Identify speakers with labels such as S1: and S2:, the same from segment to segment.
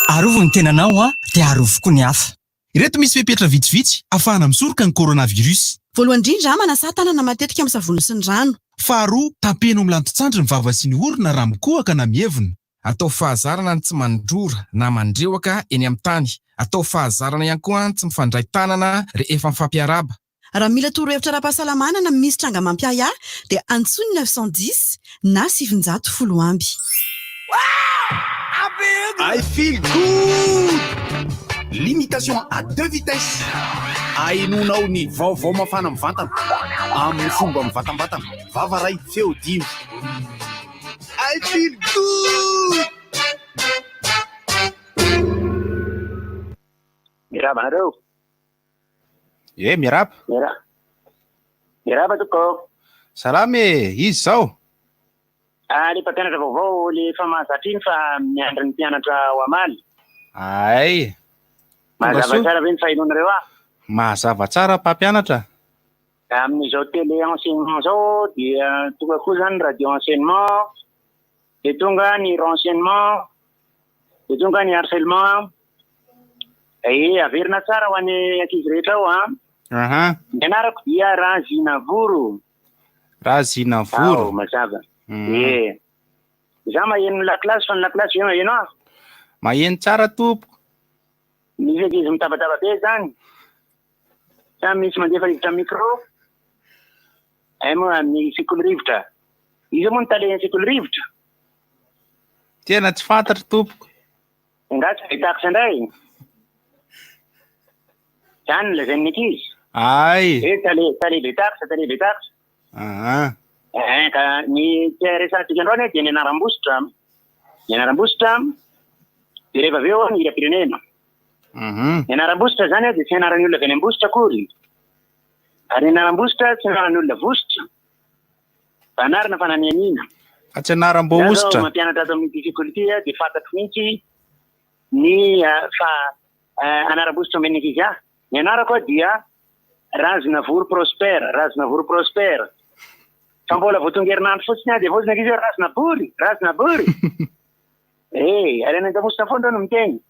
S1: Arovo ny tenanao dia arovoko ny hafa.
S2: Ireto misy fepetra vitsivitsy ahafahana misoroka ny coronavirus.
S3: Voalohany indrindra manasa tanana matetika amin'ny savony sy ny rano.
S2: Faharoa, tapeno amin'ny lantotsandry ny vava sy ny orona raha mikohaka na mievina.
S4: Atao fahazarana ny tsy mandrora na mandrewaka eny amin'ny tany. Atao fahazarana ihany koa ny tsy mifandray tanana rehefa mifampiaraba.
S3: Raha mila torohevitra ara-pahasalamana na misy tranga mampihaya dia antsony 910 na 710 amby.
S5: I feel good. Limitation à 2 vitesses. Ainonao ny vaovao mafana amin'ny vatana amin'ny fomba amin'ny vatam-batana. Vava ray feo dimy. I feel good.
S6: Miraba anareo.
S2: Miraba.
S6: Miraba toko.
S2: Salame, izy zao.
S6: Ny mpampianatra vaovao lefa mahazatriny fa miandry ny mpianatra ho amaly.
S2: Ay.
S6: Mazava tsara ve ny fahinonareo
S2: Mazava tsara mpampianatra.
S6: Amin'izao télé enseignement zao dia tonga koa zany radio enseignement, dia tonga ny renseignement, dia tonga ny harcèlement. Averina tsara ho an'ny ankizy rehetra ao Ny anarako dia Razinavoro.
S2: Razinavoro.
S6: Mazava. Za maheno la classe fa ny la classe io maheno
S2: maheno tsara tompo.
S6: Misy ankizy mitabataba be zany. Sa misy mandefa rivotra micro. Moa amin'ny sekoly rivotra. Izy moa ny tale sekoly rivotra.
S2: Tena tsy fantatra tompoko.
S6: Ngatsy vitaxy indray. Zany lazain'ny ankizy.
S2: Ay.
S6: Tale vitaxy. Ka ny resansika androany dia ny anaram-bositra. Ny anaram-bositra dia rehefa avy eo ny hira-pirenena. Ny anaram-bositra zany dia tsy anaran'ny olona avy any am-bositra akory. Ary ny anaram-bositra tsy anaran'ny olona vositra. Fa anarana fa nanianina.
S2: Fa tsy anaram-bositra.
S6: Mampianatra ato amin'ny difficulté dia fantatro mihitsy ny anaram-bositra omen'ny ankizy Ny anarako dia Razinavoro Prospère. Fa mbola voatonga herinandro fotsiny dia voatsiny ankizy Razinabory. Ary any an-damosina foana no miteny.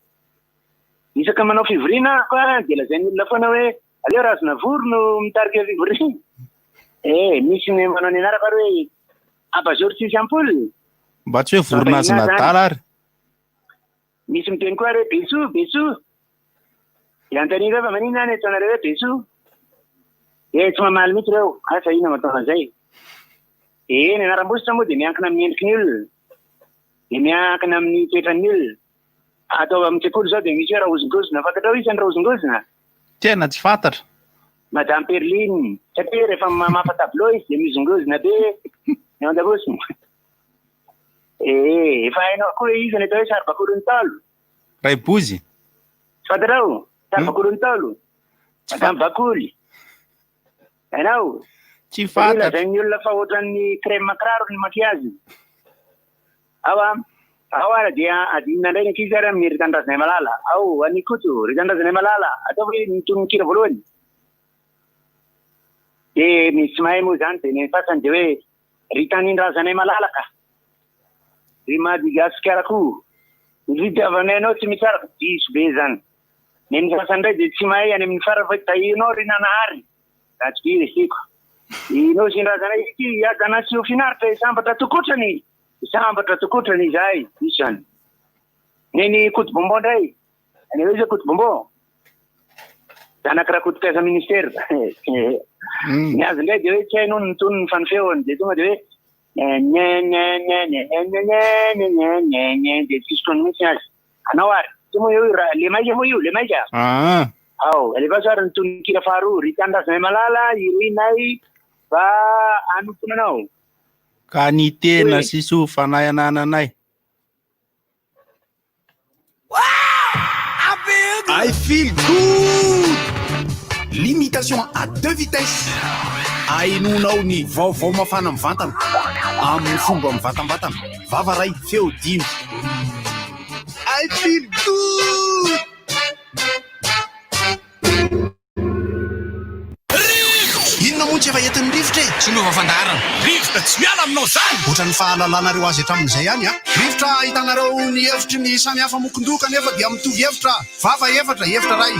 S6: Isaka manao fivoriana koa dia lazain'ny olona foana hoe aleo Razinavoro no mitarika fivoriana. Misy manao ny anarako ary hoe Abazory tsisy ampoly.
S2: Mba tsy hoe vorona nadala ary.
S6: Misy miteny koa hoe Beso. Antanina fa manina any ataonareo hoe Beso. Tsy mamaly mihitsy reo. Asa ina mataona izay. Ny anaram-bositra moa dia miankina amin'ny endriky ny olona. Dia miankina amin'ny toetran'ny olona. Atao amin'ny sekoly zao dia misy hoe rahozongozona. Fantatrao isan'ny rahozongozona?
S2: Tena tsy fantatra.
S6: Madame Perline. Satria rehefa mamafa tableau izy dia mizongozona be. Ny an-damosina. Efa hainao koa izy ny atao hoe Saribakorontalo.
S2: Raibozy.
S6: Fantatrao? Saribakorontalo. Madame Bakoly. Hainao?
S2: Tsy fantatra.
S6: Lazain'ny olona fa ohatran'ny crème makraro ny makiazy. Ao dia adinina indray ny ankizy ary amin'ny Ritandrazanay Malala. Anikoto, Ritandrazanay Malala. Atao hoe mitony kira voalohany. Dia misy mahay moa zany dia ny fasany dia hoe Ritandrazanay Malala ka. Ry Madagasikara koa. Ny fitiavanay anao tsy mitsara diso be zany. Ny fasany indray dia tsy mahay any amin'ny fara fa tahinao ry nanahary. Tsy resiko. Inao sindrazanay ity adana sy ho finaritra sambatra tokotrany izay isany. Ny koto-bombon indray. Ny hoe koto-bombon. Zanakira koto-pesa ministera. Ny azy indray dia hoe tsy hainao ny tono ny fanofeony dia tonga dia hoe dia tsisy tono mihitsy azy. Anao ary. Tsy moa io le maika. Alefa soary ny tono ny kira faharoa. Ritandrazanay Malala, irinay fa anoponanao.
S2: Ka ny tena sy sofanay anananay.
S5: I feel good. Limitation à 2 vitesses. Ainonao ny vaovao mafana amin'ny vatana amin'ny fomba amin'ny vatam-batana. Vava ray feo dimy. I feel good. Inona moa tsy efa entin'ny rivotra
S4: Sonova fandarana.
S5: Rivotra tsy miala aminao zany.
S7: Ohatran'ny fahalalanareo azy hatramin'izay ihany a. Rivotra ahitanareo ny hevitry ny samihafa mokondoka nefa dia mitovy hevitra. Vava efatra ray.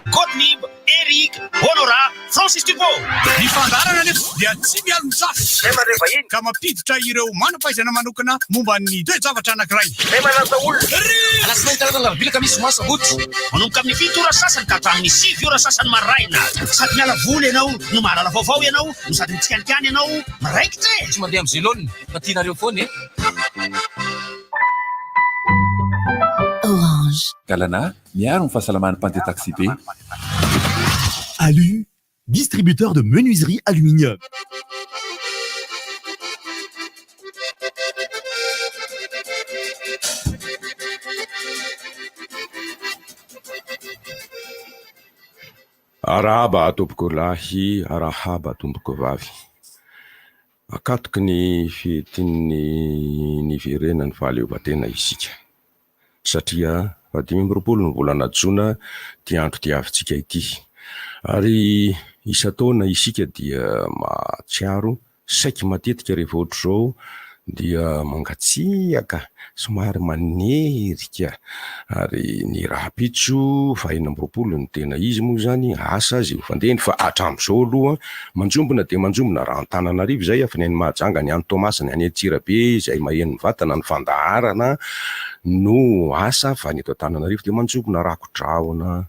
S5: Godnib, Eric, Honora, Francis Thibault. Ny fandarana nefa dia tsy miala misafy.
S6: Nefa rehefa iny
S5: Ka mampiditra ireo manam-pahaizana manokana momba ny toe-javatra anankiray.
S6: nefa lasa olona.
S4: Alasinainy karazana labilaka misy moa sabotsy.
S5: Manomboka amin'ny 7 ora sasany ka hatramin'ny 6 ora sasany maraina. Sady miala voly ianao, no mahalala vaovao ianao, no sady mitsikanikany ianao, maraikitra e.
S4: Tsy mandeha amin'izay laoniny. Fa tianareo foana e.
S8: Orange.
S9: Galana, miaro ny fahasalaman'ny mpandeha taxi be.
S10: Alu, distributeur de menuiserie aluminium.
S11: Arahaba tompoko lahy, arahaba tompoko vavy. Akatoky ny fetin'ny niverenany fahaleovan-tena isika. Satria 20 ny volana Jona dia andro tiavintsika ity. Ary isa-taona isika dia mahatsiaro, saika matetika rehefa ohatr'izao dia mangatsiaka, somary manerika. Ary ny rahapitso 20 ny tena izy moa zany asa zay hofandehany fa hatramin'izao aloha manjombona dia manjombona raha Antananarivo zay afa ny Mahajanga ny any Tomasa ny any Antsirabe zay maheno vatana ny fandaharana no asa fa ny eto Antananarivo dia manjombona rakodraona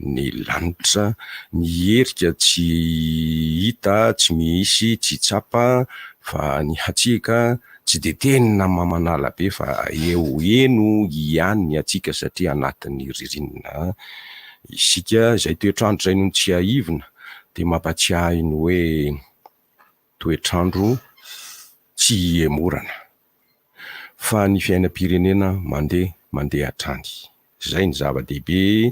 S11: ny lanitra, ny herika tsy hita, tsy misy, tsy tsapa, fa ny hatsiaka tsy de tena mamanala be fa eno ihany ny hatsiaka satria anatin'ny ririnina isika zay toetrandro zay no tsy aivina dia mampatsiahy ny hoe toetrandro tsy emorana fa ny fiainam-pirenena mandeha hatrany. Zay ny zava-dehibe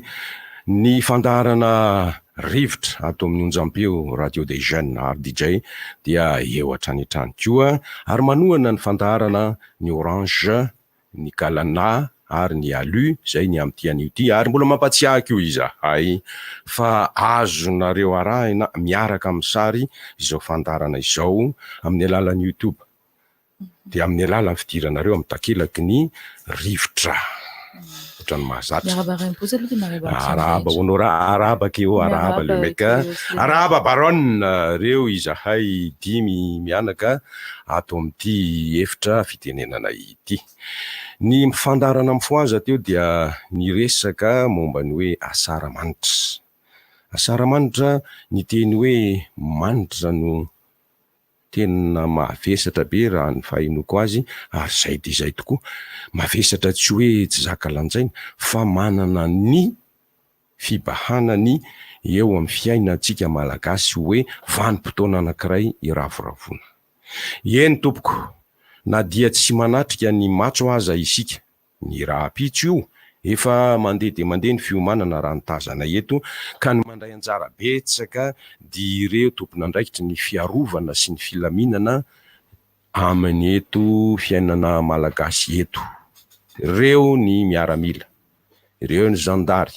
S11: ny fandaharana rivotra ato amin'ny Onjampeo Radio des Jeunes RDJ dia eo hatrany koa ary manohana ny fandaharana ny Orange, ny Galana ary ny Alu zay ny amtiany ity ary mbola mampatsiahako io izahay fa azonareo arahina miaraka amin'ny sary izao fandaharana izao amin'ny alalan'ny YouTube dia amin'ny alalan'ny fidiranareo amin'ny takelaky ny rivotra. Araba honora, araba keo, araba le meka, araba baron reo izahay 5 mianaka ato amin'ity efitra fitenenana ity. Ny fandarana mifoaza teo dia ny resaka momba ny hoe asaramanitra. Asaramanitra ny teny hoe manitra no tena mavesatra be raha ny fahinoko azy ary zay dia zay tokoa mavesatra tsy hoe tsy zaka lanjaina fa manana ny fibahanany eo amin'ny fiainantsika malagasy hoe vanim-potoana anankiray iravoravona. Eny tompoko, na dia tsy manatrika ny matso aza isika ny rahapitso io efa mandeha dia mandeha ny fiomanana raha ny tazana eto ka ny mandray anjara betsaka dia ireo tompon'andraikitra ny fiarovana sy ny filaminana amin'ny eto fiainana malagasy eto. Ireo ny miaramila, ireo ny zandary,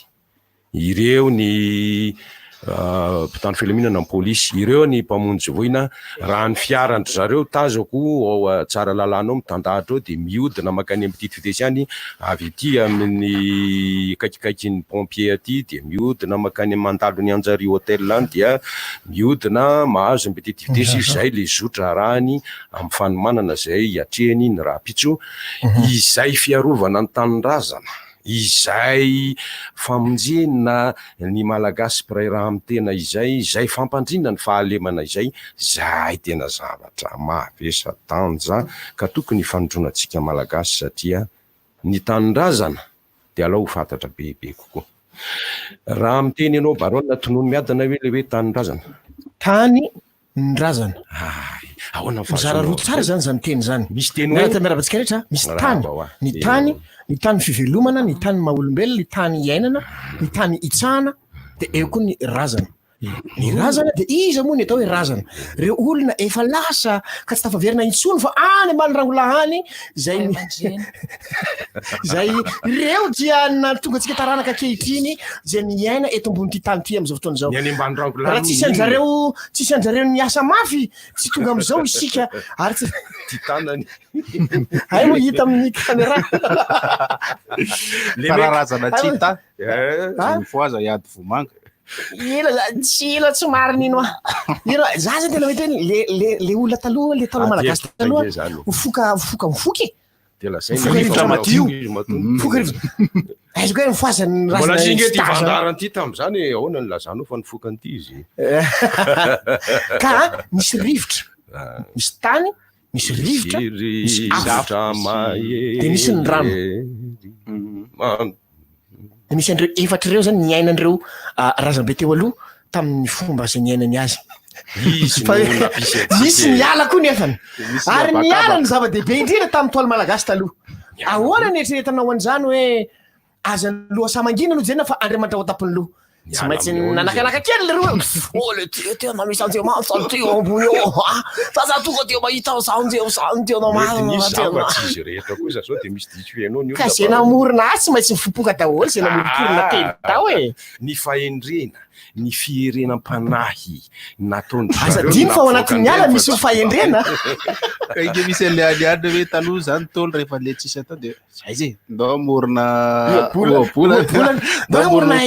S11: ireo ny mpitandro filaminana amin'ny polisy, ireo ny mpamonjy voina raha ny fiarandry zareo tazako ao tsara lalànao mitandahatra ao dia mihodina makany amin'ny petite vitesse any avy ity amin'ny kaikikaiky ny pompier aty dia mihodina makany mandalo ny Anjary hôtel any dia mihodina mahazo ny petite vitesse izay le zotra arahany amin'ny fanomanana zay atrehany ny rahapitso izay fiarovana ny tanin-drazana izay famonjena ny malagasy piray raha amin'ny tena izay fampandrina ny fahalemana izay tena zavatra mavesa-danja ka tokony fanondroantsika malagasy satria ny tanin-drazana dia alao ho fantatra bebe kokoa. Raha miteny ianao barona tonono miadana hoe le hoe tanin-drazana
S12: tany ny razana
S11: ahoana
S12: mizara roa tsara zany zany teny zany
S11: misy teny
S12: hoe miarabantsika rehetra misy tany ny tany fivelomana, ny tany maha olombelona, ny tany iainana, ny tany itsahana dia eo koa ny razana. Ny razana dia iza moa ny atao hoe razana reo olona efa lasa ka tsy tafaverina intsony fa any ambany rangolahany zay reo dia na tonga antsika taranaka kehitriny zay miaina eto ambony ty tany ty am'izao fotoana zao raha tsisy anjareo niasa mafy tsy tonga am'izao isika ary tsy
S11: titanany
S12: ay moa hita amin'ny caméra
S5: karazana tsita foaza iady vomanga
S12: tsy mariny ino ino za zany tena mety le olona taloha le taloha malagasy taloha mifoky aizako hoe mifoazany
S11: mbola singe ty vandarany ty tam'izany ahoana ny lazanao fa nifokany ty izy
S12: ka misy rivotra misy tany misy rivotra misy afo de misy ny rano de misy andreo efatra reo zany niainandreo razambe teo aloha tamin'ny fomba zay niainany azy misy niala koa nefany ary niala ny zava-dehibe indrindra tamin'ny toaly malagasy taloha ahoana ny eritreretanao an'izany hoe azany loha samangina no jena fa andriamanitra ao tapony loha tsy maintsy nanakanaka kely le roa le tena misy anjeo mansany teo ambony eo za tonga teo mahita sanjeo
S11: izy rehetra kosa zao de misy diso ianao
S12: ka zay namorona azy tsy maintsy mifopoka daholo zay namorikorona teny tao e
S11: ny fahendrena ny fiherenam-panahy
S12: nataonazadiny fa ao anatin'ny ala misy fahendrena
S5: ka ige misy alialiana hoe taloha zany tolo rehefa le tsisy atao de zay ze ndao amorona
S12: bolana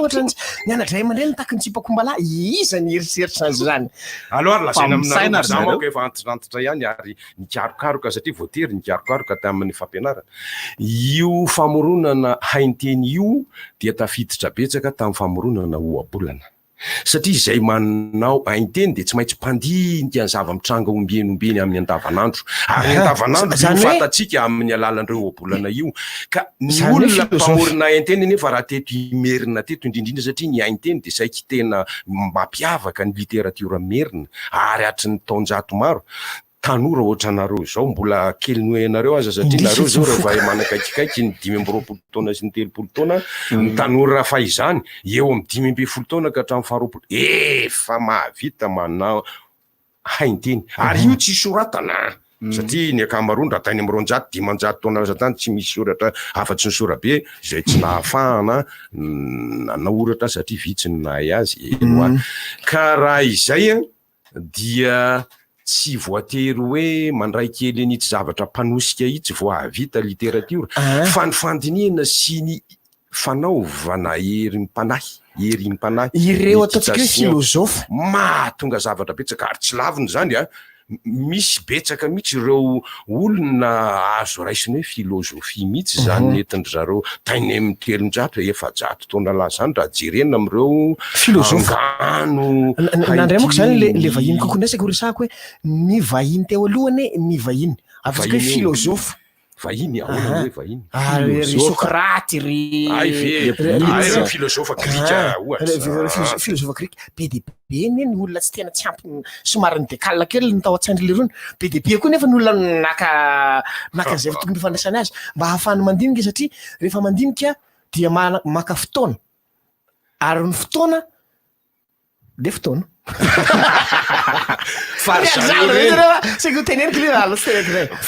S12: ohatra nianadray aman-dreny taky ny tsipakombala iza ny eritseritra azy zany
S11: alors lasaina aminareo zamako efa antitrantotra ihany ary nikarokaroka satria voatery nikarokaroka tamin'ny fampianarana io famoronana hainteny io dia tafiditra betsaka tamin'ny famoronana oabolana satria zay manao hainteny de tsy maintsy mpandinika ny zava-mitranga ombeny amin'ny andavanandro ary andavanandro fantatsika amin'ny alalandreo oabolana io ka ny olona mpamorona hainteny nefa raha teto imerina teto indrindrindra satria ny hainteny de saiky tena mampiavaka ny literatiora merina ary hatry ny taonjato maro tanora ohatra nareo zao mbola kely noenareo aza satria nareo zao rehefa manakaikikaiky ny 5 taona sy ny 3 taona ny tanora fa izany eo amin'ny 5 taona ka hatramin'ny 12 efa mahavita manao hainteny ary io tsy soratana satria ny akamaroany raha tany amin'ny 200 taona aza tany tsy misy soratra afa-tsy ny sorabe zay tsy nahafahana naoratra satria vitsy ny nahay azy ka raha izay dia tsy voatery hoe mandray kely an'ity zavatra mpanosika itsy voahavita literatiora fa ny fandinihana sy ny fanaovana herim-panahy
S12: ireo ataontsika hoe filôzôfa
S11: mahatonga zavatra betsaka ary tsy laviny zany misy betsaka mihitsy ireo olona azo raisiny hoe filôzofia mihitsy zany netindry zareo tainy amin'ny 300 taona lazany raha jerena am'ireo filôzofano
S12: nandray moko zany le vahiny kokoa ndresaka horesahako hoe ny vahiny teo alohany ny vahiny ataontsika hoe filôzofa
S11: vahiny ahoana hoe vahiny
S12: ry Sokraty
S11: ry filôzofa grika ohatra
S12: filôzofa grika be de be ny olona tsy tena tsy ampy somary ny dekala kely ny tao an-tsaindry le rony be de be koa nefa ny olona naka zay tokony ifandraisana azy mba hahafahany mandinika satria rehefa mandinika dia maka fotoana ary ny fotoana de fotoana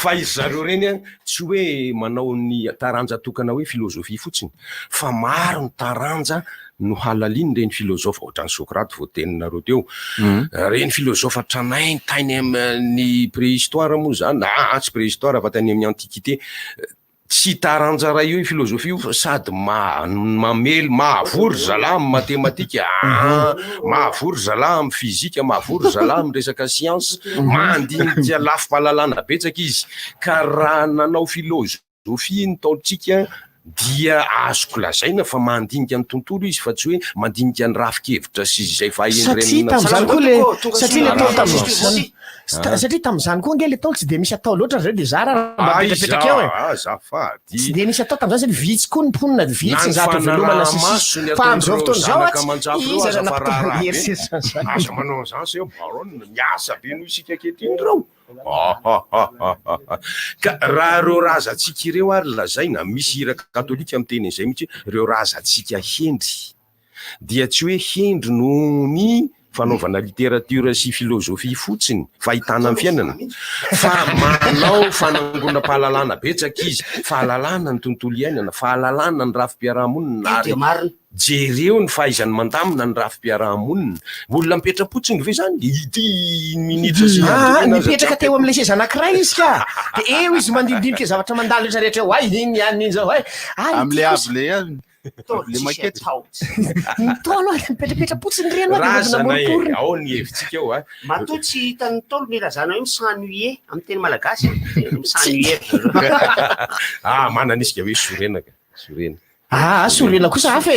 S12: fa
S11: izareo reny tsy hoe manao ny taranja tokana hoe filôzofia fotsiny fa maro ny taranja no halaliny reny filôzofa ohatrany Sokraty voateninareo teo reny filôzofa tranainy tainy amin'ny préhistoire moa zany tsy préhistoire fa tany amin'ny antiquité tsy taranja ray io filôzofia io sady mamely mahavory zalahy amin'ny matematika mahavory zalahy amin'ny fizika mahavory zalahy amin'ny resaka siansa mandinika lafim-pahalalana betsaka izy ka raha nanao filôzofia ny taontsika dia azoko lazaina fa mandinika ny tontolo izy fa tsy hoe mandinika ny rafin-kevitra sy zay
S12: satria tam'izany koa nge le taolo tsy de misy atao loatra zay de zara mbapetrapetraka eo
S11: azafady
S12: tsy de misy atao tam'izany zany vitsy koa ny mponina vitsy zato velomana sisy fa am'izao fotoana zao iza
S11: aza manao an'izany sa baron miasa be no isika kehitriny reo ka raha reo razantsika ireo ary lazaina misy hira katolika amin'ny teny izay mihitsy reo razantsika hendry dia tsy hoe hendry noho ny fanaovana literatura sy filozofia fotsiny fahitana amin'ny fiainana fa manao fanangonam-pahalalana betsaka izy fahalalana ny tontolo iainana fahalalana ny rafim-piarahamonina ary jereo ny fahaizany mandamina ny rafim-piarahamonina olona mipetra-potsiny ve zany ity minitra sy
S12: mipetraka teo amin'ilay seza anankiray izy ka de eo izy mandindinika zavatra mandalo rehetra rehetra eo ay iny ihany iny zao
S2: am'le able le maquette
S12: tolo mipetrapetra-potsiny reny
S11: ao ny hevitsika eo
S6: matoa tsy hitan'ny tolo ny razana hoe misannuye amin'ny teny malagasy misannuye
S11: manana isika hoe sorenaka sorena
S12: sorena kosa hafa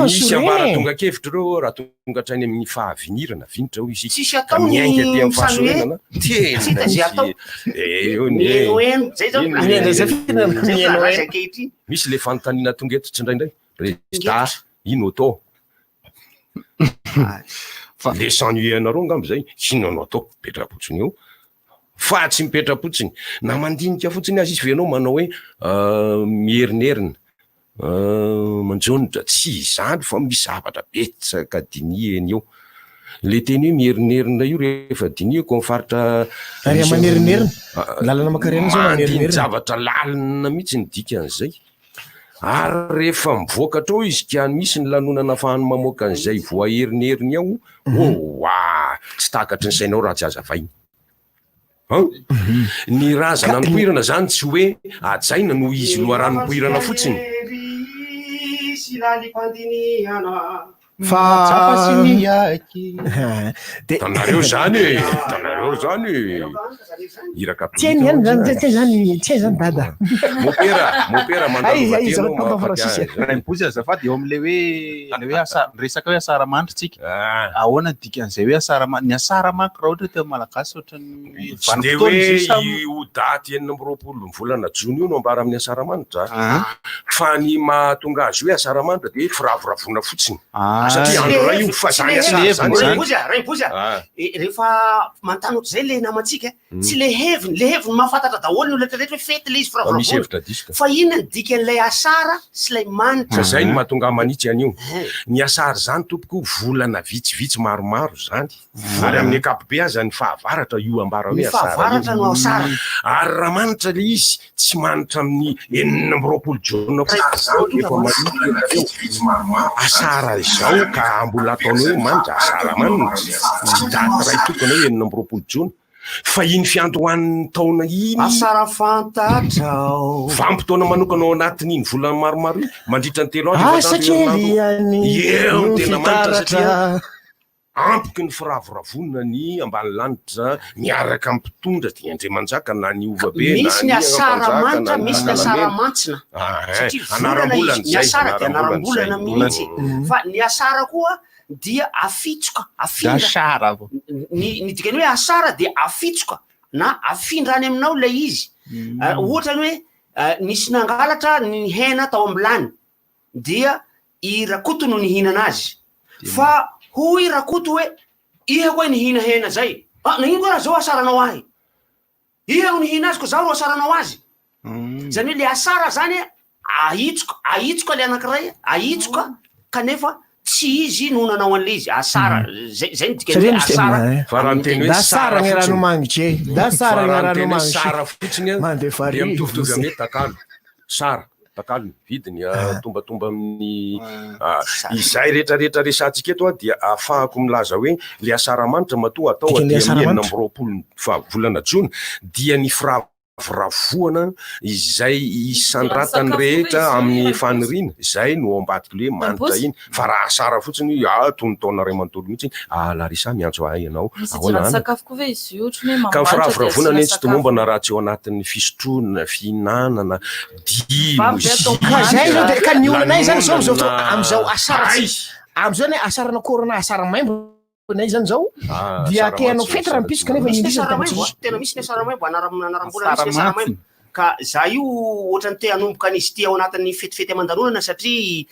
S11: misy ambaratonga kevitra reo raha tonga hatrany amin'ny fahavinirana vinitra ho izy
S6: tsisy atao miainga ty amin'ny fahasorenana
S11: misy le fanontaniana tonga eto tsindraindray resda ino atao le s'ennuyer anareo angamba zay ino anao atao mipetra-potsiny eo fa tsy mipetra-potsiny na mandinika fotsiny azy izy venao manao hoe mierinerina manjonitra tsy izany fa misy zavatra betsaka dinieny eo le teny hoe mierinerina io rehefa dinieko mifaritra
S12: manerinerina lalana makarena zao
S11: mandinika zavatra lalina mihitsy ny dikan'izay ary rehefa mivoakatra ao izy ka misy ny lanonana fahany mamoaka an'izay voaerineriny ao tsy takatry ny sainao raha tsy azavainy ny razana nypoirana zany tsy hoe ajaina no izy loharanopoirana fotsiny tanareo zany iraka
S12: tiany zany dada
S11: mopera
S2: mandampozy azafady eo am'le hoe resaka hoe asaramanitra tsika ahoana dikan'izay hoe ny asaramanitra raha ohatra teo malagasy ohatrany
S11: de hoe io daty 20 volana jona io no ambara amin'ny asaramanitra fa ny mahatonga azy hoe asaramanitra de firavoravona fotsiny satria andro ray io fa zany
S6: raiboza rehefa mantany ohatr'izay le namantsika tsy le heviny mahafantatra daholo ny oletrarehetra hoe fety le izy firavoravona fa ino ny dikan'ilay asara sy lay manitra
S11: zay ny mahatonga manitsy an'io ny asara zany tompoko volana vitsivitsy maromaro zany ary amin'ny akapobe aza ny fahavaratra io ambara hoe
S6: fahavaratra no asara
S11: ary raha manitra le izy tsy manitra amin'ny 20 jona asara izao ka mbola ataony hoe manitra asara manina tsy daty ray tokony hoe 20 jona fa iny fiandohan'ny taona iny
S6: asara fantatrao
S11: vampitoana manokana ao anatin'iny volana maromaro iny mandritra ny 3 eo tena manitra satria ampiky ny firavoravona ny ambany lanitra miaraka ampitondra di andriamanjaka na ny ovabe
S6: misy ny asara manitra misy ny asara mantsina
S11: anarambolana
S6: ny asara dia anarambolana mihitsy fa ny asara koa dia afitsoka afindra ny dikany hoe asara dia afitsoka na afindrany aminao lay izy ohatrany hoe nisy nangalatra ny hena tao ambilany dia i rakoto no nihinana azy fa hoy rakoto hoe iha koa nihina hena zay nagnino koa raha zao asaranao ahy iha no nihina azy ko zaho ro asaranao azy zany hoe le asara zany ahitsoka le anankiray ahitsoka kanefa tsy izy no nanao an'le izy asara zay ny dikany asara
S11: fa raha miteny hoe
S12: sara gny ranomangitry sara gny ranomangitry
S11: sara fotsiny dia mitovitovy amin'ny takalo sara takalo vidiny tombatomba amin'ny izay rehetrarehetra resantsika eto dia ahafahako milaza hoe le asaramanitra matoa atao dia 20 volana jona dia ny firavoravona izay isandratany rehetra amin'ny faniriana izay no ambadiky le manitra iny fa raha asara fotsiny tonotona ray manontolo mihitsy larisa miantso ahy ianao ka firavoravona ny tsy tomombana raha tsy eo anatin'ny fisotronana fihinanana
S12: zay zao de ka ny olonay zany zao am'izao asara am'izao ny asarana korona asara maimbo nay zany zao dia teanao fety raha mipisy kanefa
S6: tena misy ny asaramaimbo anarambola misy ny asaramaimbo ka za io ohatrany te hanomboka an'izy ty ao anatin'ny fetifety aman-danonana satria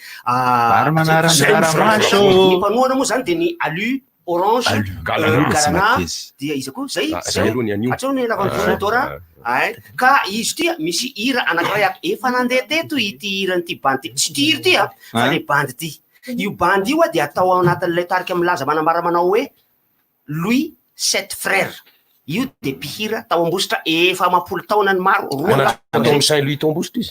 S6: ny mpanoana moa zany de ny alu orange garana dia izy koa zay atrony lavantora ay ka izy tia misy hira anankiray efa nandeha teto ity hiranyity bandy tsy ty hiry ty a fa le bandy ty io bandy io a dia atao ao anatin'ilay tarika milaza manambara manao hoe Louis 7 frères io de mpihira tao ambositra efa mampolo taonany maro
S11: atao Saint Louis tombositra izy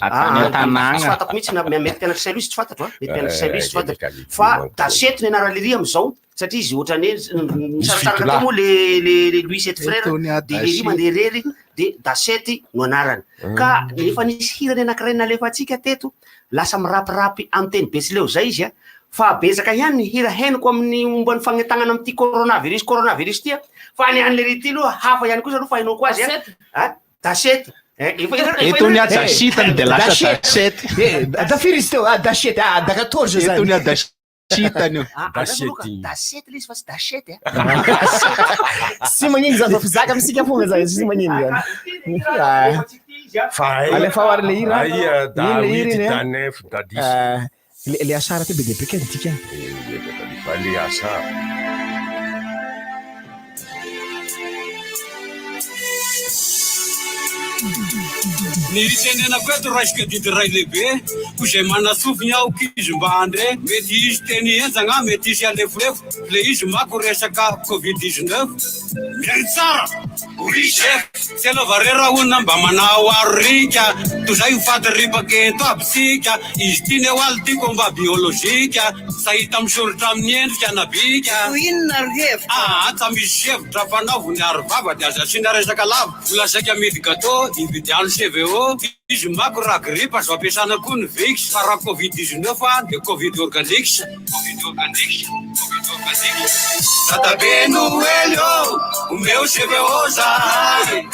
S6: fatako mihitsy mety pianatra Saint Louis tsy fantatro mety pianatra Saint Louis tsy fantatro fa dasety ny anara lery amizao satria izy ohatrany misarataraka moa le Louis 7 frères de lery mandeha rery de dasety no anarany ka efa nisy hirany anankiray nalefatsika teto lasa mirapirapy amin'ny teny betsileo zay izy a fa betsaka ihany ny hira henoko amin'ny momba ny fagnetagnana amin'ity coronavirus tia fa ny an'le rity aloha hafa ihany kosa aloha fahinao koa azy dasety
S2: etony a dasitany de lasa dasety
S12: dafiry izy teo dasety da 14 zany
S2: etony a dasitany
S6: dasety le izy fa tsy dasety
S12: tsy magnino zany fa fizaka amitsika fonga zany tsy magnino zany alefa oary le hira
S11: le hira
S12: le asara te be de pequeno tika
S11: le asara
S8: ny tenenako eto raisika didy ray lehibe ko zay manasofiny ao kizy mba andre mety izy teny enjagna mety izy alefolefo le izy mako resaka covid-19 miay tsara orisef tsy alaova rera ona mba manao aro rika to zay ho fady ripaketo abysika izy ty ny oaly tiko mba biolozika sahita misoritra amin'ny endrika nabika inona rihevitra tsa misy hevitra fanaovony arovava de aza sina resaka lava volasaika midy gato ividiano CVO izy mako raha gripa azo ampiasana koa ny vix fa raha covid-19 de covid organique Tatabe Noel o meu CVO zay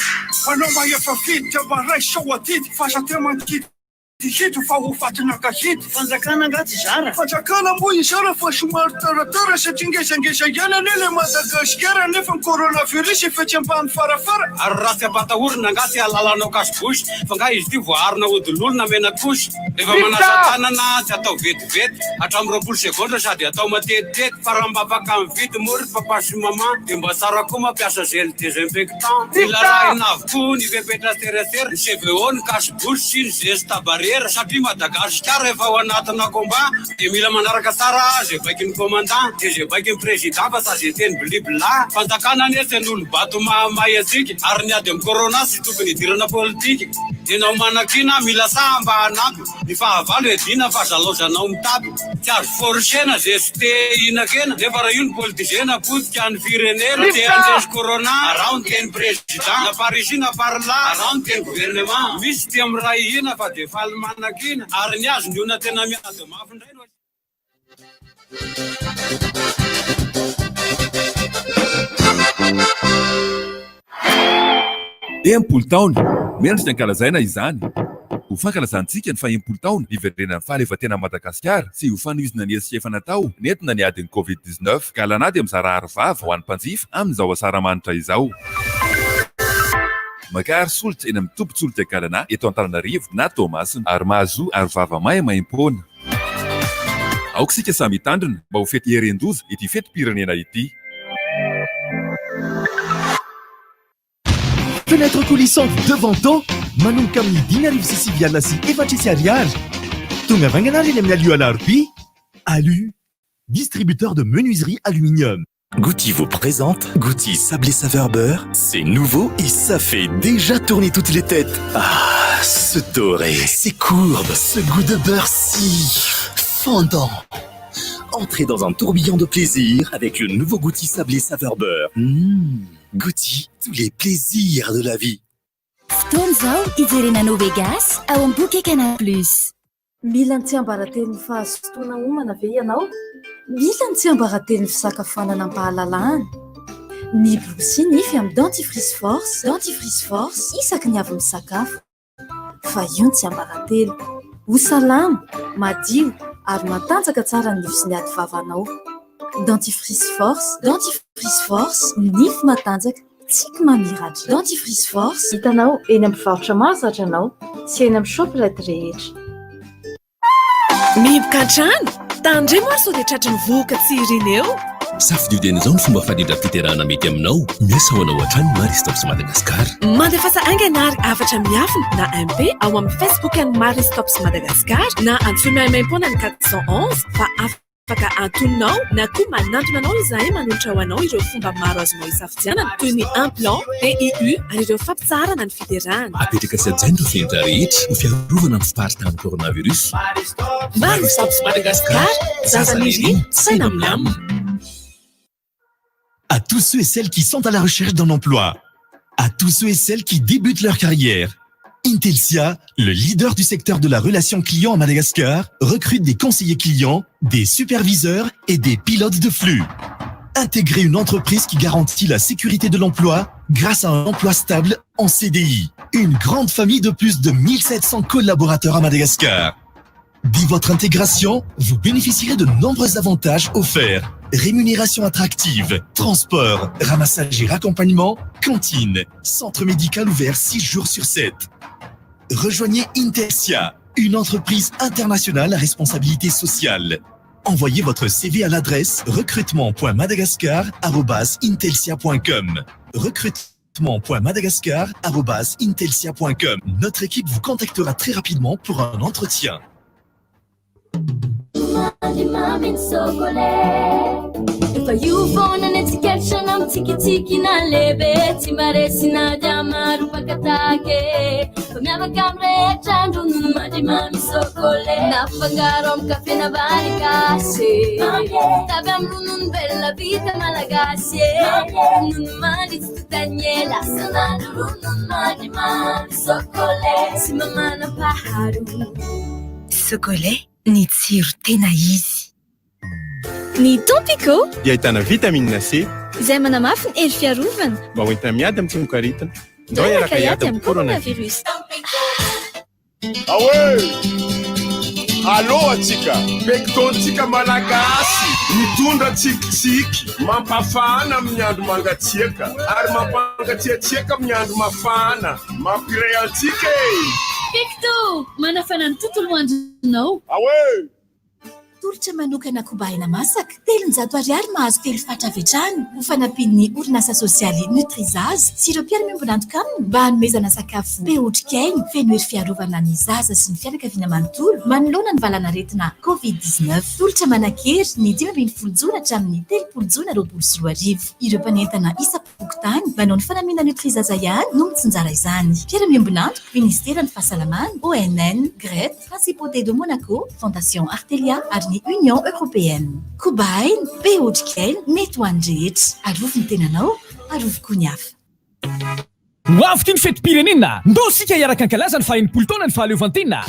S13: anao maefa fiditra mba ray sao atity fa satemantikity hito fa ho fatinaka hity fanjakana ngaty zara fanjakana moa izara fa somary taratara satria ngesangesa ihany anele Madagasikara nefa ny coronavirus efa tsy ambany farafara
S8: ary raha tsy ampatahorina ngaty alalanao kasibosy fa nga izy ty voarina odololona menakosy rehefa manasa tanana tsy atao vetivety hatramy 20 seconde sady atao matetitety fa raha mba afaka mividy mory papasy mama de mba tsara koa mampiasa gel désinfectant mila rahina avokoa ny pepetrasterester ny CVO ny kasibosy sy ny gestabare satria Madagasikara efa ao anatina combat de mila manaraka tsara zay baiky ny commandant de zay baiky ny président fa sa zay teny blibla fanjakana netsy an'olo bato mahamay atsika ary ny ady amin'ny corona sy tokony hidirana politika enao manakina mila samba anampy ny fahavalo edina fa zalaozanao mitapy tsy azo forcena zay sy te inakena nefa raha io ny politisena potika ny firenena te andresy corona araho ny teny président na par ici na par là araho ny teny gouvernement misy ty amin'ny raha ihina fa de faly manakina ary ny azo ny ona tena miady mafy indray no
S9: Empolo taona miandritra ankalazaina izany ho fankalazantsika ny fa empolo taona hiverenan'ny fahaleovatena Madagasikara sy ho fanohizina ny hetsika efa natao nentina ny adiny covid-19 ka lanady mizara arovava ho an'ny mpanjifa amin'izao asaramanitra izao makary solitra eny amin'ny tompontsolika galana eto Antananarivo na Tomasina ary mahazo arovava maimaimpona aoka sika samy hitandrina mba ho fety herendoza ity fetim-pirenena ity.
S10: Fenêtre coulissante devant temps, manomboka amin'ny 10,6 sy efatra sy ariary. Tonga vainganary eny amin'ny Alu Alarbi. Alu, distributeur de menuiserie aluminium.
S14: Gouty vous présente Gouty Sablé Saveur Beurre. C'est nouveau et ça fait déjà tourner toutes les têtes. Ah, ce doré, ces courbes, ce goût de beurre si fondant. Entrez dans un tourbillon de plaisir avec le nouveau Gouty Sablé Saveur Beurre. Gouty, tous les plaisirs de la vie.
S15: Fotoana zao ijerena Novegas ao amin'ny boky Canal Plus.
S16: Mila ny tsy ambaraten'ny fahazotoana homana ve ianao? Mila ny tsy ambaraten'ny fisakafoanana am-pahalalahana. Ny brosy nify amin'ny dentifrice force. Dentifrice force isaky ny avy misakafo. Fa io ny tsy ambaratelo. Ho salama, madio ary matanjaka tsara ny nify sy ny ady vavanao. Dentifrice force, nify matanjaka, tsika mamiratra. Dentifrice force, hitanao eny amin'ny mpivarotra mahazatra anao, sy eny amin'ny shoprite rehetra.
S17: Mihiboka trano, tandre moa sao dia tratry ny voka tsy irineo. safidiodin'izao ny fomba fanindra fiterahana mety aminao miasa ho anao hatrany Maristops Madagasikara.
S18: Mandefasa anganary afatra miafina na MP ao amin'ny Facebook any Maristops Madagasikara na antsoina maim-pona ny 411 fa afaka antononao na koa manantona anao izahay manolotra ho anao ireo fomba maro azonao isafidianana toy ny implant, PIU ary ireo fampitsarana ny fiterahana.
S17: Apetraka sy ajainy ireo fientra rehetra ho fiarovana amin'ny fiparitana coronavirus.
S18: Maristops Madagasikara, zazan'izy saina milamina.
S10: À tous ceux et celles qui sont à la recherche d'un emploi, à tous ceux et celles qui débutent leur carrière, Intelsia, le leader du secteur de la relation client à Madagascar, recrute des conseillers clients, des superviseurs et des pilotes de flux. Intégrez une entreprise qui garantit la sécurité de l'emploi grâce à un emploi stable en CDI. Une grande famille de plus de 1700 collaborateurs à Madagascar. Dès votre intégration, vous bénéficierez de nombreux avantages offerts. Rémunération attractive, transport, ramassage et raccompagnement, cantine, centre médical ouvert 6 jours sur 7. Rejoignez Intelsia, une entreprise internationale à responsabilité sociale. Envoyez votre CV à l'adresse recrutement.madagascar@intelsia.com. recrutement.madagascar@intelsia.com. Notre équipe vous contactera très rapidement pour un entretien.
S19: If you phone an education, I'm tiki na lebe, timaresina jamaru pakatake. Pamyava kamre chandu numadi mami sokole. Na pangarom kafe na barikase. Tabam runun bella vita malagasie. Nun mani tutanye la sana runun madi mami sokole. Si mama na paharu.
S18: Sokole ni tsiro tena izy. Ny tompiko
S20: dia ahitana vitamine C
S19: izay manamafy ny hery fiarovana
S20: mba hoentina miady amin'ny tsimokaritina
S19: ndao iaraka iady amin'ny coronavirus.
S5: Awe! Allo atsika, pektontsika malagasy, mitondra tsikitsiky, mampafana amin'ny andro mangatsiaka, ary mampangatsiatsiaka amin'ny andro mafana, mampiray antsika e!
S19: Pekto, manafana ny tontolo andronao.
S5: Awe!
S16: Tolotra manokana kobaina masaka 300 ariary mahazo 3 fatra avy hatrany ho fanampian'ny orinasa sosialy Nutrizaz sy ireo mpiara-miombona antoka aminy mba hanomezana sakafo be otrikainy feno hery fiarovana ny zaza sy ny fianakaviana manontolo manoloana ny valanaretina COVID-19. Tolotra manan-kery ny 520 jona hatramin'ny 30 jona 2024. Ireo mpanentana isa-pokotany manao ny fanamiana Nutrizaz ihany no mitsinjara izany. Mpiara-miombona antoka Ministera ny Fahasalamana, ONN, GRET, Principauté de Monaco, Fondation Artelia ary Union Européenne. Kobain, be otrikainy mety ho an'ny rehetra. Arovy ny tenanao, arovy koa ny hafa.
S21: Hoavy ty ny fetim-pirenena ndao sika hiaraka ankalaza ny faha-enimpolo taona ny fahaleovantenina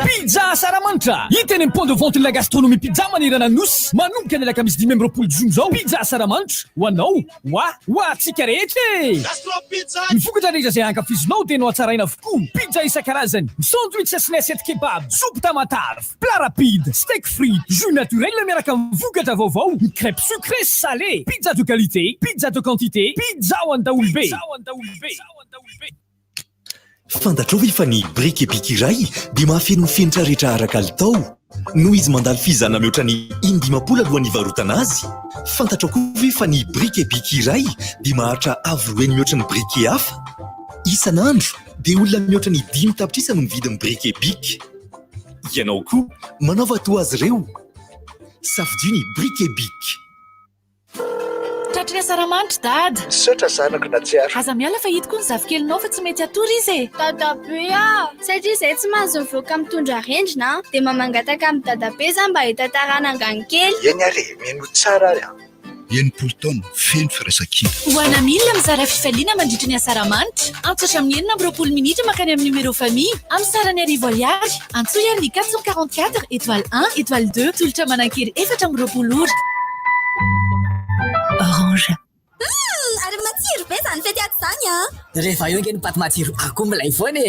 S21: pizza Saramanitra hita eny amin'ny point de vente la gastronomie pizza manerana nosy manomboka ny alakamisy 20 jona zao pizza Saramanitra ho anao ho atsika rehetra ny vokatra rehetra izay ankafizinao dia no hatsaraina avokoa pizza isan-karazany sandwich sy assiette kebab soupe tamatar plat rapide steak frite jus naturel miaraka amin'ny vokatra vaovao ny crêpe sucré salé pizza de qualité pizza de quantité pizza ho andaolbe
S14: Fantatrao ve fa ny brique epic iray dia mahafeno ny fenitra rehetra araka alitao noho izy mandalo fizana mihoatra ny 150 alohan'ny varotana azy. Fantatrao koa ve fa ny brique epic iray dia maharitra avo-roeny mihoatra ny brique hafa. Isan'andro dia olona mihoatra ny 5 tapitrisa no mividy ny brique epic. Ianao koa manaova toa azy ireo. Safidio ny brique epic.
S16: Tratrina Saramanitra dada.
S22: Misaotra zanako na tsy ary.
S16: Aza miala fa hito koa ny zavikelinao fa tsy mety atory izy e.
S23: Dadabe satria izay tsy mahazo mivoaka mitondra rendrina dia mamangataka amin'ny dadabe za mba hitantarana angany kely.
S22: Eny ary mihaino tsara ary.
S7: Enimpolo taona feno firaisan-kina.
S16: Ho ana milina mizara fifaliana mandritra ny Saramanitra. Antsatra amin'ny 9 minitra makany amin'ny numéro famille. Amin'ny sarany arivo ariary. Antsoa ihany ny 444 étoile 1 étoile 2 tolotra manan-kery 420 ora. Orange.
S23: Ary matsiro be zany fety ato zany a.
S24: Rehefa io ngeny paty matsiro akoho milay foana e.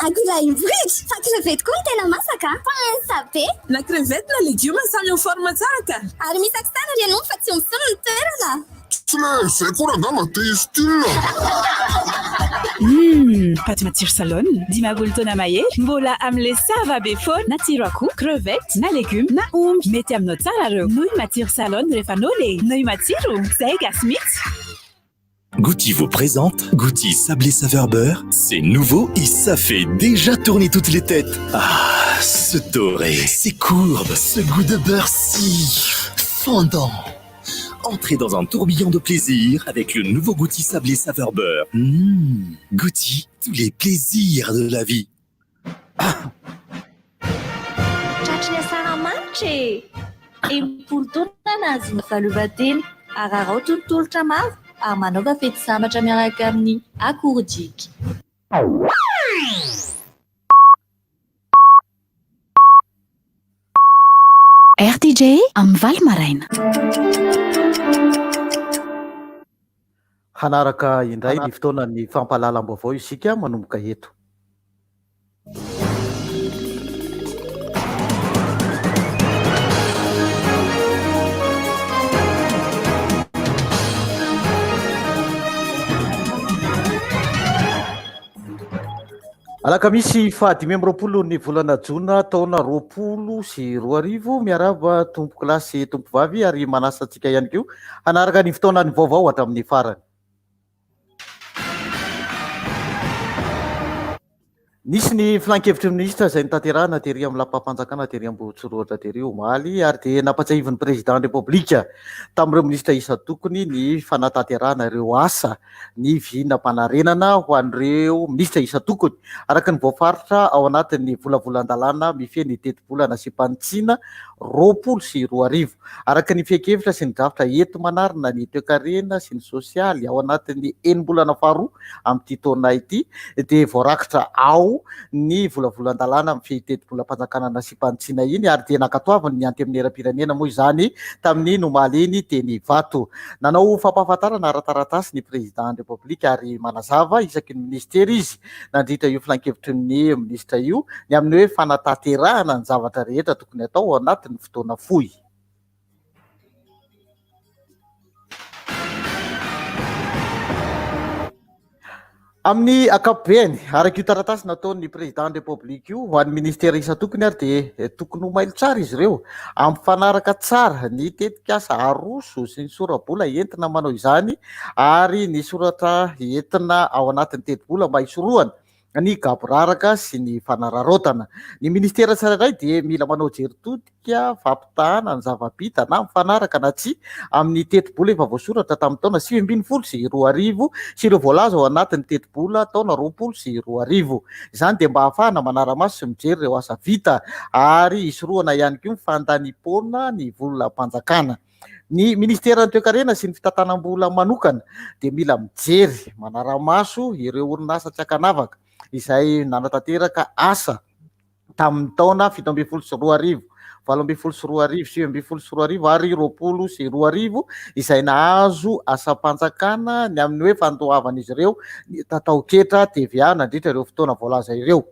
S23: Akoho lay vohitra. Fa crevette koa tena masaka. Pensa be.
S18: La crevette na légume samy en forme tsara ka.
S23: Ary misy aksana ry anao fa tsy misolo ny toerana.
S25: Tsy lay izay koa rangama te style.
S1: Paty matsiro salon dimampolo taona mahery mbola am'le sava be foana na tsiro akoho crevette na légume na omby mety aminao tsara reo nouille matsiro salon rehefa anao le nouille matsiro zay gasy mihitsy.
S14: Goutti vous présente Goutti sablé saveur beurre. C'est nouveau et ça fait déjà tourner toutes les têtes. Ah, ce doré, ces courbes, ce goût de beurre si fondant. Entrez dans un tourbillon de plaisir avec le nouveau Goutti sablé saveur beurre. Goutti, tous les plaisirs de la vie.
S19: Tratrany asaramanitra impolo taona nazy fahalovantena ararao tontolotra maro ary manaova fety sambatra miaraka amin'ny akordiky.
S15: RTJ amin'ny Val Maraina.
S2: Hanaraka indray ny fotoanan'ny fampahalalam-baovao isika manomboka eto. Alakamisy fahadimy amby roapolo ny volana jona taona roapolo sy roa arivo miaraba tompo kilasy tompo vavy ary manasa antsika ihany koa hanaraka ny fotoanan'ny vaovao hatramin'ny farany. Nisy ny filan-kevitry minisitra izay nitanterahana tery amin'ny lapam-panjakana tery Ambohitsoroatra tery omaly ary dia nampatsiahivin'ny président république tamin'ireo minisitra isa tokony ny fanatanterahana ireo asa ny vinam-panarenana ho an'ireo minisitra isa tokony araka ny voafaritra ao anatin'ny volavolan-dalàna mifehy ny teti-bolana sy mpanitsina roapolo sy roa arivo araka ny fiekevitra sy ny drafitra eto manarina ny toe-karena sy ny sosialy ao anatin'ny enim-bolana faharoa amin'ity taona ity dia voarakitra ao ny volavolan-dalàna amin'ny fihiteti-bolam-panjakanana sy mpanitsina iny ary dia nakatoavany ny anty amin'ny era-pirenena moa izany tamin'ny nomaly iny teny vato. Nanao fampahafantarana ara-taratasy ny président république ary manazava isaky ny ministera izy nandritra io filan-kevitry ny ministra io ny amin'ny hoe fanatanterahana ny zavatra rehetra tokony atao ao anatin'ny fotoana fohy. Amin'ny ankapobeny araka io taratasy nataon'ny président république io ho an'ny ministera isa tokony ary dia tokony ho mailo tsara izy ireo amin'ny fanaraka tsara ny tetikasa aroso sy ny sora-bola entina manao izany ary ny soratra entina ao anatin'ny teti-bola mba hisoroana ny gaboraraka sy ny fanararotana. Ny ministera tsirairay dia mila manao jeritodika fampitahana ny zava-bita na mifanaraka na tsy amin'ny teti-bola efa voasoratra tamin'ny taona 2020 sy roa arivo sy ireo voalaza ao anatin'ny teti-bola taona 20 sy roa arivo. Izany dia mba ahafahana manara-maso sy mijery ireo asa vita ary hisoroana ihany koa fandanipona ny volam-panjakana. Ny ministeran'ny toe-karena sy ny fitantanam-bola manokana dia mila mijery manara-maso ireo orinasa tsy ankanavaka izay nanatanteraka asa tamin'ny taona 17 sy roa arivo, 18 sy roa arivo, 19 sy roa arivo ary 20 sy roa arivo izay nahazo asa-panjakana ny amin'ny hoe fandoavan'izy ireo ny tatao-ketra TVA nandritra ireo fotoana voalaza ireo.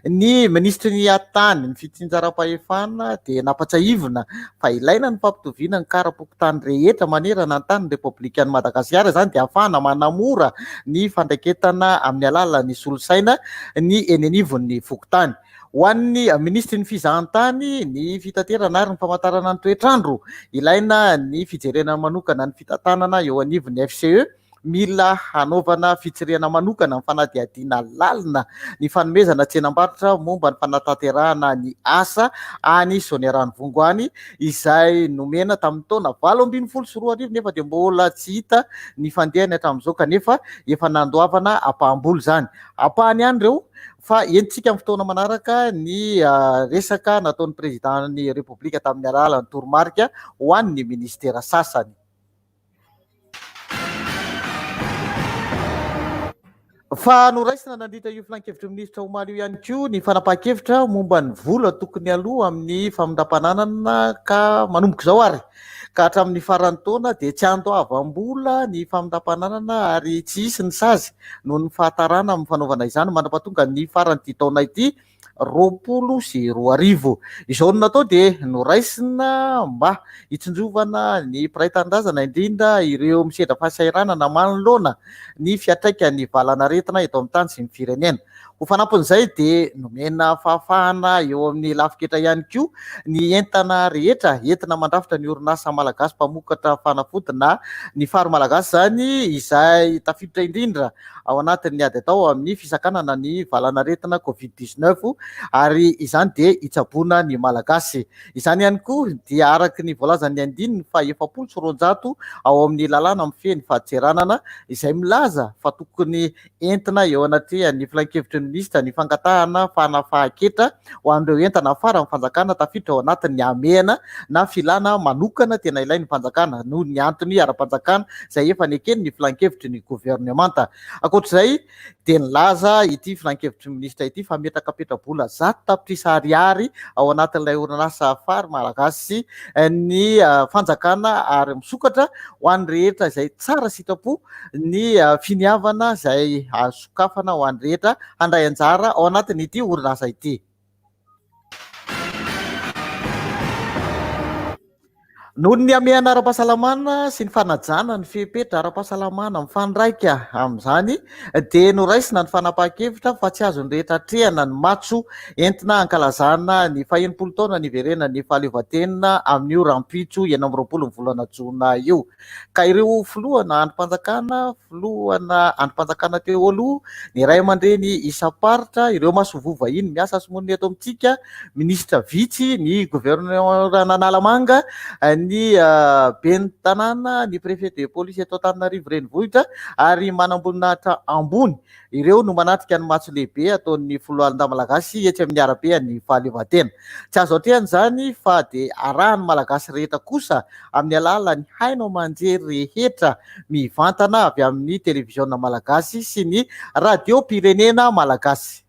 S2: Ny ministry ny atany ny fitsinjaram-pahefana dia nampatsahivina fa ilaina ny fampitoviana ny karapokin-tany rehetra manerana ny tany repoblikan'i Madagasikara izany dia ahafahana manamora ny fandraiketana amin'ny alalan'ny solosaina ny enenivon'ny fokotany. Ho an'ny ministry ny fizahan-tany ny fitaterana ary ny famantarana ny toetrandro ilaina ny fijerena manokana ny fitantanana eo anivon'ny FCE mila hanaovana fitsirena manokana ny fanadihadiana lalina ny fanomezana tsenam-barotra momba ny fanatanterahana ny asa any Sonerano Vongoany izay nomena tamin'ny taona 20 sy roa arivo nefa dia mbola tsy hita ny fandehany hatramin'izao kanefa efa nandoavana ampahamboly izany. Ampahany ihany ireo fa entsika amin'ny fotoana manaraka ny resaka nataon'ny président'ny république tamin'ny alalan'ny toromarika ho an'ny ministera sasany. Fa noraisina nandritra io filan-kevitry ministra omaly io ihany koa ny fanapahan-kevitra momba ny vola tokony aloha amin'ny famindram-pananana ka manomboka izao ary ka hatramin'ny faran'ny taona dia tsy andoavam-bola ny famindram-pananana ary tsy hisy ny sazy noho ny fahatarana amin'ny fanaovana izany mandrapahatonga ny faran'ity taona ity 2020. Izao no natao dia noraisina mba hitsinjovana ny mpiray tanindrazana indrindra ireo misedra fahasairanana manoloana ny fiatraikan'ny valanaretina eto amin'ny tany sy ny firenena. Ho fanampon'izay dia nomena fahafahana eo amin'ny lafiketra ihany koa ny entana rehetra entina mandrafitra ny orinasa malagasy mpamokatra fanafody na ny fary malagasy zany izay tafiditra indrindra ao anatin'ny ady atao amin'ny fisakanana ny valanaretina COVID-19 ary izany dia hitsaboana ny malagasy. Izany ihany koa dia araky ny voalazan'ny andininy fa 700 ao amin'ny lalàna mifehy ny fahatseranana izay milaza fa tokony entina eo anaty ny filan-kevitry ny ministra ny fangatahana fanafahaketra ho an'ireo entana afara amin'ny fanjakana tafiditra ao anatin'ny amehana na filana manokana tena ilain'ny fanjakana noho ny antony ara-panjakana izay efa nekeny ny filan-kevitry ny governemanta. Ankoatr'izay dia nilaza ity filan-kevitry ny ministra ity fa metrakapetrabola 100 tapitrisa ariary ao anatin'ilay orinasa fary malagasy ny fanjakana ary misokatra ho an'ny rehetra izay tsara sitrapo ny finiavana izay sokafana ho an'ny rehetra handray anjara ao anatin'ity orinasa ity. Noho ny amehana ara-pahasalamana sy ny fanajana ny fepetra ara-pahasalamana mifandраika amin'izany dia noraisina ny fanapahan-kevitra fa tsy azony rehetra trehana ny matso entina ankalazana ny 100 taona niverena ny fahaleovan-tena amin'ny rampitso 20 volana jona io. Ka ireo filohana androm-panjakana, filohana androm-panjakana teo aloha, ny ray aman-dreny isa-paritra, ireo masovo vahiny miasa somonina eto amintsika, ministra vitsy, ny gouverneur Analamanga, ny ben'ny tanàna, ny préfet de police eto Antananarivo renivohitra ary manamboninahitra ambony. Ireo no manatrika ny matso lehibe ataon'ny filohan-da malagasy etsy amin'ny arabe ny fahaleovan-tena. Tsy azo atrehana izany fa dia arahan'ny malagasy rehetra kosa amin'ny alalan'ny haino manjery rehetra mivantana avy amin'ny televiziona malagasy sy ny radio pirenena malagasy.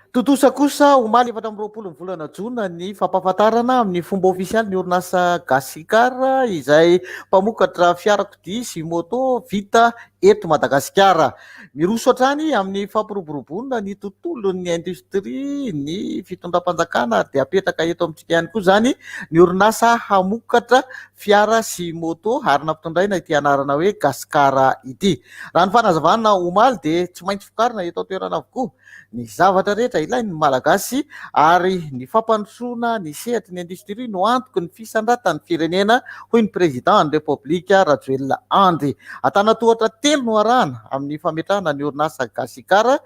S2: Totosa kosa omaly 7 volana jona ny fampahafantarana amin'ny fomba ofisialy ny orinasa Gasikara izay mpamokatra fiarakodia sy moto vita eto Madagasikara. Miroso hatrany amin'ny fampiroboroboana ny tontolon'ny indostria ny fitondram-panjakana dia apetraka eto amintsika ihany koa zany ny orinasa hamokatra fiara sy moto ary nampitondraina ity anarana hoe Gasikara ity. Raha ny fanazavana omaly dia tsy maintsy fokarina eto toerana avokoa ny zavatra rehetra ilain'ny malagasy ary ny fampandrosoana ny sehatry ny indostria no antoky ny fisandratan'ny firenena hoy ny président Republika Rajoelina Andry. Antanatohatra 3 no arahana amin'ny fametrahana ny orinasa Gasikara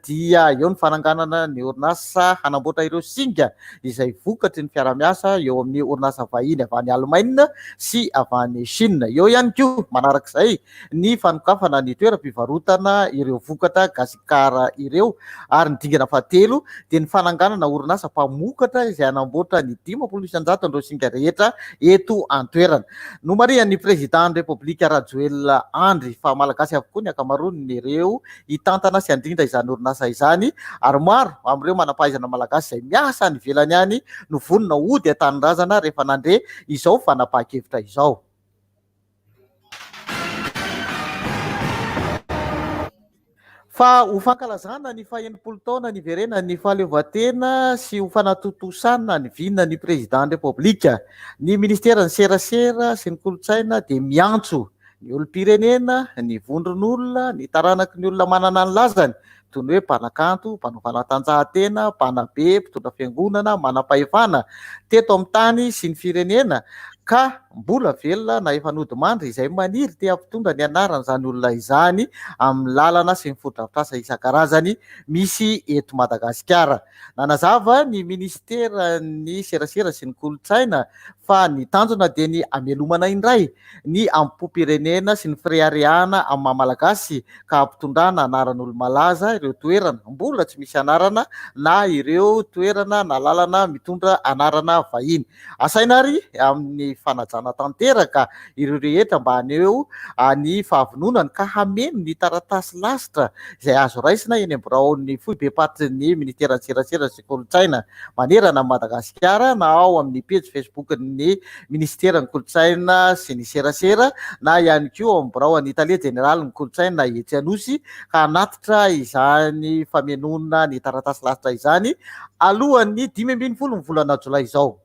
S2: dia eo ny fananganana ny orinasa hanamboatra ireo singa izay vokatry ny fiara-miasa eo amin'ny orinasa vahiny avy any Allemagne sy avy any Chine. Eo ihany koa manarak'izay ny fanokafana ny toeram-pivarotana ireo vokatra Gasikara ireo ary ny dingana fahatelo dia ny fananganana orinasa mpamokatra izay anamboatra ny 500 ireo singa rehetra eto an-toerana. No marihan'ny président Republika Rajoelina Andry fa malagasy avokoa ny akamaroany ireo hitantana sy andrindra izany orinasa izany ary maro amin'ireo manampahaizana malagasy izay miasa any ivelany any no vonona ody an-tanindrazana rehefa nandre izao fanapahan-kevitra izao. Fa ho fankalazana ny 100 taona niverena ny fahaleovan-tena sy ho fanatotosana ny vinina ny président Republika, ny ministera ny serasera sy ny kolotsaina dia miantso ny olom-pirenena, ny vondron'olona, ny taranaky ny olona manana ny lazany toy ny hoe mpanakanto, mpanao fanatanjahantena, mpanabe, mpitondra fiangonana, manam-pahefana teto amin'ny tany sy ny firenena ka mbola velona na efa nody mandry izay maniry te hampitondra ny anarana izany olona izany amin'ny lalana sy ny foto-drafitrasa isan-karazany misy eto Madagasikara. Nanazava ny ministera ny serasera sy ny kolotsaina fa ny tanjona dia ny amelomana indray ny ampom-pirenena sy ny fireharehana amin'ny maha-malagasy ka hampitondrana anaran'olo malaza ireo toerana mbola tsy misy anarana na ireo toerana na lalana mitondra anarana vahiny. Asaina ary amin'ny fanajana fankalazana tanteraka ireo rehetra mba aneo ny fahavononany ka hameno ny taratasy lasitra izay azo raisina eny ambiraon'ny fohy be patrin'ny ministeran'ny serasera sy kolotsaina manerana Madagasikara na ao amin'ny page Facebook ny ministeran'ny kolotsaina sy ny serasera na ihany koa ao ambirao any Italia General ny kolotsaina Etsy Anosy ka anatitra izany famenona ny taratasy lasitra izany alohan'ny 15 ny volana Jolay izao.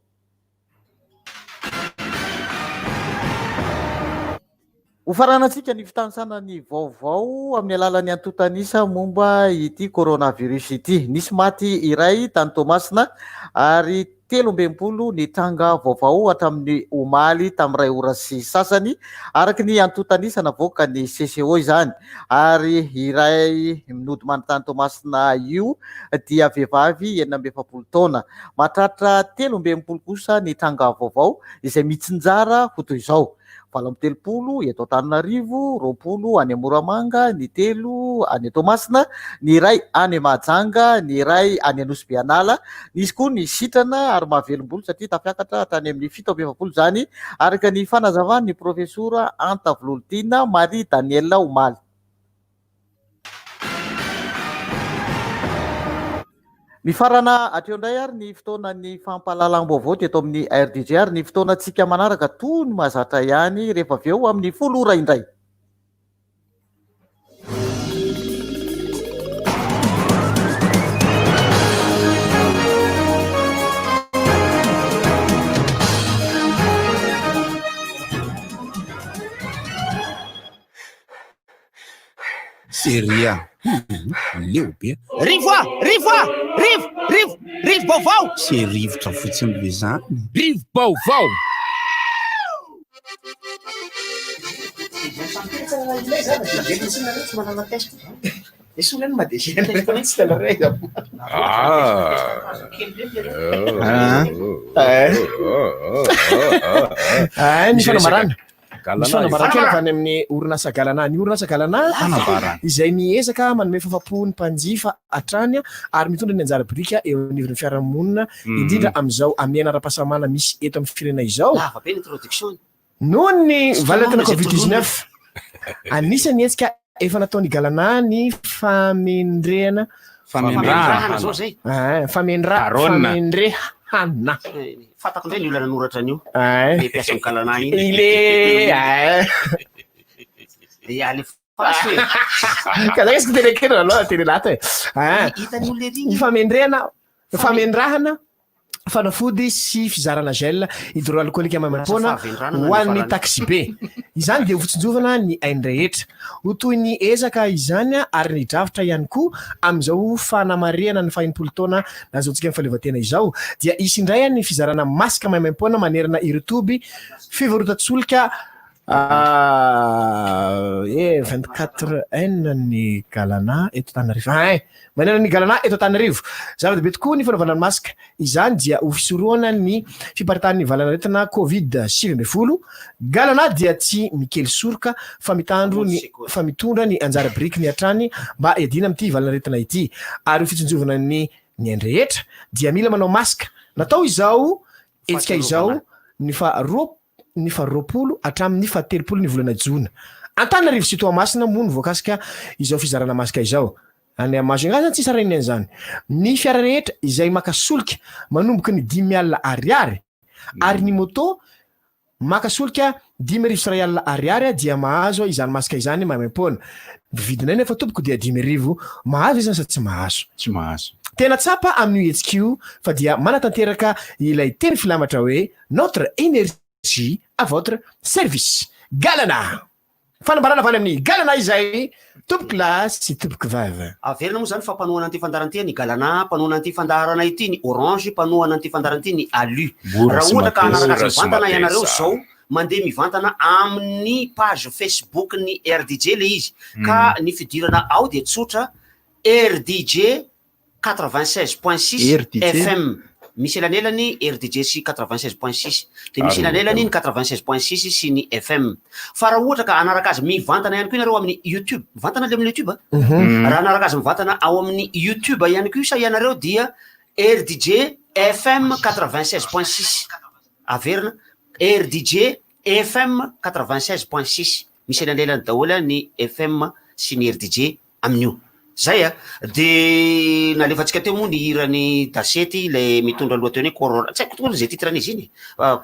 S2: Hofaranantsika ny fitanisana ny vaovao amin'ny alalan'ny antotanisa momba ity coronavirus ity. Nisy maty iray tany Tomasina ary 13 ny tranga vaovao hatramin'ny omaly tamin'ny 2 ora sy sasany araky ny antotanisa navoaka ny CCO izany. Ary iray minody manontany Tomasina io dia vehivavy 47 taona. Mahatratra 13 kosa ny tranga vaovao izay mitsinjara ho toy izao: 17 eto Antananarivo, 20 any Moramanga, ny 3 any Tomasina, ny iray any Mahajanga, ny iray any Anosy Beanala. Nisy koa ny sitrana ary mahavelombolo satria tafiakatra tany amin'ny 70 zany araka ny fanazavan'ny profesora Anta Volontina Marie Daniela Omaly. Mifarana atreondray ary ny fotoanan'ny fampahalalam-baovao teto amin'ny RDGR, ny fotoanantsika manaraka toy ny mahazatra ihany rehefa avy eo amin'ny 10 ora indray.
S5: Seria leo be
S3: rivo baovao
S5: se rivotra fotsiny le zany
S3: rivo baovao
S4: Fanamarana any amin'ny orinasa galana. Ny orinasa galana izay miezaka manome fahafapo ny mpanjifa atrany ary mitondra ny anjara birika eo anivon'ny fiarahamonina indrindra amin'izao amin'ny ara-pahasalamana misy eto amin'ny firenena izao. Noho ny valatina Covid-19 anisany etsika efa nataony galana ny famendrehana famendrehana
S3: fatako ndray ny olana noratra an'io le piasa mikalana iny ale fasy
S4: kazakasika terekena aloha telelata
S3: hitany olona ery
S4: ny famendrahana fanafody sy fizarana gel hydroalcoolique mamapona ho an'ny taxi be izany dia hofotsinjovana ny ain-drehetra ho toy ny ezaka izany ary ny drafitra ihany koa amin'izao fanamariana ny 70 taona nazaontsika amin'ny fahaleovantena izao dia isindray ny fizarana masika mamapona manerana iretoby fivarotan-tsolika 24N ny galana eto Antananarivo manana ny galana eto Antananarivo zava-dehibe tokoa ny fanaovana masika izany dia ho fisorohana ny fiparitahan'ny valanaretina Covid-19 galana dia tsy mikely soroka fa mitondra ny anjara biriky ny atrany mba edina amin'ity valanaretina ity ary ho fitsinjovana ny ain-drehetra dia mila manao masika natao izao etsika izao ny faharoapolo hatramin'ny fahatelopolo ny volana Jona. Antananarivo sy Toamasina moa ny voakasika izao fizarana masika izao. Any Majunga zany tsisy rainy an'izany. Ny fiara rehetra izay makasolika manomboka ny 5,000 ariary ary ny moto makasolika 5,000 ariary dia mahazo izany masika izany mamempona. Vidina nefa tompoko dia 5,000 mahazo izany sa tsy mahazo.
S5: Tsy mahazo.
S4: Tena tsapa amin'ny HQ fa dia manatanteraka ilay teny filamatra hoe notre énergie à votre service. Galana. Fanambarana avy amin'ny galana izay tomboky lahy sy tomboky vavy.
S3: Averina moa zany fa mpanohana an'ity fandaranty ny galana, mpanohana an'ity fandarana ity ny orange, mpanohana an'ity fandaranty ny alu. Raha ohatra ka anaraka mivantana ianareo zao mandeha mivantana amin'ny page Facebook ny RDJ le izy ka ny fidirana ao dia tsotra RDJ 96.6 FM. Misy elanelany RDJ sy 96.6 de misy elanelany ny 96.6 sy ny FM. Fa raha ohatra ka anaraka azy mivantana ihany koa ianareo amin'ny YouTube, mivantana le amin'ny YouTube. Raha anaraka azy mivantana ao amin'ny YouTube ihany koa sa ianareo dia RDJ FM 96.6. Averina RDJ FM 96.6 misy ananelany daholo ny FM sy ny RDJ amin'io zay a de nalefatsika teo moa ny hirany dasety le mitondra lohateny hoe corona tsy haiko tokoa zay titran'izy iny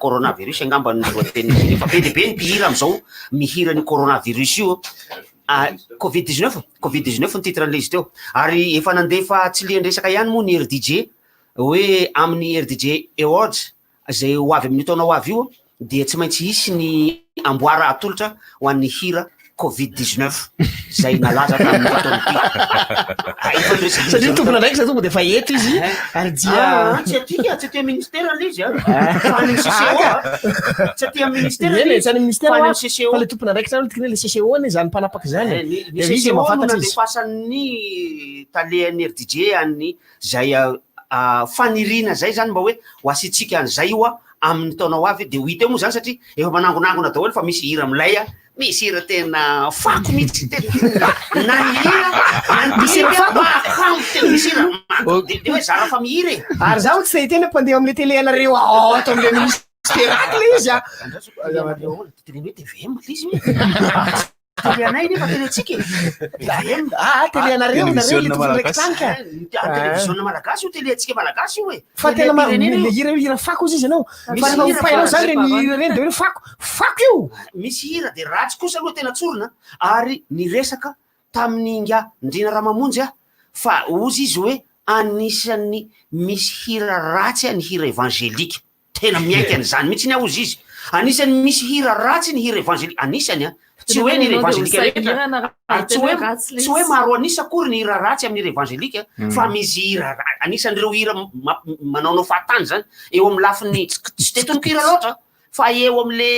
S3: coronavirus angamba ny lohateny izy fa be de be ny mpihira am'izao mihira ny coronavirus io covid-19 ny titran'le izy teo ary efa nandefa tsy lian-dresaka ihany moa ny RDJ hoe amin'ny RDJ Awards zay ho avy amin'ny taona ho avy io dia tsy maintsy hisy ny amboara atolotra ho an'ny hira covid-19 zay nalaza tamin'ny taona
S4: satria tompona ndraiky zay tonga de fa eto izy ary dia
S3: tsy atia ministère l'izy fa ny CCO tsy atia ministère
S4: tsy any ministère
S3: fa ny CCO
S4: fa le tompona ndraiky zany tikny le CCO ny zany mpanapaka zany
S3: ny CCO nandefasan'ny talehan'ny RDJ any zay fanirina zay zany mba hoe ho asitsika an'izay io a amin'ny taona ho avy de ho hita moa zany satria efa manangonangona daholo fa misy hira milay a misy hira tena fako mihitsy na ny hira misy hira de hoe zara fa mihira
S4: ary zaho tsy tena mpandeha am'le télé anareo ato am'le ministéracle izy a
S3: TVM izy télé anay nefa télétsika
S4: télé anareo le tofondraiky tanka
S3: télévision malagasy io télé atsika malagasy io e
S4: fa tena le hira fako izy ianao fa rehefa hopainao zany re ny hira reny de hoe fako io
S3: misy hira de ratsy kosa aloha tena tsorona ary ny resaka tamin'ny nga ndrina Ramamonjy fa ozy izy hoe anisan'ny misy hira ratsy ny hira évangélika tena miaiky an'izany mihitsy ny aozy izy anisan'ny misy hira ratsy ny hira évangélika anisany tsy hoe ny hira évangélika rehetra tsy hoe maro anisa akory ny hira ratsy amin'ny hira évangélika fa misy hira anisan'ireo hira manaonao fahatany zany eo amin'ny lafiny tsy de tonoko hira loatra fa eo am'le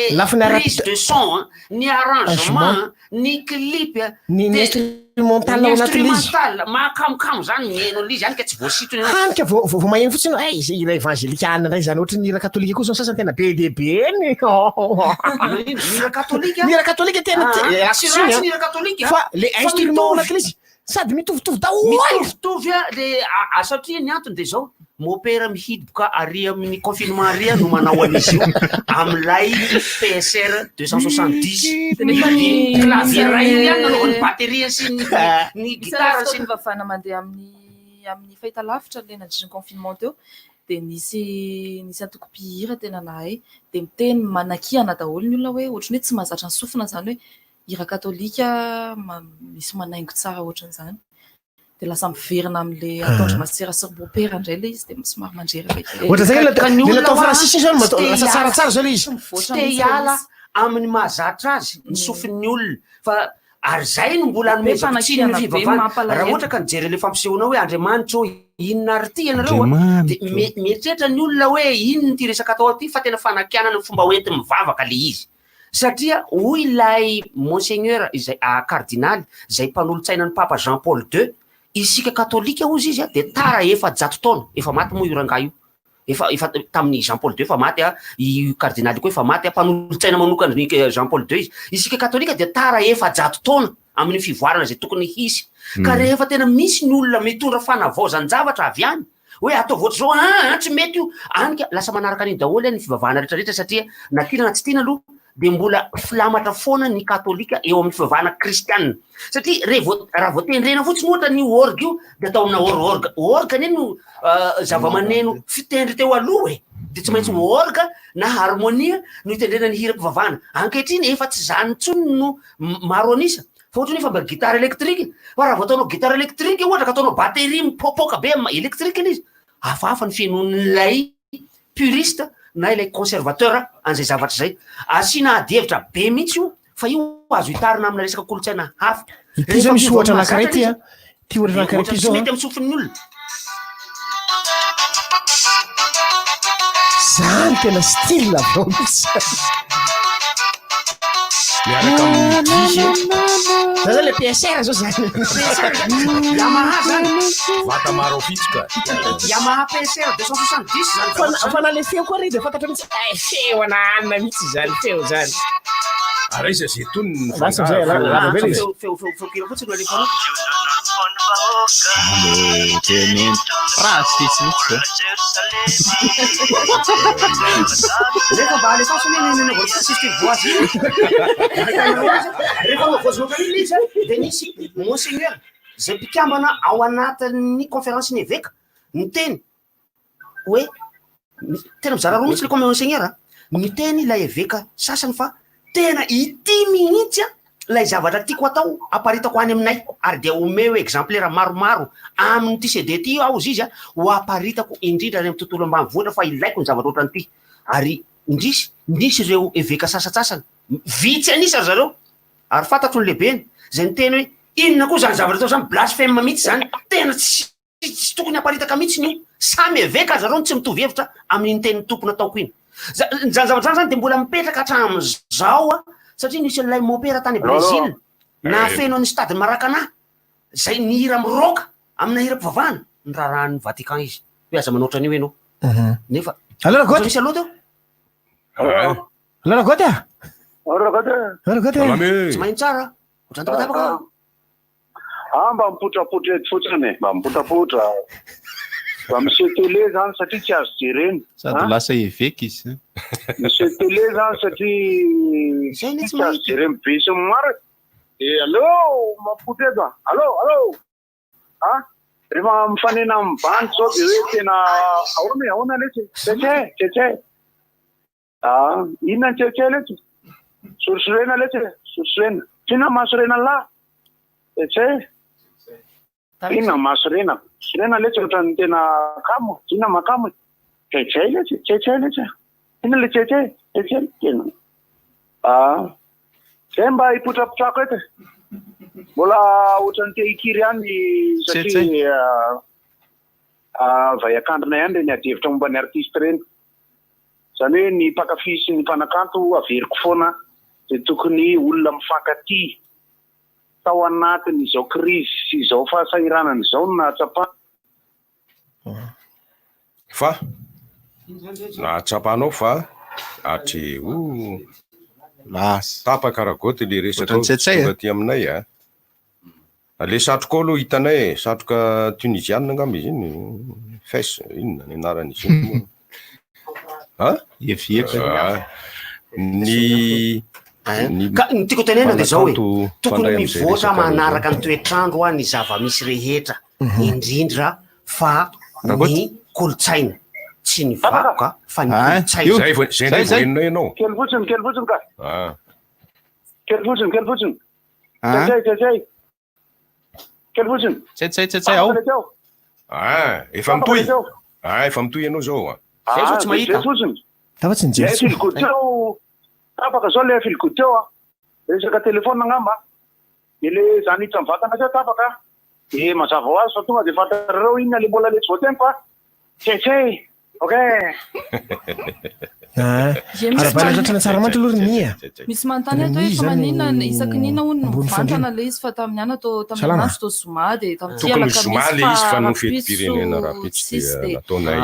S3: prise de son ny arrangement ny clip
S4: ny instrumental
S3: instrumental makamokamo zany mihaino an'izy any ka tsy voasitony
S4: hanika vo maheno fotsiny zay hira évangélikana ndray zany ohatry ny hira katolika koa zany sasany tena be de be ny
S3: hira katolika
S4: tena
S3: ratsy hira katolika
S4: fa le instrument anaty izy sady mitovitovy daholo
S3: mitovitovy le satria ny antony de zao mopera mihidy boka ary amin'ny confinement ary no manao an'izy io am'lay PSR 270 clavier ray ihany nanaovany batterie sy ny gitara sy ny
S6: vavana mandeha amin'ny fahitalavitra le nadriny confinement teo de nisy antoko mpihira tena nahay de miteny manakiana daholo ny olona hoe ohatrany hoe tsy mahazatra ny sofina zany hoe hira katolika misy manaingo tsara ohatran'izany de lasa miverina am'le ataondro masera sorbopera ndray le izy de somary mandreraka
S4: ohatra zay le natao fransisy zany lasa tsaratsara zao le izy
S3: tsy te hiala amin'ny mahazatra azy ny sofin'ny olona fa ary zay no mbola nomezakitsiny ny fivavahana raha ohatra ka nijery le fampisehoana hoe Andriamanitra o inona ary ty ianareo de mieritreretra ny olona hoe inona ty resaka atao aty fa tena fanakianana ny fomba hoenty mivavaka le izy satria hoy ilay monseigneur izay cardinal zay mpanolontsaina ny papa Jean Paul II isika katolika ozy izy de tara efa 100 taona efa maty moa io ranga io efa tamin'ny Jean Paul II efa maty i cardinal koa efa maty mpanolontsaina manokana ny Jean Paul II izy isika katolika de tara efa 100 taona amin'ny fivoarana zay tokony hisy ka rehefa tena misy ny olona mitondra fanavaozan-javatra avy any hoe atao voatra zao tsy mety io anika lasa manaraka an'iny daholo ny fivavahana rehetrarehetra satria nakina na tsy tiana aloha de mbola filamatra foana ny katolika eo amin'ny fivavahana kristianina satria raha voatendrena fotsiny ohatra ny orgue io de atao amina organe no zava-maneno fitendry teo aloha de tsy maintsy orgue na harmonia no hitendrena ny hira-pivavahana ankehitriny efa tsy zany ntsony no maro anisa fa ohatrany efa mba gitara elektrika fa raha voataonao gitara elektrika ohatra ka ataonao batterie mipopoka be elektrika izy hafahafa ny fiainon'lay puriste na ilay conservateur an'izay zavatra zay asina adievitra be mihitsy io fa io azo hitarina amina resaka kolotsaina hafa
S4: ty zao misy ohatra anankiray ty ty ohatra anankiray ty zao
S3: mety amin'ny sofin'ny olona
S4: zany tena style avao mihitsy
S5: miaraka amin'ny
S4: zany le PSR zao zany
S3: Yamaha zany
S5: vata maro fitsika
S3: Yamaha PSR 270 zany
S4: fa na le feo koa re de fantatra mihitsy feo ananina mihitsy zany feo zany
S20: araiza zay tony ny
S4: Lasa zay, la- be izy.
S3: feokira fotsiny alefa rehefa mba alefaso sisy voazy rehefa mavoazinokany izy de nisy monseigneur zay mpikambana ao anatin'ny conférence ny évêque miteny hoe tena mizara roa mihitsy le comme monseigneur miteny ilay évêque sasany fa tena ity mihitsy lay zavatra tiako atao aparitako any aminay ary de omeo exemplaire maromaro amin'ity CD ty ao izy ho aparitako indrindra any amin'ny tontolo ambanivohitra fa ilaiko ny zavatra ohatran'ity ary nisy ireo évêque sasatsasany vitsy anisa ry zareo ary fantatro ny lehibeny zay niteny hoe inona koa zany zavatra tao zany blasphème mihitsy zany tena tsy tokony aparitaka mihitsy ny samy évêque azy zareo tsy mitovy hevitra amin'ny tenin'ny tompony ataoko iny zany zavatra zany de mbola mipetraka hatramin'izao satria nisy lay mopera tany Brésil na feno ny stade Maracanã zay nihira miroka amina hira mpivavahana ny raharan'ny Vatican izy hoe aza manoatra an'io ianao nefa
S4: alora goty
S3: misy aloha teo
S4: alora goty alora goty
S3: tsy maino tsara ohatrany tapatapaka
S8: mba mipotrapotra eto fotsiny mba mipotrapotra mba monsieur télé zany satria tsy azo jereny
S20: sady lasa évêque izy
S8: monsieur télé zany satria tsy azo jereny be sy maro allo mampipotra eto allo rehefa mifanena mivany zao de hoe tena ahoana le tsetse inona ny tsetse letsy sorisorena letsy sorisorena tsina mahasorena lahy tsetse inona mahasorena sorena letsy ohatrany tena kamo tsina makamo tsetse letsy ina le tsetse tena zay mba hipotrapotrako eto mbola ohatrany te hikiry any satria vaiakandrona ihany reny adevitra momba ny artiste reny zany hoe ny mpakafy sy ny mpanakanto averiko foana de tokony olona mifankaty tao anatin' izao crise sy izao fahasahiranana izao no nahatsapa
S20: fa nahatsapanao fa atry lasa tapaka ragoty le resaka tonga ty aminay le satroka aloha hitanay satroka tunisianina angamba izy iny fes inona ny anaran'izy iny
S3: ny tiako tenena de zao hoe tokony mivoatra manaraka ny toetrandro ny zava-misy rehetra indrindra fa ny kolotsaina tsy ny vakoka fa ny kolotsaina
S20: zay voenonay ianao
S8: kely fotsiny ka kely fotsiny tsetsay kely fotsiny
S20: tsetsay ao efa mitoy efa mitoy ianao zao
S3: zay zao tsy mahita
S4: tafa tsy nijery
S8: filgodeo tapaka zao le filgodeo resaka telefona angamba de le zany hitra mivatana zay tapaka de mazava ho azy fa tonga de fantarareo inona le mbola letsy voateny fa tsetsay
S4: arabalatra tsara mantsy aloha nia
S6: misy manontany ato hoe fa maninona isaky nina hono mivantana le izy fa tamin'ny ana tamin'ny andro tao zoma de
S20: tokony zoma le izy fa no fety-pirenena raha pitsy de nataonay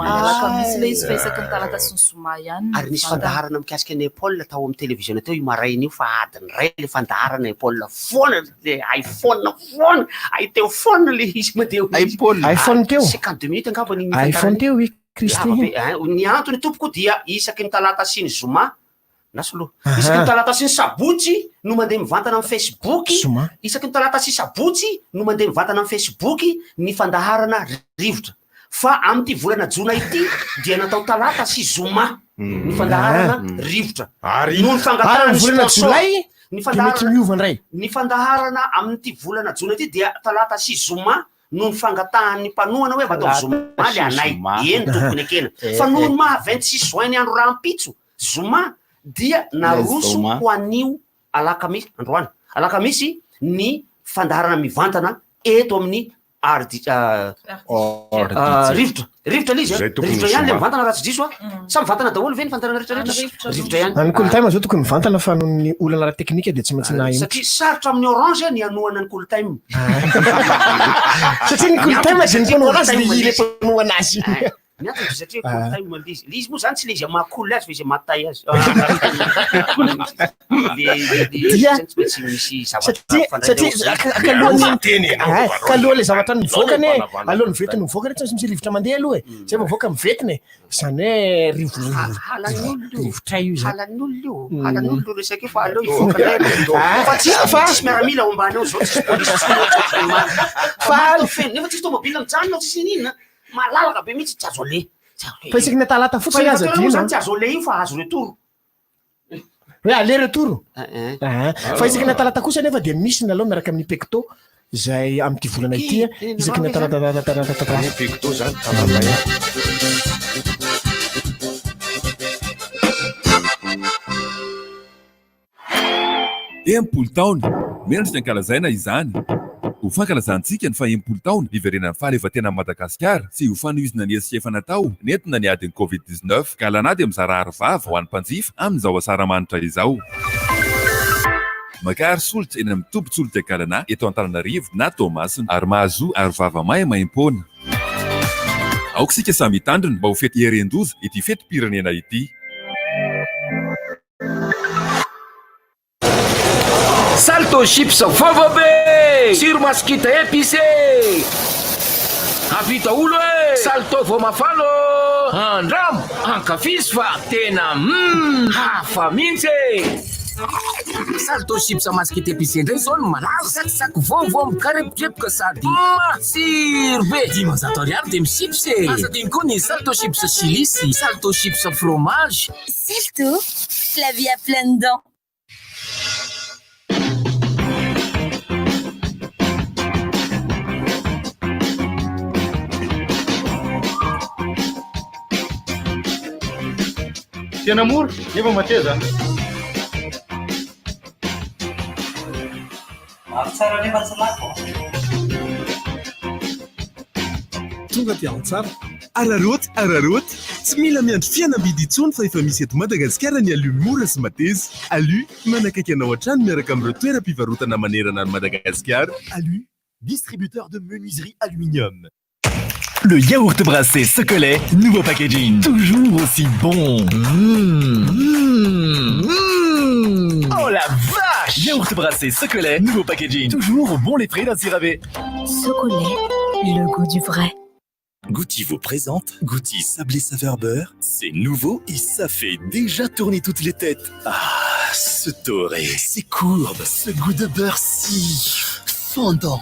S6: alakamisy le izy fa isaky ny talata sy ny zoma ihany
S3: ary nisy fandaharana mikasika ny Paul tao amin'ny télévision teo io maraina io fa adiny ray le fandaharana Paul foana le iPhone foana ay teo foana le izy madeo
S4: iPhone teo
S3: 52 minutes angamba ny
S4: iPhone teo i Kristy
S3: ny antony tompoko dia isaky ny talata sy ny zoma nasolo isaky ny talata sy ny sabotsy no mandeha mivantana amin'ny Facebook isaky ny talata sy sabotsy no mandeha mivantana amin'ny Facebook ny fandaharana rivotra fa amin'ity volana jona ity dia natao talata sy zoma ny fandaharana rivotra no fangatarana ny fandaharana amin'ity volana jona ity dia talata sy zoma no ny fangatahan'ny mpanohana hoe vatao zoma le anay eny tokony akena fa noho ny maha 26 juin ny andro rahampitso zoma dia naroso ho anio alakamisy androany alakamisy ny fandaharana mivantana eto amin'ny rivotra le izy rivotra ihany le mivantana raha tsy diso sa mivantana daholo ve ny fandarana rehetrarehetra rivotra ihany
S4: any kolotime zao tokony mivantana fa noho ny olana raha teknika de tsy maintsy nahy
S3: satria sarotra amin'ny orange ny anohana ny kolotime
S4: satria ny kolotime zay ny mpanao anazy le ile mpanohana azy
S3: miatatra satria tay malizy lizy moa zany tsy le izy mahakoly azy fa izy matay azy tsy misy
S4: kaloha le zavatra nivoakany aloha nivetiny mivoaka tsy misy rivotra mandeha aloha zay mivoaka mivetiny zany hoe rivotra io
S3: halan'ollo resaka fa aloha ivoaka tsisy miaramila ao ambany ao zao nefa tsisy tomobile mijanona tsisy ninona malalaka be mihitsy tsy azo ale
S4: fa isaky ny talata fotsiny aza
S3: zany tsy azo ale io fa azo retoro
S4: hoe ale retoro fa isaky ny talata kosa nefa dia misy ny aloha miaraka amin'ny pecto zay am'ty volana ity isaky ny
S20: pecto zany
S9: Empolo taona miandry ny ankalazaina izany ho fankalazantsika ny faha-empolo taona iverenan'ny fahaleovan-tena Madagasikara sy ho fanohizina ny SCF natao nentina ny adiny Covid-19 ka lanady mizara arivava ho an'ny mpanjifa amin'izao asaramanitra izao. Makary solitra eny amin'ny tombontsolotra Galana eto Antananarivo na Tomasina ary mahazo arivava maimaimpona. Aokisika samy hitandriny mba ho fety herendoza ity fetim-pirenena ity.
S11: Salto chips vava be siro maskita épicé avita olo e salto vo mafalo andramo ankafisy fa tena hafa mihitsy salto chips maskita épicé ndray zao no malaza sakisaky vovo mikarepokepoka sady matsiro be 10 ariary de michips e asadiny koa ny salto chips chilisy salto chips fromage
S15: Salto, la vie à plein dedans.
S2: Tena mora nefa mateza
S12: tsara nefa tsy lako
S10: tonga ty antsara araroty tsy mila miandry fianam-bidy intsony fa efa misy eto Madagasikara ny alu mora sy mateza alu manakaiky anao an-trano miaraka amin'ireo toeram-pivarotana manerana ny Madagasikara.
S14: Alu, distributeur de menuiserie aluminium. Le yaourt brassé Socolet, nouveau packaging, toujours aussi bon. Oh la vache! Yaourt brassé Socolet, nouveau packaging, toujours bon lait frais d'un siravé.
S15: Socolet, le goût du vrai.
S14: Goutti vous présente Goutti sablé saveur beurre. C'est nouveau et ça fait déjà tourner toutes les têtes. Ah, ce doré, ces courbes, ce goût de beurre si fondant.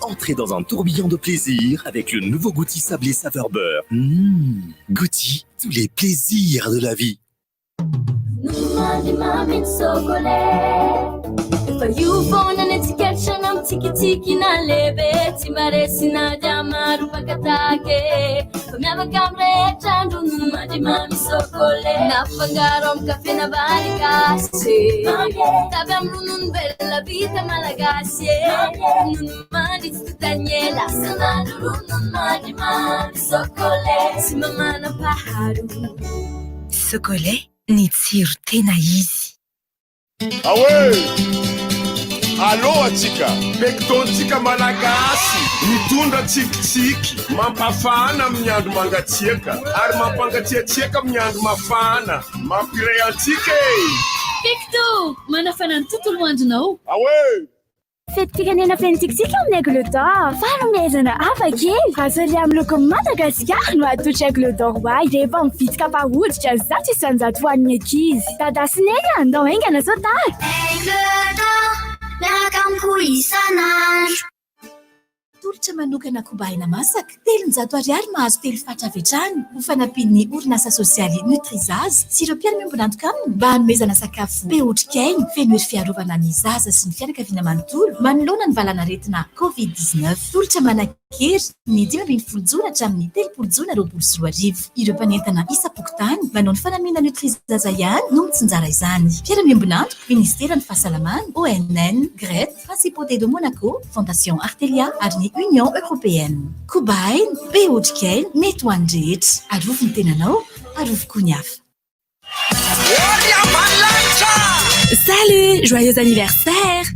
S14: Entrez dans un tourbillon de plaisir avec le nouveau Goutti sablé saveur beurre. Goutti, tous les plaisirs de la vie.
S19: Fa io foana ny etsikeritrana amin'ny tsikitsiky na lehibe tsy maresina dia maro pakatake fa miavaka amin'ny rehetra andro no mandrimamy sokole nafangaro amin'ny kafe na vary gasy tavy amin'ny ronono velona vita malagasy ronono mandry tsy totanie lasanandro ronono mandrimamy sokole sy mamana paharo
S15: Socolet, ny tsiro tena izy.
S20: Alô atsika pectontsika malagasy mitondra tsikitsiky mampafana amin'ny andro mangatsiaka ary mampangatsiatsiaka amin'ny andro mafana mampiray antsika
S23: Pecto, manafana ny tontolo andronao. Fetim-pirenena fentsiksika amin'ny aigle d'or. Fanomezana hafa kely. Azali amin'ny loko Madagasikara no atolotra aigle d'or hoay rehefa mividy kapa hoditra zato isanjato ho an'ny ankizy. Dadasiny eny andao aingana sao tara.
S19: Aigle d'or, miaraka amiko isanandro.
S16: Tolotra manokana kobaina masaka 300 ariary mahazo 3 fatra avetrany ho fanampian'ny orinasa sosialy Nutrizazy sy ireo mpiara-miombonantoka aminy mba hanomezana sakafo be otrikaina feno hery fiarovana ny zaza sy ny fianakaviana manontolo manoloana ny valanaretina Covid-19. Tolotra manan-kery ny 520 jona hatramin'ny 3 jona 2024 ireo mpanentana isa-pokotany manao ny fanamiana Nutrizaza ihany no mitsinjara izany. Mpiara-miombonantoka Ministera ny Fahasalamana, ONN, GRET, Principauté de Monaco, Fondation Artelia ary ny Union Européenne. Kobainy, be otrikaina, mety ho an'ny rehetra. Arovo ny tenanao, arovo koa ny hafa.
S18: Salut, joyeux anniversaire.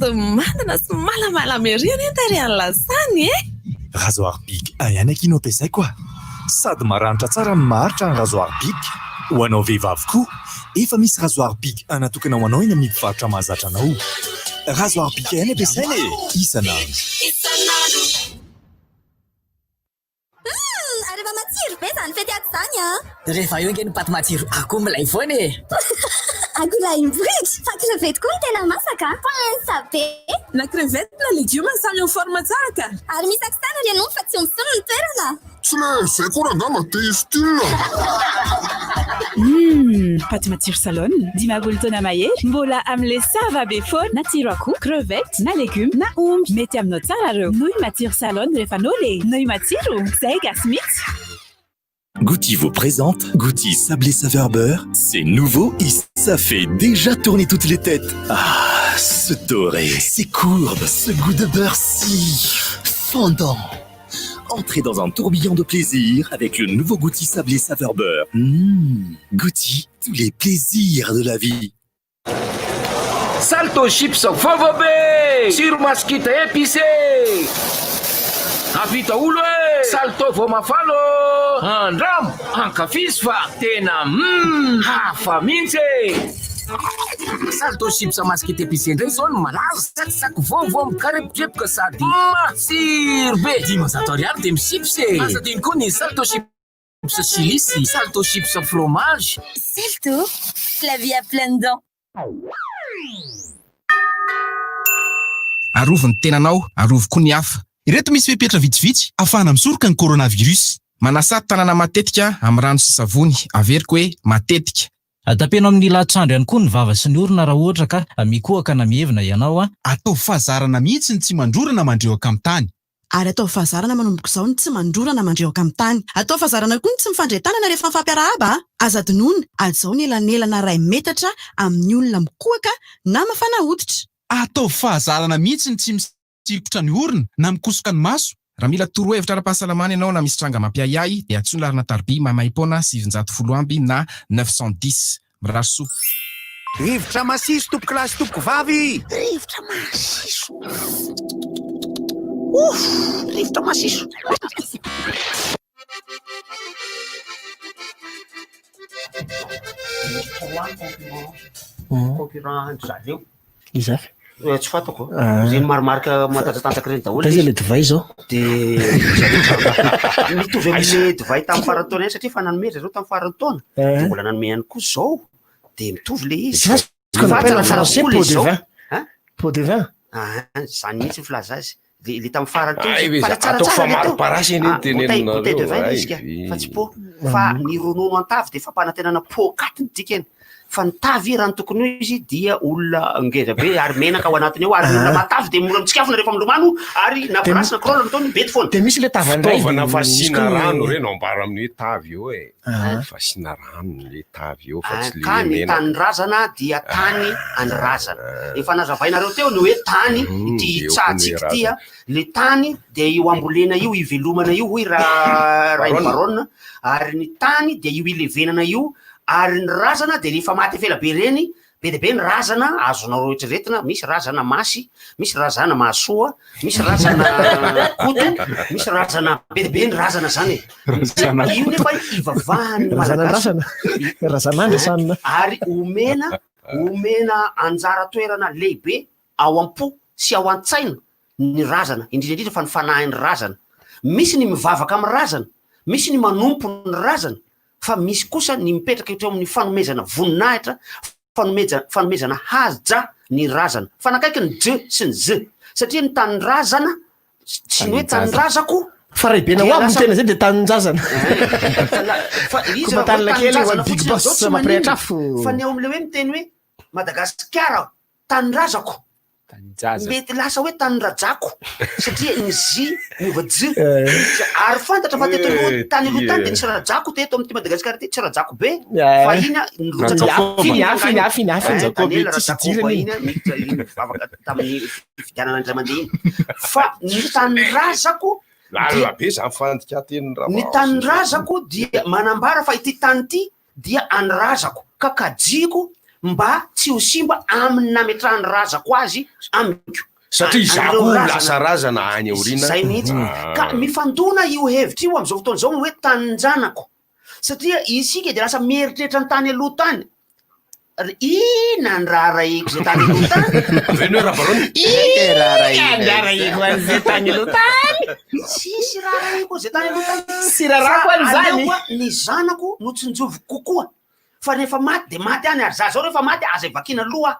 S18: sady mandana sy malamalamiryana entary any lasany
S10: Rasoir Bic ihany aky no ampiasaiko a. Sady maranitra tsara ny maritra ny Rasoir Bic. Ho anao vehivavy koa, efa misy Rasoir Bic natokana ho anao eny amin'ny mpivarotra mahazatra anao. Rasoir Bic ihany ampiasaina e, isanandro.
S15: Areva matsiro be zany fety ato zany a.
S24: Rehefa eo nge ny paty matsiro akoho milay foana e.
S15: Akoholaim-boritra fa crevette koa tena masaka fansa be.
S18: Na crevette na légume samy eo forme tsara ka.
S15: Ary misy akisana ry anao fa tsy misolo ny toerana.
S7: Tsy lay koa rangama te style.
S1: Paty matsiro salon dimaboly taona mahery mbola am'le zava-be foana na tsiro akoho, crevette na légume na omby mety aminao tsara reo. Nouille matsiro salon rehefa anao le nouille matsiro zay gasy mihitsy.
S10: Gouty vous présente Gouty sablé saveur beurre. C'est nouveau et ça fait déjà tourner toutes les têtes. Ah, ce doré, ces courbes, ce goût de beurre si fondant. Entrez dans un tourbillon de plaisir avec le nouveau Gouty sablé saveur beurre. Gouty, tous les plaisirs de la vie.
S11: Salto chips fovobé, siro maskita épicé. Avita olo e, salto vao mafalo. Andramo, ankafisy fa tena hafa mihitsy e. Salto chips maskita épicé ndray zao no malaza tsakitsaky vaovao mikarepotrepaka sady matsiro be. 10 ariary de michips e. Asadiny koa ny salto chips chilisy, salto chips fromage.
S15: Salto, la vie à pleines dents.
S11: Arovony tenanao, arovo koa ny hafa. Ireto misy fepetra vitsivitsy
S10: afahana misoroka ny coronavirus.
S11: Manasady tanana matetika amin'ny rano sy savony, averiko hoe matetika.
S13: Tapeno amin'ny latsandro ihany koa ny vava sy ny orona raha ohatra ka mikohaka na mihevina ianao a.
S10: Atao fahazarana mihitsy ny tsy mandrorana mandreoka amin'ny tany.
S17: Ary atao fahazarana manomboka izao ny tsy mandrorana mandreoka amin'ny tany. Atao fahazarana koa ny tsy mifandray tanana rehefa mifampiarahaba. Azadinona azao ny elanelana ray metatra amin'ny olona mikohaka na mafana hoditra.
S10: Atao fahazarana mihitsy ny tsy misirikotra ny orona na mikosoka ny maso.
S11: Raha mila torohevitra ara-pahasalamana ianao na misy tranga mampiayay dia antsoina larina tarby mamaipona 710 amby na 910 miraso.
S5: Rivotra masiso tompoko lasy tompoko vavy.
S17: Rivotra masiso.
S5: Rivotra masiso.
S3: Concurrent zareo.
S4: Izay.
S3: Tsy fatako. Zay marimarika matanjatanjaka reny daholo.
S4: Taiza le divay zao?
S3: De mitovy amin'le divay tamin'ny farany taona ihany satria fa nanome zareo tamin'ny farany taona. De mbola nanome ihany koa zao. De mitovy le izy.
S4: Ce qu'on appelle en français pot de vin. Pot de vin.
S3: Zany mihitsy filaza azy. Le tamin'ny farany taona.
S20: Atao fa maro parasy eny tenenina
S3: bouteille de vin izy ka. Fa tsy po. Fa ny ronono an-tavy de fampanantenana po katiny dikeny. Fa ny tavy raha ny tokony io izy dia olona ngeza be ary menaka ao anatiny ao ary olona matavy de mora mitsikafona rehefa milomano ary na brasy na krona ataony bety foana.
S4: De misy le tavandray.
S20: Fitaovana fasina rano reny ambara amin'ny tavy eo e. Fasina rano le tavy eo fa tsy le
S3: ka ny tany-drazana dia tany any-razana. Efa nazavainareo teo ny hoe tany ity tsatsika tia le tany dia io ambolena io ivelomana io hoy raha ivarona ary ny tany dia io ilevenana io ary ny razana dia rehefa maty efela be reny be dia be ny razana azonao rehetraretina misy razana masy misy razana mahasoa misy razana koto misy razana be dia be ny razana zany io nefa ivavahan'ny malagasy
S4: razanana
S3: ary omena anjara toerana lehibe ao am-po sy ao an-tsaina ny razana indrindraindrindra fa ny fanahin'ny razana misy ny mivavaka amin'ny razana misy ny manompo ny razana fa misy kosa ny mipetraka eo amin'ny fanomezana voninahitra fanomezana haja ny razana fanakaiky ny j sy ny z satria ny tany-razana tsy ny hoe tany-razako
S4: fa ray bena hoaby tena zay de tany-razana big boss mampirehitrafo
S3: fa ny ao am'le hoe miteny hoe Madagasikara tany-razako mety lasa hoe tany-rajako satria ny zy miova j ary fantatra fa teto tany aloha tany de nisy rajako teto amin'ity Madagasikara ty tsy rajako be fa ina tamin'ny fidianana ndray mandeha iny fa ny tany-razako
S20: be za mifandika teny raha
S3: ny tany-razako dia manambara fa ity tany ity dia any-razako ka kajiko mba tsy ho simba amin'ny nametrahany razako azy amiko
S20: satria zako lasa razana any aorina
S3: zay mihitsy ka mifandona io hevitra io am'izao fotoana zao hoe taninjanako satria isika de lasa mieritreritra ny tany aloha tany ina ny raha raiko zay tany aloha tany
S20: veny hoe rabarony
S4: raha raiko an'izay tany aloha tany
S3: sisy raha raiko zay tany aloha tany
S4: sy rarako an'izany
S3: ny zanako no tsinjovoko kokoa fa rehefa maty de maty any ary za zao rehefa maty aza ivakina aloha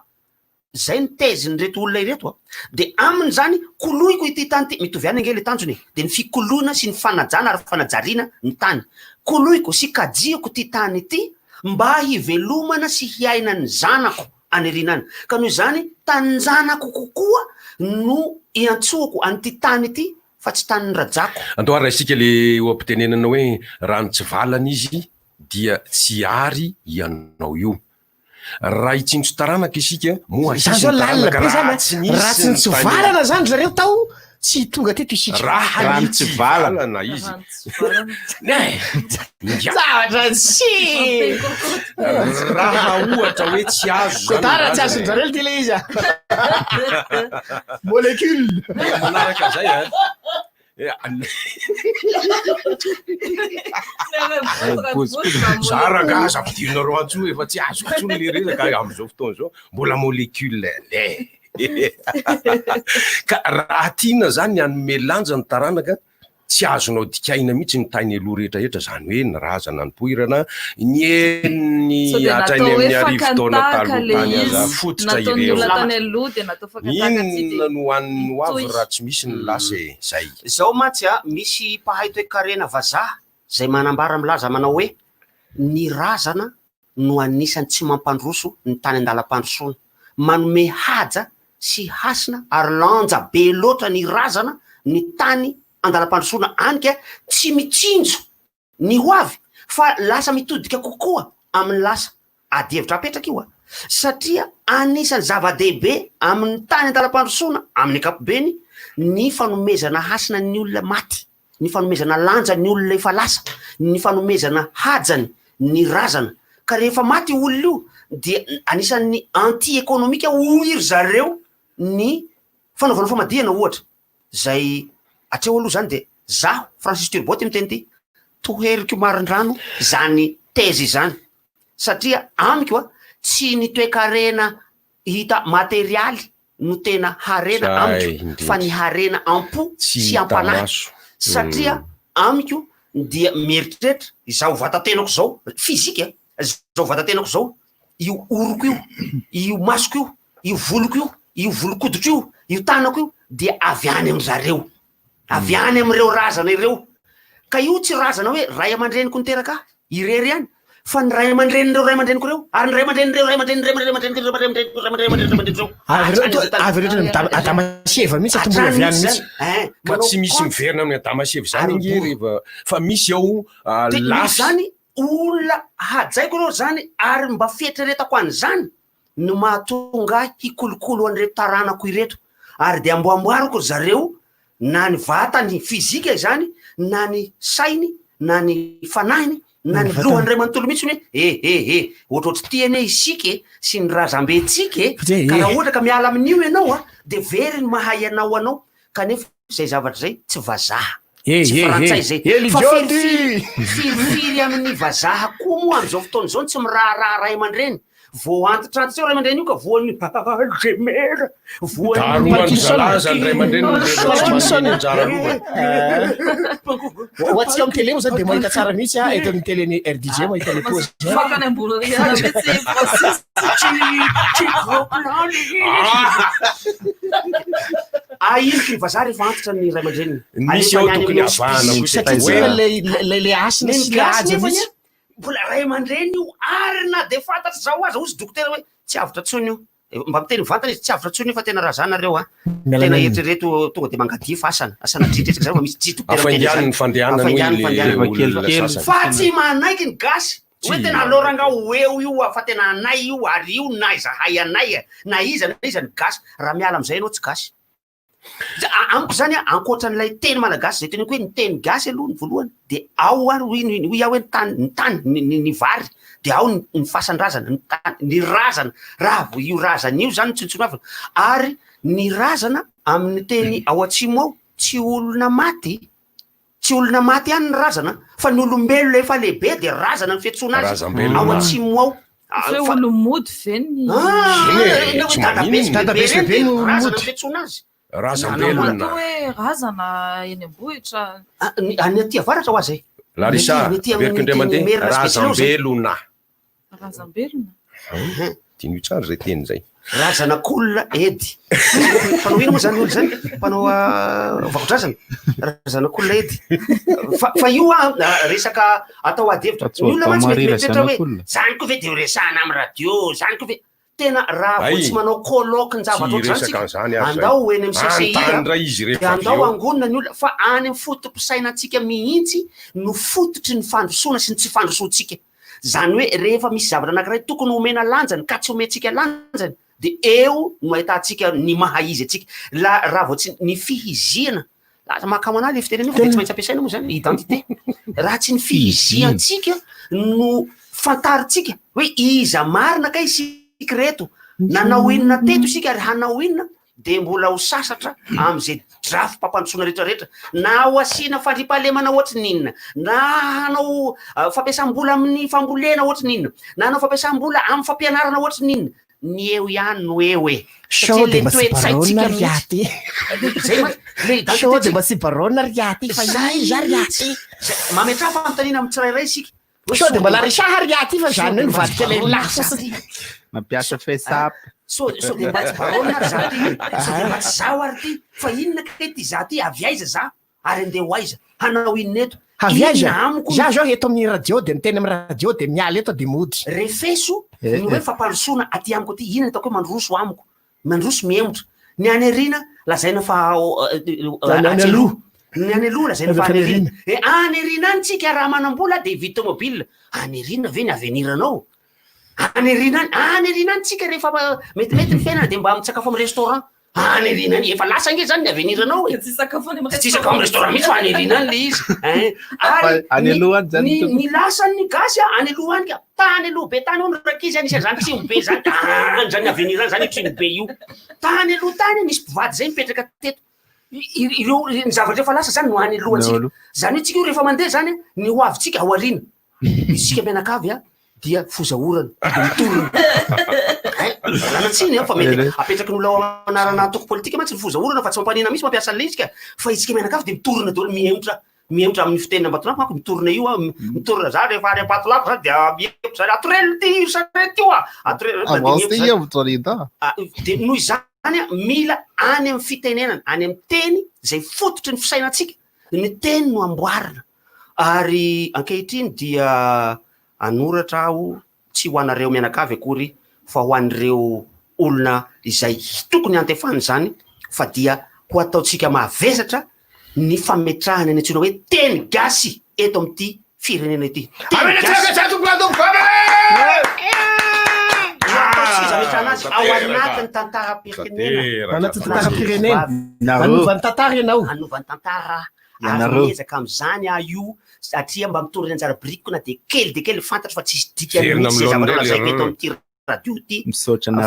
S3: zay ny teziny reto olona ireto de aminy zany koloiko ity tany ty mitovy any angely tanjony de ny fikoloina sy ny fanajana ary fanajariana ny tany koloiko sy kajiako ty tany ity mba hivelomana sy hiaina ny zanako anyrinany ka noho zany tanjanako kokoa no iantsoako an'ty tany ity fa tsy tany rajako
S20: andohara isika le oampitenenana hoe rano tsy valana izy dia tsy ary ianao io raha itsinjo taranaka isika moa
S4: raha tsy ny tsy valana zany zareo tao tsy tonga teto isika
S20: raha tsy valana izy
S4: zavatra tsy
S20: raha ohatra hoe tsy azo
S4: tara tsy azonjareo ty le izy molécule
S20: manaraka zay zaraga zapidirnareo antso efa tsy azo kotsony le resaka am'izao fotoana zao mbola molécule le ka raha tiana zany anome lanja ny taranaka tsy azonao dikaina mihitsy ny tainy aloha rehetrarehetra zany hoe ny razana ny poirana ny eny atrainy amin'ny arivo taona talohany aza fototra ireoinona no an'ny hoavy raha tsy misy ny lasa zay
S3: zao matsy misy mpahay toe karena vazaha zay manambara milaza manao hoe ny razana no anisany tsy mampandroso ny tany andalam-pandrosoana manome haja sy hasina ary lanja be loatra ny razana ny tany andalam-pandrosoana anika tsy mitsinjo ny hoavy fa lasa mitodika kokoa amin'ny lasa adihevitra apetraka io satria anisany zava-dehibe amin'ny tany andalam-pandrosoana amin'ny akapobeny ny fanomezana hasina ny olona maty ny fanomezana lanja ny olona efa lasa ny fanomezana hajany ny razana ka rehefa maty olona io dia anisan'ny anti ekonomika ohiry zareo ny fanaovana famadihana ohatra zay atreo aloha zany de zaho Francis Turboty miteny ty toheriko marindrano zany tezy zany satria amiko tsy ny toe-karena hita materialy no tena harena amiko fa ny harena ampo sy ampanahy satria amiko dia mieritreritra izao vatatenako zao fizika zao vatatenako zao io oroko io io masoko io io voloko io io volokoditro io io tanako io dia avy any am'zareo avy any am'ireo razana ireo ka io tsy razana hoe ray aman-dreniko niteraka irery any fa ny ray aman-drenireo ray aman-dreniko reo ary ny ray aman-drenireo ray aman-drenireo
S4: adamaseva mihitsy atombola avy any mihitsy
S20: ka tsy misy miverina amin'ny adamaseva zany ngerefa fa misy ao
S3: lasy zany olona hajaiko reo zany ary mba fietreretako an'zany no mahatonga hikolokolo an'reto taranako ireto ary de amboamboariko zareo na ny vatany fizika zany na ny sainy na ny fanahiny na ny lohany ray manontolo mihitsy hoe ohatrohatry tiane isike sy ny razambetsike ka raha ohatra ka miala amin'io ianao de very ny mahay anao kanefa zay zavatra zay tsy vazaha tsy frantsay zay fa firifiry amin'ny vazaha koa moa am'izao fotoana zao tsy miraharaha ray aman-dreny vo antitranty tseo ray aman-dreny io ka voany gemera
S4: oatsika amy tele mo zany de mahita tsara mihitsy eto amin'ny teleny RDJ mahita le pose
S3: airiky ny vazaha rehefa antitra ny ray aman-dreny
S20: misy ao tokony avahana
S4: satria le asina sy le aja mihitsy
S3: mbola ray aman-dreny io ary na de fantatry zao aza ozy dokotera hoe tsy avitra tsony io mba miteny mivantana izy tsy avitra tsony io fa tena razanareo tena eritrereto tonga de mangadia fa asana dritretraka zay misy tsy
S20: afaingiany ny fandehanany
S3: fa tsy manaiky ny gasy hoe tena loranga eo io fa tena anay io ary io na izahay anay na iza ny gasy raha miala am'izay anao tsy gasy amiko zany a ankoatran'ilay teny malagasy zay teny hoe ny teny gasy aloha ny voalohany de ao a hoe ao hoe ny tany ny vary de ao ny fasan-drazana ny razana raha io razana io zany tsontsonavana ary ny razana amin'ny teny ao atsimo ao tsy olona maty any ny razana fa ny olombelo efa lehibe de razana ny fiantsona azy ao atsimo ao
S6: olo mody veny
S3: dadabe razana ny fiantsona azy
S20: razambelona
S6: hoe razana eny ambohitra
S3: any aty avaratra ho azy
S20: Larissa Berkindriamandeha razambelona tianio tsara zay teny zay
S3: razanak'olona edy mpanao ino moa zany olo zany mpanao vakodrazana razanak'olona edy fa io resaka atao adevitra ny olona mantsy metimety hoe zany ko ve de resahana amin'ny radio zany ko ve tena raha vo tsy manao colloque ny zavatra zany andao eny amin'ny CCI andao angonina ny olona fa any amin'ny fotom-pisainantsika mihitsy no fototry ny fandrosoana sy ny tsy fandrosoantsika zany hoe rehefa misy zavatra anankiray tokony homena lanjany ka tsy omentsika lanjany de eo no ahitantsika ny mahaizy atsika raha vo tsy ny fihiziana mahakamo anazy fitenenio fa de tsy maintsy ampiasaina moa zany identité raha tsy ny fihiziantsika no fantaritsika hoe iza marina ka isika reto nanao inona teto isika ary hanao inona de mbola ho sasatra am'izay drafy mpampandrosoana rehetrarehetra na ho asiana fandripahalemana ohatry ninona na hanao fampiasam-bola amin'ny fambolena ohatry ninona na hanao fampiasam-bola amin'ny fampianarana ohatry ninona ny eo ihany no eo e
S4: sao de mba sy barona riaty sao de mba sy barona riaty fa iza riaty
S3: mametra fanontaniana amin'ny tsirairay isika
S4: sao de mba larisaha riaty fa zany hoe nivadika lehilahy fosiny
S8: mampiasa fesap
S3: so de mba tsy barona ary za ty so de mba tsy zao ary ty fa inona kety za ty avy aiza za ary andeha ho aiza hanao inona eto
S4: avy aiza za zao eto amin'ny radio de miteny amin'ny radio de miala eto de mody
S3: refeso ny hoe fampandrosoana aty amiko aty inona ataoko hoe mandroso amiko mandroso miemotra ny any arina lazaina fa ny any aloha lazaina fa any arina any arina any tsika raha manam-bola de vy tomobile any arina ve ny aveniranao any arina any tsika rehefa metimety ny fiainana de mba mitsakafo amin'ny restaurant any arina any efa lasa nge zany ny aveniranao e tsy sakafo amin'ny restaurant mihitsy fa any arina any le izy ary ny lasany gasy any aloha any ka tany aloha be tany ono rakizy any isa zany tsimo be zany zany avenirany zany tsimo be io tany aloha tany misy mpivady zay mipetraka teto ireo ny zavatra efa lasa zany no any alohatsika zany hoe tsika io rehefa mandeha zany ny hoavitsika ao arina isika mianakavy dia fozaorana mitorona lanatsiny fa mety apetraky ny olo anarana antoko politika mantsy ny fozaorana fa tsy mampanina misy mampiasa an'le isika fa isika mianakavy de mitorona daholo miemotra amin'ny fitenina ambatonafo manko mitorona io mitorona za rehefa ary apatolafo za dia miemotra zany atorelo ty sarety io de noho izany mila any amin'ny fitenenana any amin'ny teny zay fototry ny fisainantsika ny teny no amboarina ary ankehitriny dia anoratra aho tsy ho anareo mianakavy akory fa ho an'ireo olona izay tokony antefany zany fa dia ho ataotsika mahavesatra ny fametrahana ny antsona hoe teny gasy eto amin'ity firenena ity anazy ao anatin'ny tantara-pirenena
S4: anatin'ny tantara-pirenena anovany tantara ianao
S3: anovany tantara ary ezaka am'izany io satria mba mitoriny anjara briko na de kely fantatro fa tsisy dikamisy zavatra lazaiko eto amin'ity radio ty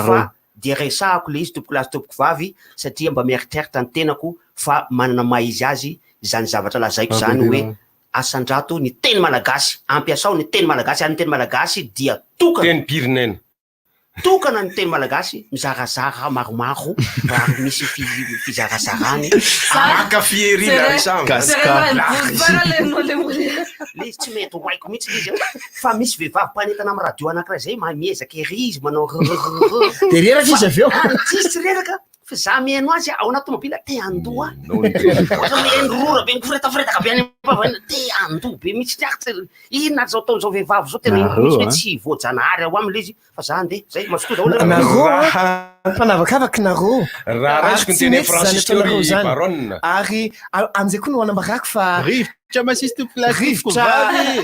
S3: fa de resahako le izy tompoko lasy tompoko vavy satria mba mieritreritra ny tenako fa manana maizy azy zany zavatra lazaiko zany hoe asandrato ny teny malagasy ampiasao ny teny malagasy any teny malagasy dia tokana
S20: pirenena
S3: tokana ny teny malagasy mizarazara maromaro raha misy fizarazarany
S20: akafierina
S3: le izy tsy mety hoaiko mihitsy le izy fa misy vehivavy mpanentana amin'ny radio anankiray zay miezaky ery izy manao
S4: de reraka izy avy eo
S3: tsisy reraka fa za mihaino azy ao anaty tomobila te andoha endrora be miforetafretaka be any mpavana te andoha be mihitsy tiakitsy inona zao ataon'izao vehivavy zao tena misy hoe tsy voajanahary ao aminy le izy fa za ndeha zay masokoa daholo
S4: naro mpanavakavaky naro
S20: raha raisiko ny teny Francis Theory Baronne
S4: ary am'izay koa no anambarako fa
S8: rivotra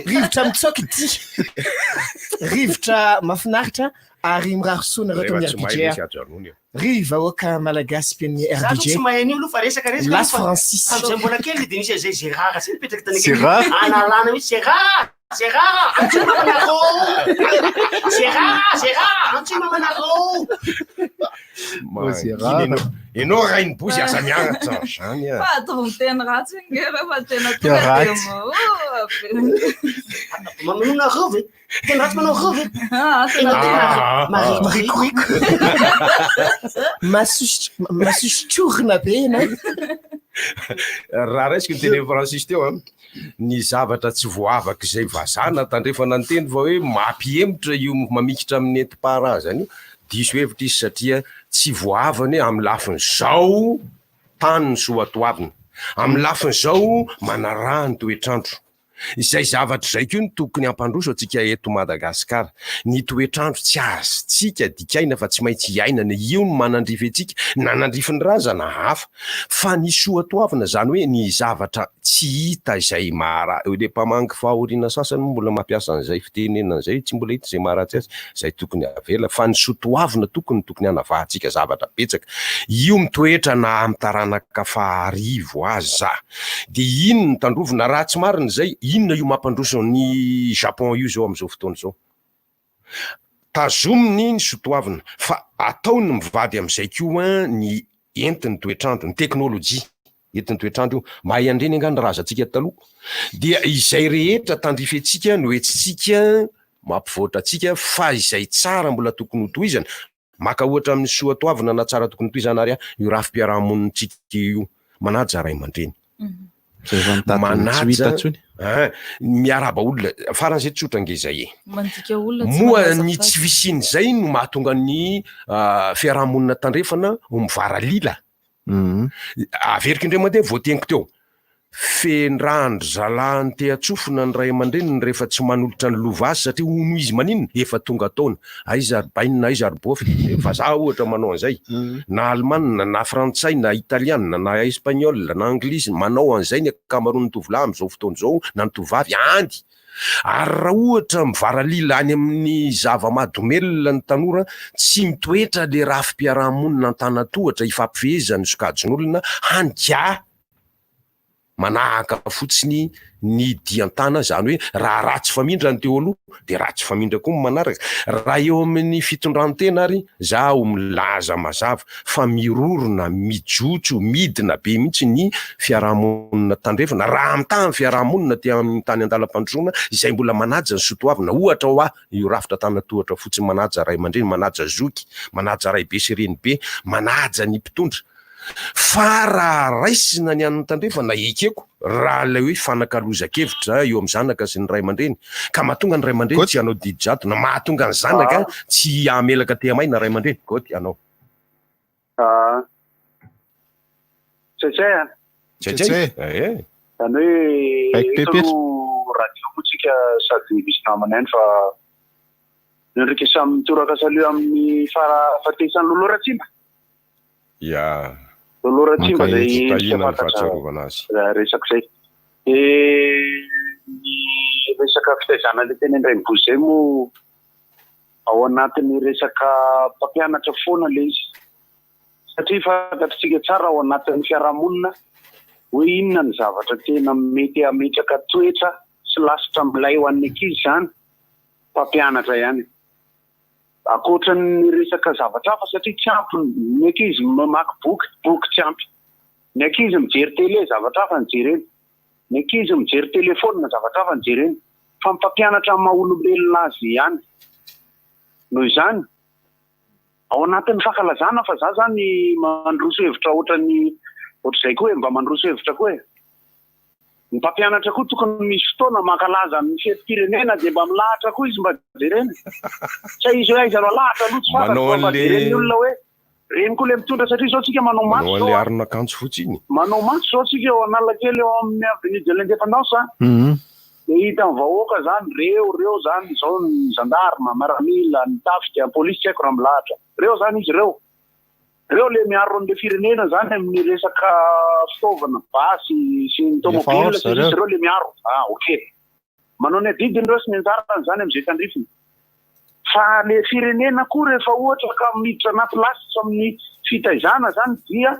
S4: rivotra mitsoky ty rivotra mafinaritra ary mirarosoana reo tamin'ny RDJ riva oka malagasy mpian'ny RDJ
S3: tsy mahay olo fa resaka
S4: Las Francis
S3: zay mbola kely de misy zay Gérard sy mipetraky tany
S4: Gérard
S3: analana misy Gérard antsoy mamanarô Gérard antsoy mamanarô
S20: enao rainy bozy asa mianatra zany
S6: Fatao tena ratsy ngera fa tena
S3: mamonona rove tena ratsy manao rove
S4: marikoriky masosotrorina be na
S20: raha raisiko ny teny Francis teo ny zavatra tsy voavaka izay vazana tandrefana ny teny fa hoe mampiemotra io mamikitra amin'ny entim-paharazany io diso hevitra izy satria tsy voavany amin'ny lafiny zao tany ny soatoavina amin'ny lafiny zao manarahany toetrandro izay zavatra zay koa ny tokony ampandroso atsika eto Madagasikara ny toetrandro tsy azontsika dikaina fa tsy maintsy iainana io no manandrify antsika nanandrify ny razana hafa fa ny soatoavina zany hoe ny zavatra tsy hita izay le mpamangy fahoriana sasany mbola mampiasa an'izay fitenenana zay tsy mbola hita zay maharatsy azy zay tokony avela fa ny soatoavina tokony hanavahantsika zavatra betsaka io mitoetra na amin'ny taranaka faharivo aza de ino ny tandrovina raha tsy marina zay inona io mampandroso ny Japon io zao am'izao fotoana zao tazominy ny soatoavina fa ataony mivady am'izay koa ny entiny toetrandro ny teknôlôjia entiny toetrandro io mahay andreny angany razantsika taloha dia izay rehetra tandrifentsika no etsitsika mampivoatra atsika fa izay tsara mbola tokony hotohizana maka ohatra amin'ny soatoavina na tsara tokony hotohizana ary io rafi-piarahamonitsika io manaja ray aman-dreny manaja miaraba olona faran'izay tsotra ngezay moa ny tsy visiny zay no mahatonga ny fiarahamonina tandrefana mivaralila averiky indray mandeha voateniko teo fendrandro zalahany te atsofina ny ray aman-dreniny rehefa tsy manolotra ny lovazy satria ono izy maninona efa tonga taona aiza bainina aiza arbofy fa za ohatra manao an'izay na Alemanina na Frantsay na Italiana na Espagnol na Anglisy manao an'izay ny akamaroan'ny tovolahy am'izao fotoana zao na ny tovavy andy ary raha ohatra mivaralila any amin'ny zava-mahadomelona ny tanora tsy mitoetra le rafi-piarahamonina an-tanatohatra ifampifehezany sokajin'olona hanja manahaka fotsiny ny diantana zany hoe raha ratsy famindra ny teo aloha de ratsy famindra koa manaraka raha eo amin'ny fitondrantena ary zaho milaza mazava fa mirorona mijotso midina be mihitsy ny fiarahamonina tandrefana raha am'tany fiarahamonina ty amin'ny tany andalam-pandrosoana izay mbola manaja ny soatoavina ohatra ho io rafitra tanatohatra fotsiny manaja ray aman-dreny manaja zoky manaja ray be sy reny be manaja ny mpitondra fa raha raisina ny an'ny tandrefana ekeko raha lay hoe fanakalozakevitra eo amin'ny zanaka sy ny ray aman-dreny ka mahatonga ny ray aman-dreny tsy anao didijato na mahatonga ny zanaka tsy amelaka teamaina ray aman-dreny goty anao
S7: tsaitsay zany hoe radio motsika sady misy namana any fa nendrika samy mitoraka salio amin'ny fahatesan'ny loloratsimba loloratsimba zay resaka zay de ny resaka fitaizana le teny indray mibozy zay mo ao anatin'ny resaka mpampianatra foana le izy satria fantatritsika tsara ao anatin'ny fiarahamonina hoe inona ny zavatra tena mety ametraka toetra sy lasitra milay ho an'ny ankizy zany mpampianatra ihany akoatra ny resaka zavatra hafa satria tsy ampy ny ankizy mamaky boky tsy ampy ny ankizy mijery télé zavatra hafa ny jereny ny ankizy mijery telefôna zavatra hafa ny jereny fa mpampianatra amin'ny maha-olombelona azy ihany noho izany ao anatin'ny fankalazana fa za zany mandroso hevitra ohatr'izay koa hoe mba mandroso hevitra koa ny mpampianatra koa tokony misy fotoana mankalaza ny fetim-pirenena de mba milahatra koa izy mba jereny tsy izy hoe aiza ro lahatra aloha tsy fantatra jereny olona hoe reny koa le mitondra satria zao tsika manao match
S20: manao arina kanjo fotsiny
S7: manao match zao tsika eo Analakely eo amin'ny avenue de l'Indépendance de hita ny vahoaka zany reo zany zao ny gendarme maramila ny tafika ny polisy tsy haiko raha milahatra reo zany izy reo le miaro an'le firenena zany amin'ny resaka fitaovana basy sy ny tomobile sy izy reo le miaro ok manao ny adidiny reo sy ny anjarany zany am'izay tandrifiny fa le firenena koa rehefa ohatra ka miditra anaty lasitra amin'ny fitaizana zany dia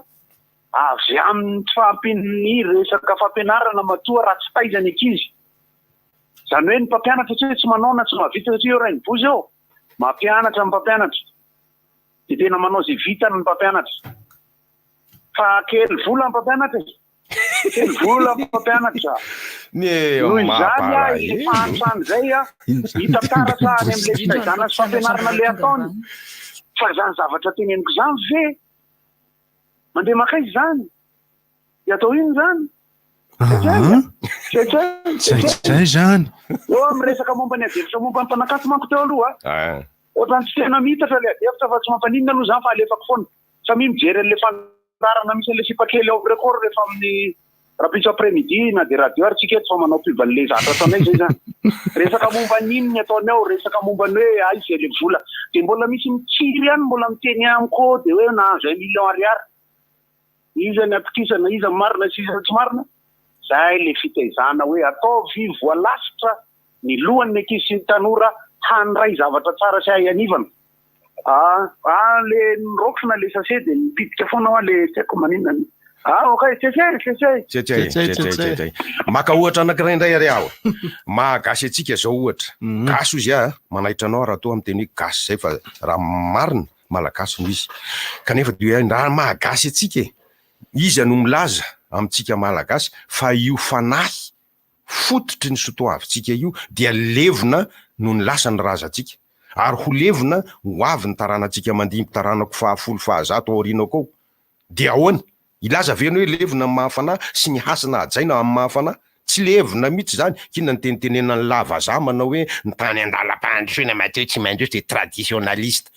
S7: avy amin'ny fampiny resaka fampianarana matoa raha tsy taizany ankizy. Zany hoe ny mpampianatra tsy manao na tsy mahavita satria eo ray ny bozy eo mampianatra ny mpampianatra de tena manao zay vitany ny mpampianatra fa kely vola ny mpampianatra kely vola ny mpampianatra noho izany fahantrany zay hitantaratra any amin'le fitaizana sy fampianarana le ataony fa zany zavatra teneniko zany ve mandeha makaizy zany de atao ino zany
S5: zay zany
S7: eo amin'ny resaka momba ny adevitra momba ny mpanakasy manko teo aloha ohatrany tsy tena mitatra le adevitra fa tsy mampaninona aloha zany fa alefako foana sa mijery an'le fandarana misy an'le sipakely ao record rehefa amin'ny rapitso après-midi na de radio artsika eto fa manao pivan'le zatra ataonay zay zany resaka momba ninony ataony ao resaka momba ny hoe ay zay le vola de mbola misy mitsiry ihany mbola miteny amiko de hoe nahazo 1 million ariary iza ny apikisana iza marina sy iza tsy marina zay le fitaizana hoe ataovy voalasitra ny lohany ankizy sy ny tanora handray zavatra tsara sy hay anivana le nirokona le sase de mipitika foana le tiako maninona okay
S20: tsetsay maka ohatra anankiray indray ary aho mahagasy atsika zao ohatra gasy izy manaitra anao raha toa amin'ny teny hoe gasy zay fa raha marina malagasy no izy kanefa de raha mahagasy atsika izy no milaza amintsika malagasy fa io fanahy fototry ny sotoavintsika io dia levona no ny lasa ny razantsika ary ho levona ho avy ny taranantsika mandimby taranako 100 aorianako ao dia ahoana ilaza veno hoe levona amin'ny mahafanahy sy ny hasina ajaina amin'ny mahafanahy tsy levona mihitsy zany kina ny tenitenena ny lava zamana hoe ny tany andalam-pandrosoana mateo tsy mandro de traditionnaliste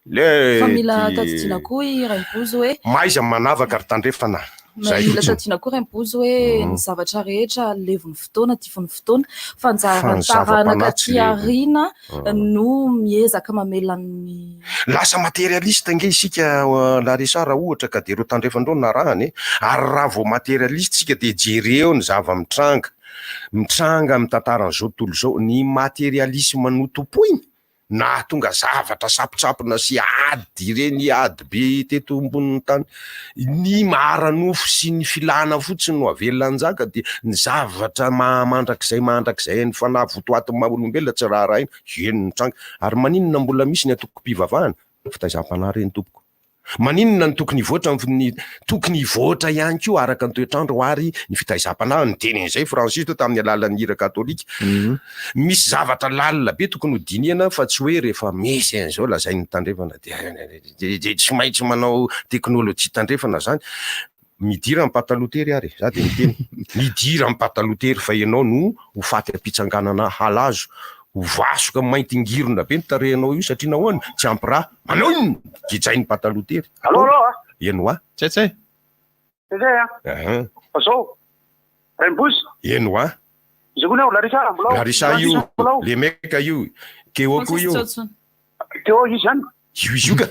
S6: fa mila tadidiana koa i raimpozy hoe
S20: maiza manavaka ry tandrefana
S6: mila tadidiana koa raimpozy hoe ny zavatra rehetra levon'ny fotoana tifon'ny fotoana fanjaratarana ty arina no miezaka mamelan'ny
S20: lasa materialiste nge isika Larisa raha ohatra ka de reo tandrefandreo narahany ary raha vao materialiste sika de jereo ny zava-mitranga amin'ny tantarany zao tontolo zao ny materialisme no tompoiny na tonga zavatra sapotsapona sy ady reny ady be teto amboniny tany ny maharanofo sy ny filana fotsiny no avelanjaka de ny zavatra mandrakizay ny fanahy votoatin'ny maha-olombelona tsy raha raha iny eny nitranga ary maninona mbola misy ny atoko-pivavahana fitaizam-panahy reny tompoko maninona ny tokony voatra ihany koa araka ny toetrandro ary ny fitaizam-panahy ny tenin'izay Francis tamin'ny alalan'ny hira katolika misy zavatra lalina be tokony ho dinihana fa tsy hoe rehefa misy an'izao lazay ny tandrefana de tsy maintsy manao teknôlôjia tandrefana zany midira amin'ny patalotery ary za de miteny midira amin'ny patalotery fa ianao no ho faty ampitsanganana halazo vasoka maintingirona be ny tarehanao io satria nahoana tsy ampy raha manao ino gijay ny patalotery eno
S7: tsetsay azao raimbozy
S20: eno Larisa io le meka io keo koa io
S7: teo izy zany
S20: io ka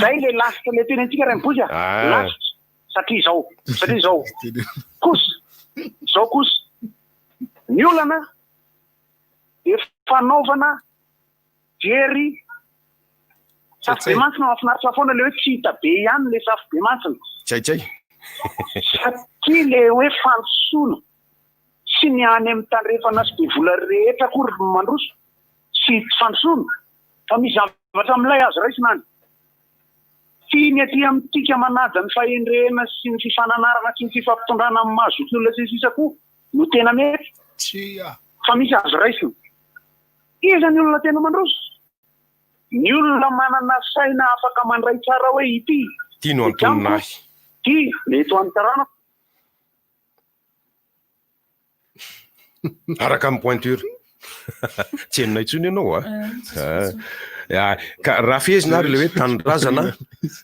S7: zay le lasitra le tenentsika raimbozy lasitra satria zao zao kosa ny olana de fanaovana jery safy be mantsina mahafinaritra foana le hoe tsy hita be ihany le safy be mantsina
S20: tsay
S7: satria le hoe fansoana sy ny any amin'ny tandrefana sy be vola rehetra kory mandroso sy fansoana fa misy zavatra amilay azo raisina any tiany aty amin'tika manaja ny fahendrena sy ny fifananarana sy ny fifampitondrana amin'ny mahazoky olona sisisa koa no tena mety fa misy azo raisina iza ny olona tena mandroso ny olona manana saina afaka mandray tsara hoe ity
S20: tiano antoninahy
S7: ty mety ho an'ny taranako
S20: araka amin'ny pointure tsy henona intsony ianao ka raha fehezina ary le hoe tanorazana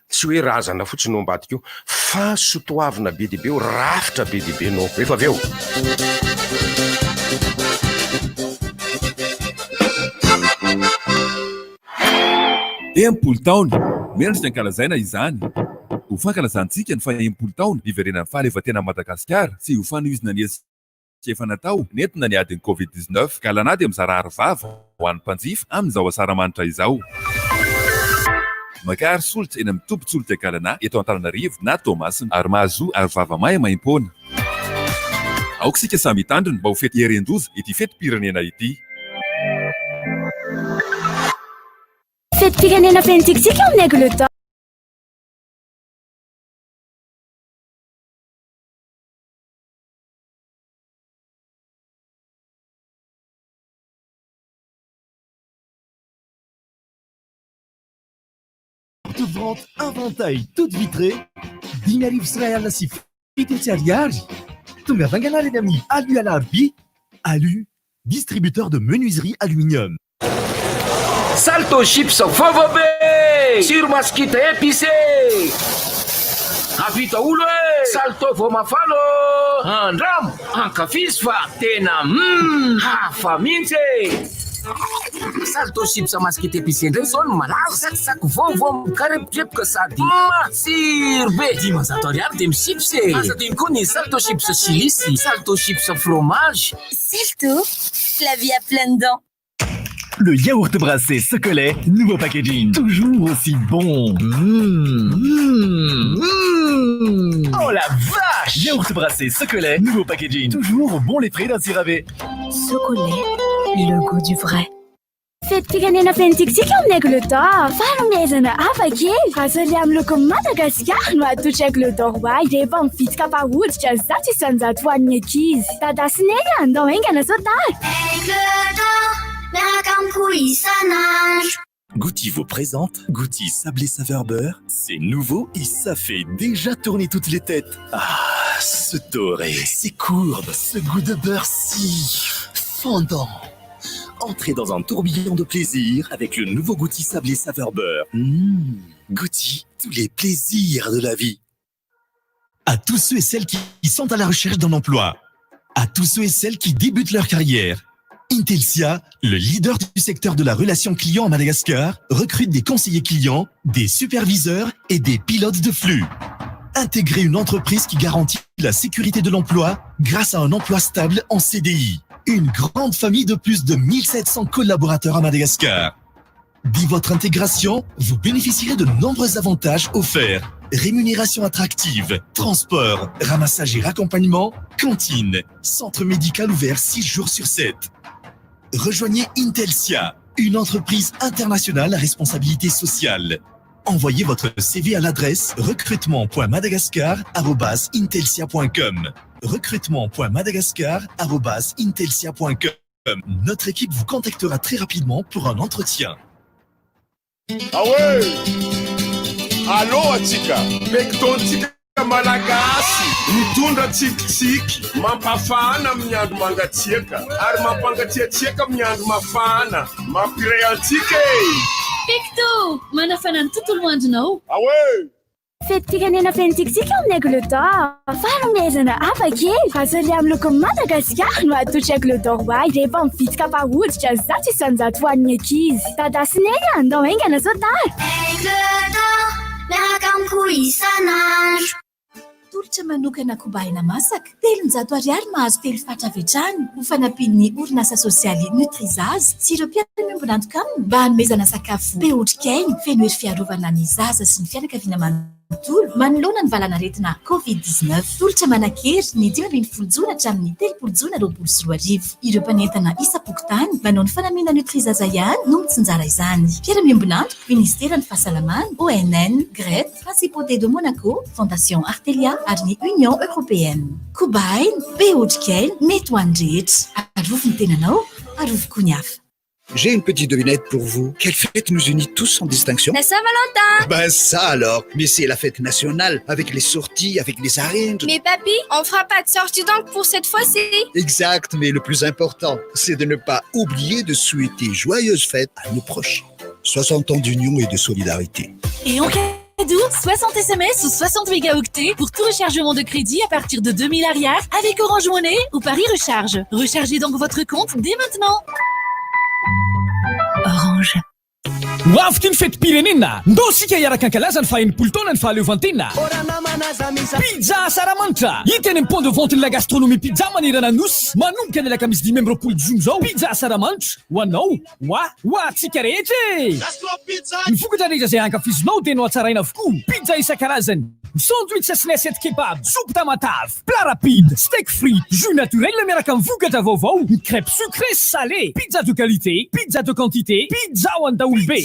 S20: tsy hoe razana fotsiny no ambadika io fa sotoavina be dibe o rafitra be dibe nao efa avy eo
S2: 10 taona miandry ny ankalazaina izany ho fankalazantsika ny fa 10 taona niverenan'ny fahaleovatena Madagasikara sy ho fanovizina ny tsy efa natao nentina ny adiny covid-19 ka lanady mizarary vava ho an'ny mpanjifa amin'izao asaramanitra izao. Makary solitra eny amin'ny tombontsolotra Galana eto Antananarivo na Tomasina ary mahazo ary vava maya maim-poana. Aoka sika samy hitandriny mba ho fety herendoza ity fetim-pirenena ity.
S23: Fetim-pirenena fentikisika amin'ny aigle temps.
S10: De vente Inventail toute vitrée dimy arivo sy ray alina sy fito sy ariary. Tonga vanganary eny amin'ny Alu Alarbi. Alu, distributeur de menuiserie aluminium.
S11: Salto chips vava be siro masikita épicé avita olo e salto vao mafalo andramo ankafizy fa tena hafa mihitsy e. Salto chips masikita épicé ndray zao no malaza sakisako vaovao mikarepotreboka sady matsiro be 500 ariary de michips e. Asa diny koa ny salto chips chilisy, salto chips fromage.
S15: Salto, la vie a plein dedans.
S10: Le yaourt brassé Socolet, nouveau packaging, toujours aussi bon. Oh la vache! Yaourt brassé Socolet, nouveau packaging, toujours au bon lait frais d'un siravé.
S23: Socolet, le goût du vrai. Fetim-pirenena fentikisika amin'ny aigle temps. Fanomezana hafa kely. Azaly amin'ny loko Madagasikara no atotry aigle temps hoay. Rehefa mividy kapa hoditra 100 ho an'ny ankizy. Tadasineny andao haingana sao tara.
S19: Aigle temps, miaraka amiko isan'andro.
S14: Gouty vous présente Gouty sablé saveur beurre. C'est nouveau et ça fait déjà tourner toutes les têtes. Ah, ce doré, ces courbes, ce goût de beurre si fondant. Entrez dans un tourbillon de plaisir avec le nouveau Gouty sablé saveur beurre. Gouty, tous les plaisirs de la vie.
S10: À tous ceux et celles qui sont à la recherche d'un emploi, à tous ceux et celles qui débutent leur carrière, Intelsia, le leader du secteur de la relation client à Madagascar, recrute des conseillers clients, des superviseurs et des pilotes de flux. Intégrez une entreprise qui garantit la sécurité de l'emploi grâce à un emploi stable en CDI. Une grande famille de plus de 1700 collaborateurs à Madagascar. Dès votre intégration, vous bénéficierez de nombreux avantages offerts. Rémunération attractive, transport, ramassage et raccompagnement, cantine, centre médical ouvert 6 jours sur 7. Rejoignez Intelsia, une entreprise internationale à responsabilité sociale. Envoyez votre CV à l'adresse recrutement.madagascar@intelsia.com. recrutement.madagascar@intelsia.com. Notre équipe vous contactera très rapidement pour un entretien.
S20: Ah ouais! Allô atsika, pektontsika malagasy, mitondra tsikitsiky, mampafana amin'ny andro mangatsiaka, ary mampangatsiatsiaka amin'ny andro mafana, mampiray antsika e!
S23: Pecto, manafana ny tontolo andronao.
S20: Ah ouais!
S23: Fetim-pirenena fentikisika amin'ny aigle temps. Fanomezana hafa kely. Azaly amin'ny loko Madagasikara no atotry aigle temps hoay. Rehefa mividy kapa hoditra 100 ho an'ny ankizy. Tadasineny andao haingana sao tara.
S19: Aigle temps, miaraka amiko isan'andro.
S16: Tolotra manokana kobaina masaka 300 ariary mahazo 3 fatra avy hatrany ho fanampin'ny orinasa sosialy Nutrizaz sy ireo mpiara-miombona antoka aminy mba hanomezana sakafo be otrikainy feno hery fiarovana ny zaza sy ny fianakaviana manontolo manoloana ny valanaretina COVID-19. Tolotra manakery ny 520 jona hatramin'ny 3 jona 2024. Ireo mpanentana isa-pokotany manao ny fanamiana Nutrizaz ihany no mitsinjara izany. Mpiara-miombona antoka Ministera ny Fahasalamana, ONN, GRET, Principauté de Monaco, Fondation Artelia ary ny Union Européenne. Kobainy, be otrikainy, mety ho andrehetra. Arovo ny tenanao, arovo koa ny hafa.
S5: J'ai une petite devinette pour vous. Quelle fête nous unit tous sans distinction?
S23: La Saint-Valentin.
S5: Ben ça alors. Mais c'est la fête nationale, avec les sorties, avec les arènes.
S23: Mais papy, on fera pas de sortie donc pour cette fois-ci.
S5: Exact, mais le plus important, c'est de ne pas oublier de souhaiter joyeuses fêtes à nos proches. 60 ans d'union et de solidarité.
S9: Et en cadeau, 60 SMS ou 60 mégaoctets pour tout rechargement de crédit à partir de 2000 arrières avec Orange Money ou Paris Recharge. Rechargez donc votre compte dès maintenant.
S15: Orange.
S12: ho avy ty ny fetim-pirenena ndosika hiaraka ankalaza ny faha-enimpolo taona ny fahaleovantenina pizza saramanitra hita eny amin'ny pont de vente ny la gastronomie pizza manerana nosy manomboka ny alakamisy 5 ambin'ny 10 jona zao pizza saramanitra ho anao ho atsika rehetra ny vokatra rehetra izay ankafizinao dia no atsaraina avokoa pizza isan-karazany sandwich asina assiette kebab soupe tamatave plat rapide steak frite jus naturel miaraka amin'ny vokatra vaovao ny crêpe sucré salé pizza de qualité pizza de quantité pizza ho andaolbe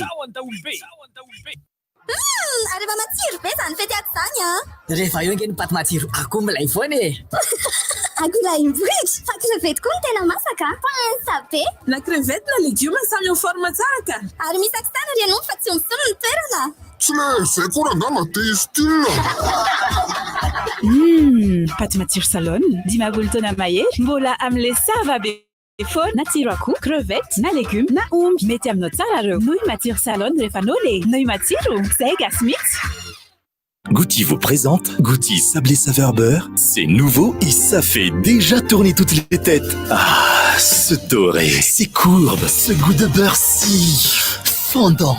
S21: Arriva matsiro be zany fety ato zany a.
S11: Rehefa eo nge ny paty matsiro akoho milay foana e.
S21: Akoho imbohitra fa crevette koa ny tena masaka pensa be.
S18: Na crevette na légume samy eo forme tsara ka.
S21: Ary misy akisana ry anao fa tsy misolo ny toerana.
S22: Tsy zay koa rangama testina.
S1: Paty matsiro salon dimagolo taona mahery mbola am'le savabe fôna na tsiro akoho crevette na légume na omby mety aminao tsara reo nouille matsiro salon rehefa anao le nouille matsiro zay gasmitsy.
S14: Gouty vous présente Gouty sablé saveur beurre. C'est nouveau et ça fait déjà tourner toutes les têtes. Ah, ce doré, ces courbes, ce goût de beurre si fondant.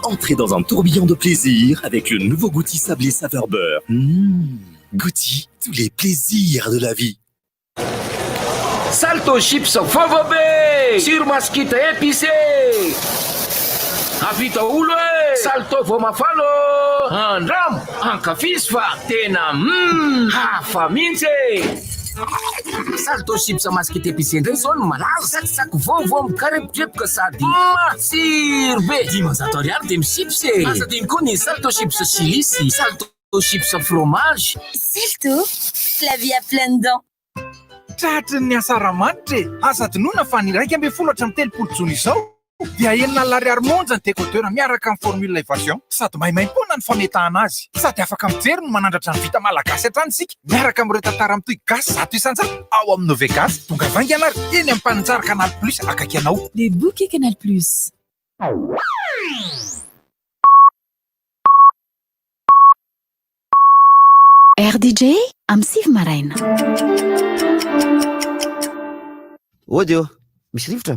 S14: Entrez dans un tourbillon de plaisir avec le nouveau Gouty sablé saveur beurre. Gouty, tous les plaisirs de la vie.
S11: Salto chips fôvôbe siro maskita épicé avita olo e salto vomafalo andramo ankafisy fa tena hafa mihitsy salto chips maskita épicé ndray zao no malaza sakisaky vovo mikarepotreboka sady matsiro be 10 ariary de michips e asa diny koa ny salto chips chilisy salto chips fromage
S21: Salto, la vie à plein dedans.
S24: Tratry ny asaramanitra e aza dinona fa ny 1.7 hatramin'ny 3 izao dia enina lariary monja ny décoteur miaraka amin'ny formule évasion sady maimaim-poana ny fametahana azy sady afaka mijery no manandratra ny vita malagasy hatrany sika miaraka amin'ireo tantara amin'ny toy gasy 100 isan-jato ao amin'ny Novegas tonga vainga ianary eny amin'ny mpaninjara Canal Plus akaiky anao
S9: Les bouquets Canal Plus.
S15: RDJ am Siv Maraina.
S3: Odio, misy rivotra.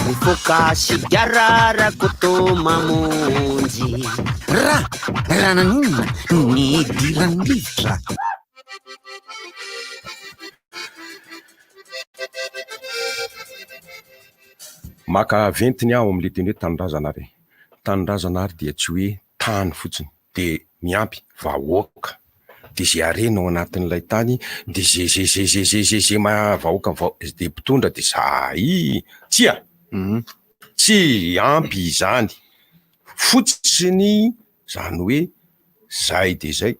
S3: Mifoka sigara koto mamonjy. Raha nanonina ny diran'ny rivotra.
S20: Maka ventiny aho amin'le teny hoe tanindrazanary. Tanindrazanary dia tsy hoe tany fotsiny, dia miampy vahoaka. Dia zay arena ao anatin'ilay tany, dia zay vahoaka dia mpitondra dia zay tsy ampy izany. Fotsiny zany hoe zay dia zay.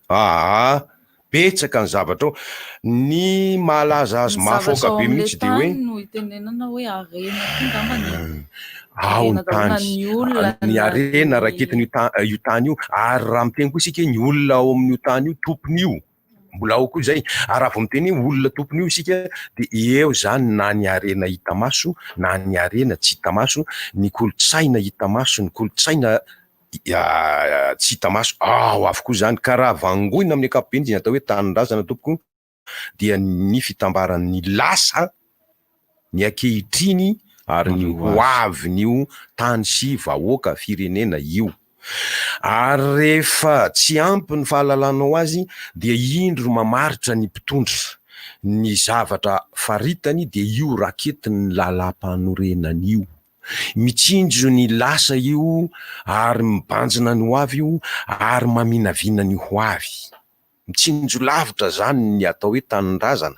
S20: Betsaka ny zavatra ao. Ny malaza azy mafoaka be mihitsy dia hoe
S6: no itenenana hoe arena ngambany.
S20: Ao ny tany ny arena raketiny io tany io ary raha miteny koa isika ny olona ao amin'io tany io tompony io mbola ao koa zay ary raha vao miteny olona tompony io isika dia eo zany na ny arena hita maso na ny arena tsy hita maso, ny kolotsaina hita maso, ny kolotsaina tsy hita maso ao avokoa zany. Ka raha vangoina amin'ny ankapobeny dia atao hoe tanindrazana tompoko dia ny fitambaran'ny lasa ny ankehitriny ary ny hoavin'io tany sy vahoaka firenena io. Ary rehefa tsy ampy ny fahalalanao azy dia indro mamaritra ny mpitondra ny zavatra faritany dia io raketiny lalam-panorenan'io. Mitsinjo ny lasa io ary mibanjina ny hoavy io ary maminavina ny hoavy. Mitsinjo lavitra zany ny atao hoe tanindrazana.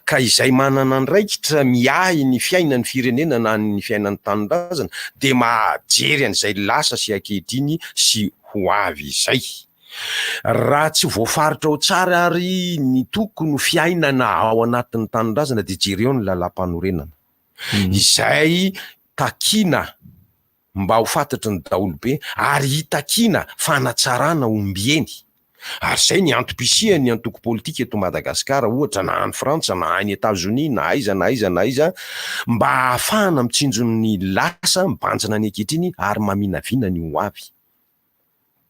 S20: Ka izay manana andraikitra miahy ny fiainan'ny firenena na ny fiainan'ny tanindrazana dia mahajery an'izay lasa sy ankehitriny sy hoavy izay. Raha tsy voafaritra ao tsara ary ny tokony fiainana ao anatin'ny tanindrazana dia jery eo ny lalam-panorenana. Izay takina mba ho fantatry ny daolobe ary hitakina fanatsarana ombieny. Ary zay ny antopisia ny antoko politika eto Madagasikara ohatra na any Frantsa na any États-Unis na aiza mba ahafahana mitsinjo ny lasa mibanjina ny ankehitriny ary maminavina ny hoavy.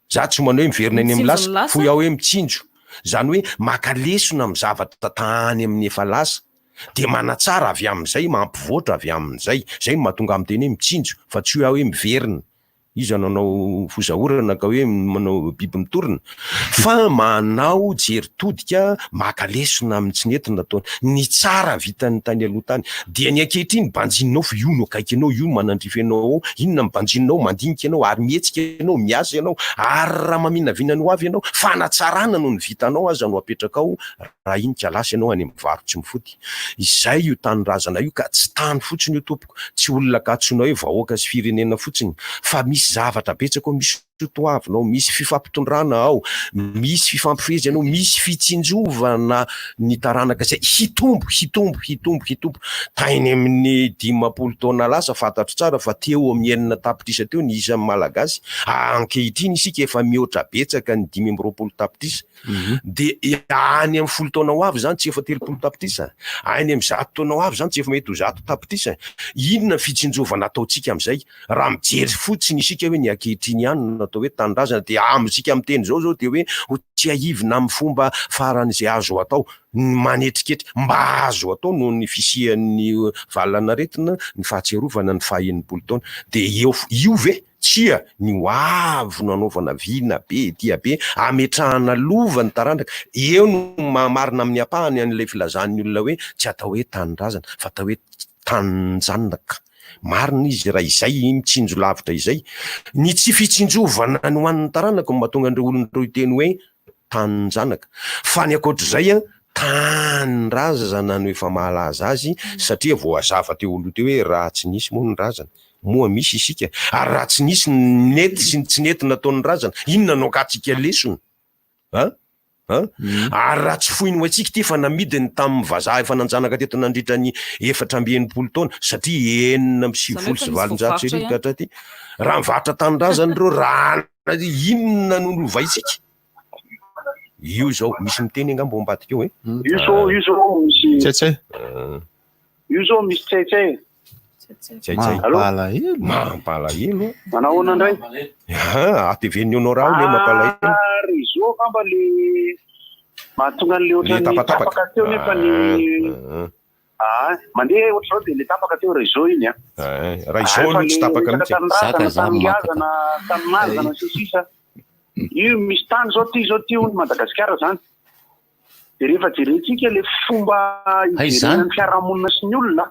S20: Za tsy manao hoe miverina any amin'ny lasa foy aho hoe mitsinjo zany hoe maka lesona amin'ny zavatra tany amin'ny efa lasa de manatsara avy amin'izay mampivoatra avy amin'izay zay mahatonga amin'ny teny hoe mitsinjo fa tsy hoe miverina izy nanao fozahorana ka hoe manao biby mitorina fa manao jeritodika makalesona amin'ny tsinentina taona ny tsara vitany tany aloha tany dia ny ankehitriny banjinao fa io no akaiky anao io manandrify anao inona mibanjinao mandinika ianao ary mihetsika ianao miasa ianao ary raha maminavinany ho avy ianao fanatsarana no ny vitanao aza no apetraka ao raha iny kalasy ianao any mivarotsy mifody izay io tanyrazana io ka tsy tany fotsiny io tompoko tsy olona katsonao hoe vahoaka sy firenena fotsiny fa misy zavatra betsaka ao misy sotoavinao misy fifampitondrana ao misy fifampifezy anao misy fitsinjovana ny taranaka zay hitombo tainy amin'ny 10 taona lasa fantatro tsara fa teo amin'ny 9 tapitrisa teo ny isan'ny malagasy ankehitriny isika efa mihoatra betsaka ny 20 tapitrisa de any amin'ny 10 taona ho avy zany tsy efa 30 tapitrisa any amin'ny 100 taona ho avy zany tsy efa mety ho 100 tapitrisa inona fitsinjovana ataotsika amin'izay raha mijery fotsiny isika hoe ny ankehitriny ihany natao hoe tanindrazana de amitsika amin'ny teny zao de hoe tsy ahivina amin'ny fomba faran'izay azo atao manetriketry mba azo atao noho ny fisian'ny valanaretina ny fahatserovana ny faha-9 taona de io ve tsia ny hoavy no anaovana vina be dia be ametrahana lova ny taranaka eo no marina amin'ny apahany an'ilay filazan'ny olona hoe tsy atao hoe tanindrazana fa atao hoe taninjanaka marina izy raha izay mitsinjo lavitra izay ny tsy fitsinjovana ny hoan'ny taranaka mahatonga andreo olonareo teny hoe taninjanaka fa ny akoatr'izay taninrazana no efa mahalaza azy satria voazava teo oloha teo hoe raha tsy nisy moa ny razana moa misy isika ary raha tsy nisy nety sy tsy nety nataon'ny razana inona no katsika lesony ary raha tsy foiny ho antsika ty fa namidiny tamin'ny vazaha efa nanjanaka teto nandritra ny 490 taona satria 970 hatraty raha mivatra taninrazana reo raha inona no lovaitsika io zao misy miteny angamba ao ambadika eo
S7: io zao misy
S4: tsetsay
S7: io zao misy tsetsay
S20: mampalahelo
S7: manao ndray
S20: atevenionao raha le mampalahelo
S7: réseau kamba le mahatonga an'le ohatrany tapaka teo nefa ny mandeha ohatr'izao de le tapaka teo réseau iny
S20: réseau no tsy tapaka
S7: mihitsy tanimazana sisisa io misy tany zao ty ony Madagasikara zany de rehefa jerentsika le fomba ijerenan'ny fiarahamonina sy ny olona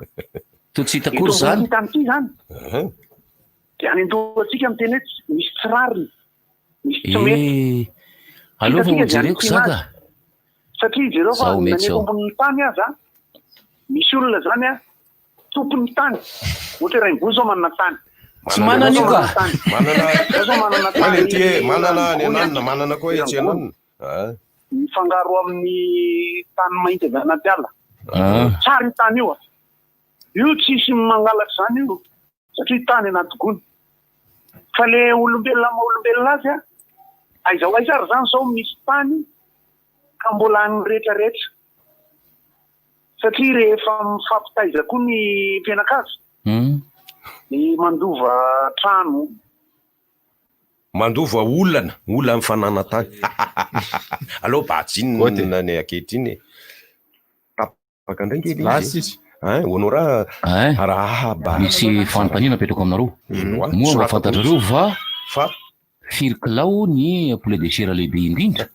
S4: totsita kory zany
S7: tanyty zany de any andohatsika miteny hoe misy tsirariny misy tsy mety
S4: aleo vao jereko zaka
S7: satria jereo fa nanefa ambon'ny tany aza misy olona zany tompon'ny tany ohatra raha imbozy zao manana tany
S4: tsy manana io ka
S20: manana koa etsy ananina
S7: mifangaro amin'ny tany mainty avy anaty ala tsara ny tany io tsisy mangalaky zany io satria tany anaty gony fa le olombelona maha-olombelona azy aizao aizara zany zao misy tany ka mbola any rehetrarehetra satria rehefa mifampitaiza koa ny mpianakazo ny mandova trano
S20: mandova olana mifanana tany aleo bajinina ny akehitriny tapaka ndray onao raha
S4: misy fanontaniana apetrako aminareo moa mahafantatrareo va firikilao ny poulet de chair lehibe indrindra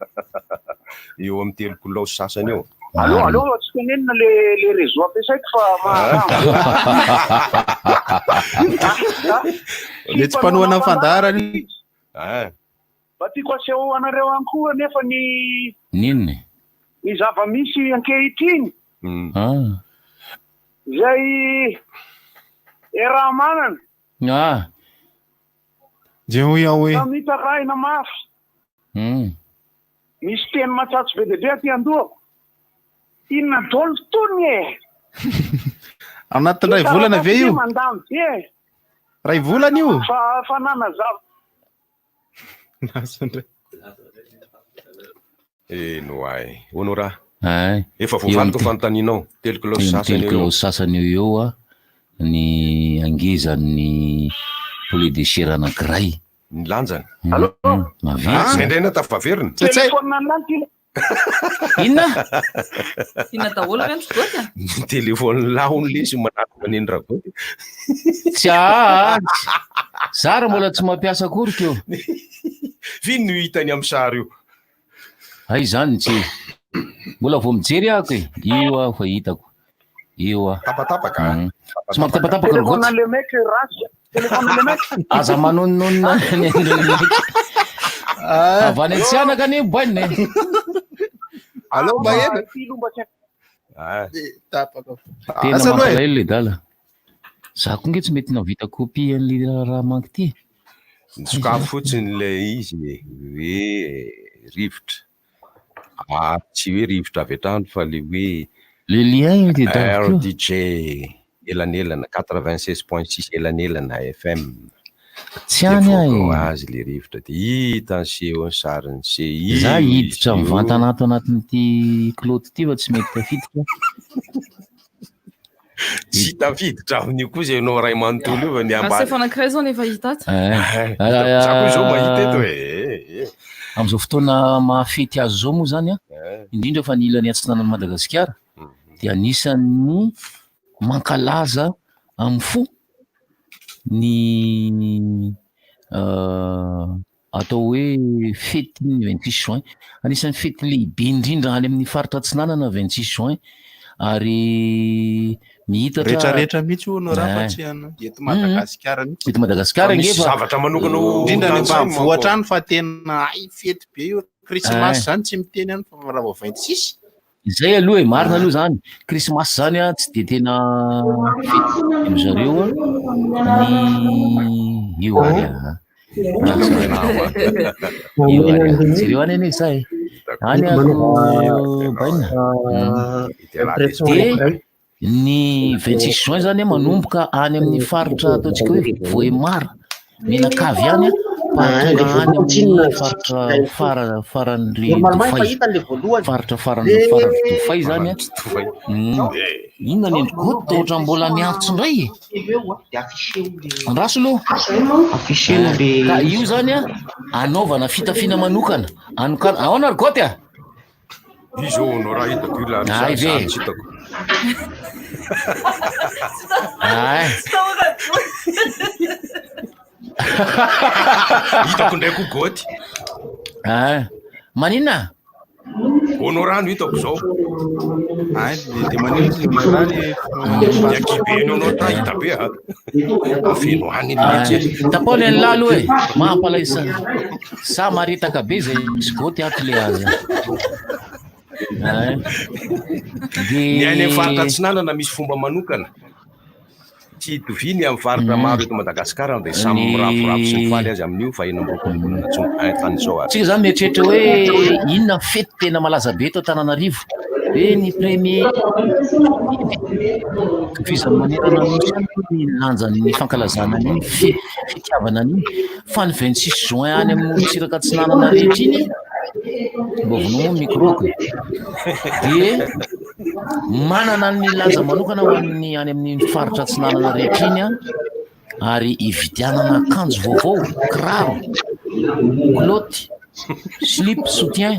S20: eo amin'ny 3 kilao sasany eo
S7: allo tsy tenenina le réseau ampiasaiko fa
S4: le tsy mpanoana fandarany
S7: fa tiako aseho anareo any koa nefa
S4: ninony
S7: ny zava-misy ankehitriny zay raha manana mitaraina mafy misy teny matsatso be deabe aty andohako inona dolo tony
S4: anaty ray volana ve io
S7: mandamy be
S4: ray volana io
S7: fa nana zava
S20: no ay ono raha efa voavaliko fanotaninao 3 kilao
S4: sasany eo a ny angezan'ny poulet de chair anankiray
S20: ny lanjany
S4: mavitsy
S20: indraina tafaveriny
S7: telefônina ny lanty
S6: inona daholo reny goty
S20: ny telefôny lahony lesy manako maneny ragoty
S4: tsy zara mbola tsy mampiasa akory keo
S20: vino no hitany amin'ny sary io
S4: ay zany tsy mbola vo mijery ahako io aho fa hitako io
S20: tapatapaka
S4: tsy mampitapatapaka aza manononona avy any antsianaka ny boine
S20: allo mahena
S4: tena mampalahelo le dala za ko nge tsy mety navita copie an'le raha manky ty
S20: ny sokafo fotsiny le izy hoe rivotra tsy hoe rivotra avy atrano fa le hoe
S4: le lien de
S20: RDJ elanelana 96.6 elanelana FM
S4: tsy any
S20: azy le rivotra de hita ny seho ny sariny se
S4: za hiditra mivanta anato anatin'ity clote ty fa tsy mety tafiditra
S20: tsy tafiditra amin'io koa zay nao ray manontolo io fa ny
S6: ambany fa anankiray zao nefa hita
S20: za koa zao mahita eto
S4: am'izao fotoana mahafety azy zao moa zany indrindra fa ny ilany atsinanan'i Madagasikara dia anisan'ny mankalaza amin'ny fo ny atao hoe fety ny 26 juin anisan'ny fety lehibe indrindra any amin'ny faritra Atsinanana 26 juin ary
S5: rehetrarehetra mihitsy ho no raha fa tsy eto Madagasikara mihitsy
S4: eto Madagasikara ngefa
S20: zavatra manokana
S5: indrindra ny ambanivohitra any fa tena fety be io krismasy zany tsy miteny any fa raha vao 26
S4: izay aloha marina aloha zany krismasy zany tsy de tena fety zareo ny io any jereo any ane zay any baina de ny 26 juin zany manomboka any amin'ny faritra ataontsika hoe Voemara Menakavy any patonga any amin'ny faritra farany faritra farany Tofay zany inona ny endriko ohatra mbola miantso indray andraso aloha ka io zany anaovana fitafiana manokana ahoana ry goty
S20: izo no raha hitako io
S4: ay
S20: hitako ndray ko goty
S4: manina
S20: honorano hitako zao
S5: de maniny
S20: akibe no ta hita be afeno any
S4: tapaony any lalo e mampalaisa sa maritaka be zay misy goty ato le azy
S20: ny any faritra Atsinanana misy fomba manokana tsy hitoviny amin'ny faritra maro eto Madagasikara dia samy miravoravo sy mifaly azy amin'io fa ina tany zao
S4: tsika zany mieritreritra hoe inona fety tena malaza be eto Antananarivo hoe ny premier fizamanirana ny lanjany ny fankalazana ny fitiavana ny fa ny 26 juin any amin'ny tsiraka Atsinanana rehetra iny mbo vonomo microka de manana ny lanja manokana ho an'ny any amin'ny faritra Atsinanana rehetra iny ary ividianana akanjo vaovao kiraro kiloty slip soutien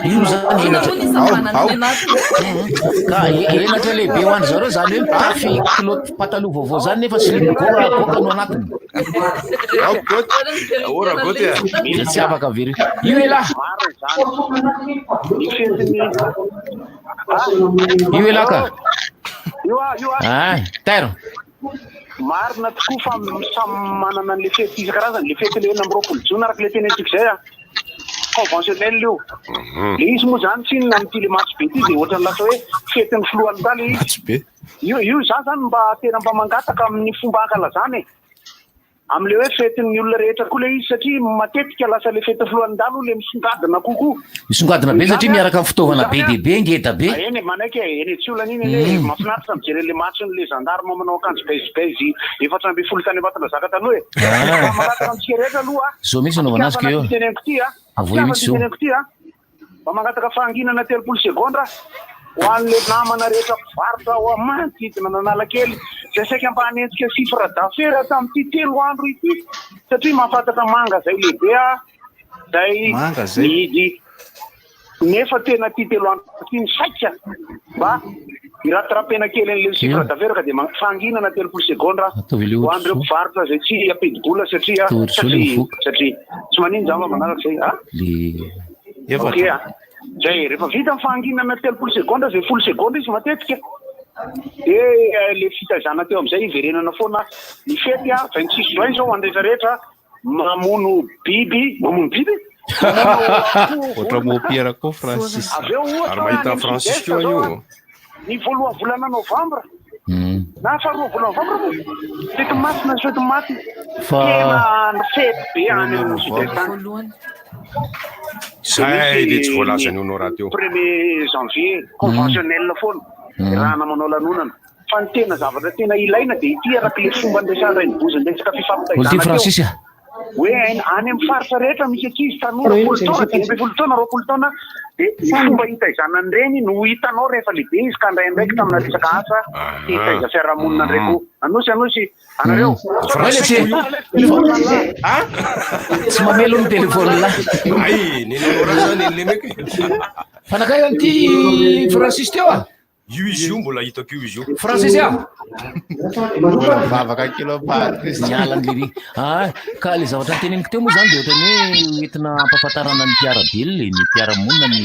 S4: io zany ka enatra lehibe ho any zareo zany hoe mitafy kiloty pataloha vaovao zany nefa slip goka no anatiny tsy afaka very io ela io ela ka tairo
S7: marina tokoa fa samy manana an'le fety isan-karazany le fety le 9 jona araka le tenentsika zay conventionnel io le izy moa zany tsinona amity le match be ty de ohatrany lasa hoe fetiny filohan'ny daly izy io za zany mba tena mba mangataka amin'ny fomba ankalazany am'le hoe fetiny olona rehetra koa le izy satria matetika lasa le fety filohan'ny daly le misongadina kokoa
S4: misongadina be satria miaraka amin'ny fitaovana be dehibe ngeda be
S7: eny manaiky eny tsy olana iny le mahafinaritra mijery le match le gendarme manao akanjo beizy efatra amby folo tany vatana zaka taloha e mangataka amitsika rehetra aloha
S4: zao misy anaovana azy keo
S7: teneniko ty
S4: avoy mitsy zao
S7: ty mba mangataka fahanginana 3 seconda ho an'le namana rehetra mpivarotra ao amanodidina nanalakely zay saika mba hanentsika chiffre d'affaires tamin'ity 3 andro ity satria mahafantatra manga zay lehibe zay mihidy nefa tena tia telo andro ty ny saika mba iratirapena kely an'le chiffre d'affaires ka dia fanginana 30 seconde ho andreo mpivarotra zay tsy ampidi-bola satria tsy manino zava manaraka zay ok zay rehefa vita ny fanginana 30 seconde zay 10 seconde izy matetika de le fitazana teo am'izay iverenana foana ny fety 26 juin zao andrehetrarehetra mamono biby
S2: ohatra mopiera koa Francis
S7: aveo
S20: ary mahita Francis koa io
S7: ny voalohan'ny volana novambra na faharoa volana novambra fety masina fety masina tena fety be any amin'ny sud-est
S20: zay le tsy voalazany honao raha teo
S7: 1er janvier conventionnel foana raha namanao lanonana fa ny tena zavatra tena ilaina dia ity araka le fomba andesana reny bozy ndesaka fifampitaizana hoe any amin'ny faritra rehetra misy ankizy tanora 10 taona 12 taona 20 taona dia fomba hitaizanany reny no hitanao rehefa lehibe izy ka ndraindraiky tamina resaka asa hitaiza fiarahamonina ndraiky anosy anareo
S4: tsy mamelo ny telefôny la
S20: ay nenanora zany le meky
S4: fanakay an'ity Francis teo
S20: io izy io mbola hitako io izy io
S4: Francis
S2: bavaka kilopatra
S4: nialan'le ka le zavatra teneniko teo moa zany de ohatrany hoe entina ampahafantarana ny mpiara-bely ny mpiara-monina ny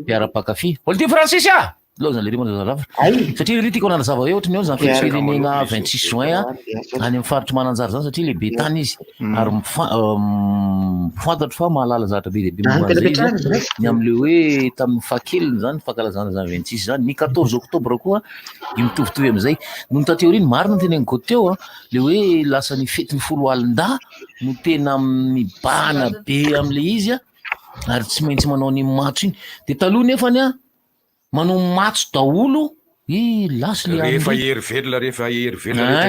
S4: mpiara-pakafy olo ty Francis lozany le rimazazalava satria ry tiako anana zava hoe ohatrany eo zany firenena 26 juin any amin'ny faritra mananjary zany satria lehibe tany izy ary mifantatro fa mahalala zavatra be lehibe momban'izay izy ny am'le hoe tamin'ny fahakeliny zany fankalazana zany 26 zany ny 14 octobre koa io mitovitovy am'izay no tateoriny marina ny teneniko teo le hoe lasa ny fetiny folo alin-da no tena mibana be am'le izy ary tsy maintsy manao ny matso iny de taloha nefany manao matso daholo lasy le
S20: rehefa herivelona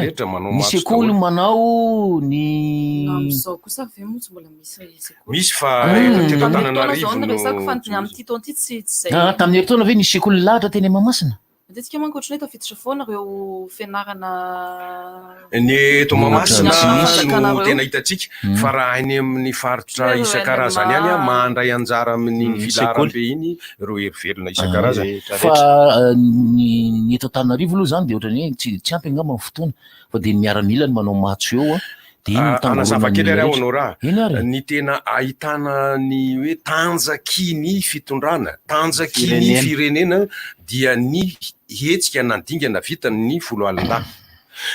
S20: rehetra manao matso
S4: misy sekoly manao ny
S6: am'izao kosa ve moa tsy mbola
S20: misy fa teto Antananarivo
S6: amin'ity taona ity tsy zay
S4: tamin'ny herintaona ve nisy sekoly lahatra teny Mahamasina
S6: matetika manko ohatrany hoe tafiditra foana reo fianarana
S20: ny eto Mahamasina no tena hitatsika fa raha any amin'ny faritra isan-karazany any mandray anjara amin'ny filaram-be iny reo herivelona isan-karazany
S4: fa ny eto Antananarivo aloha zany de ohatrany hoe tsy ampy angamba ny fotoana fa de miaramila ny manao matso eo
S20: anazava kely ary aho raha ny tena ahitana ny hoe tanjaky ny fitondrana tanjaky ny firenena dia ny hetsika nandingana vitany ny folo alin-da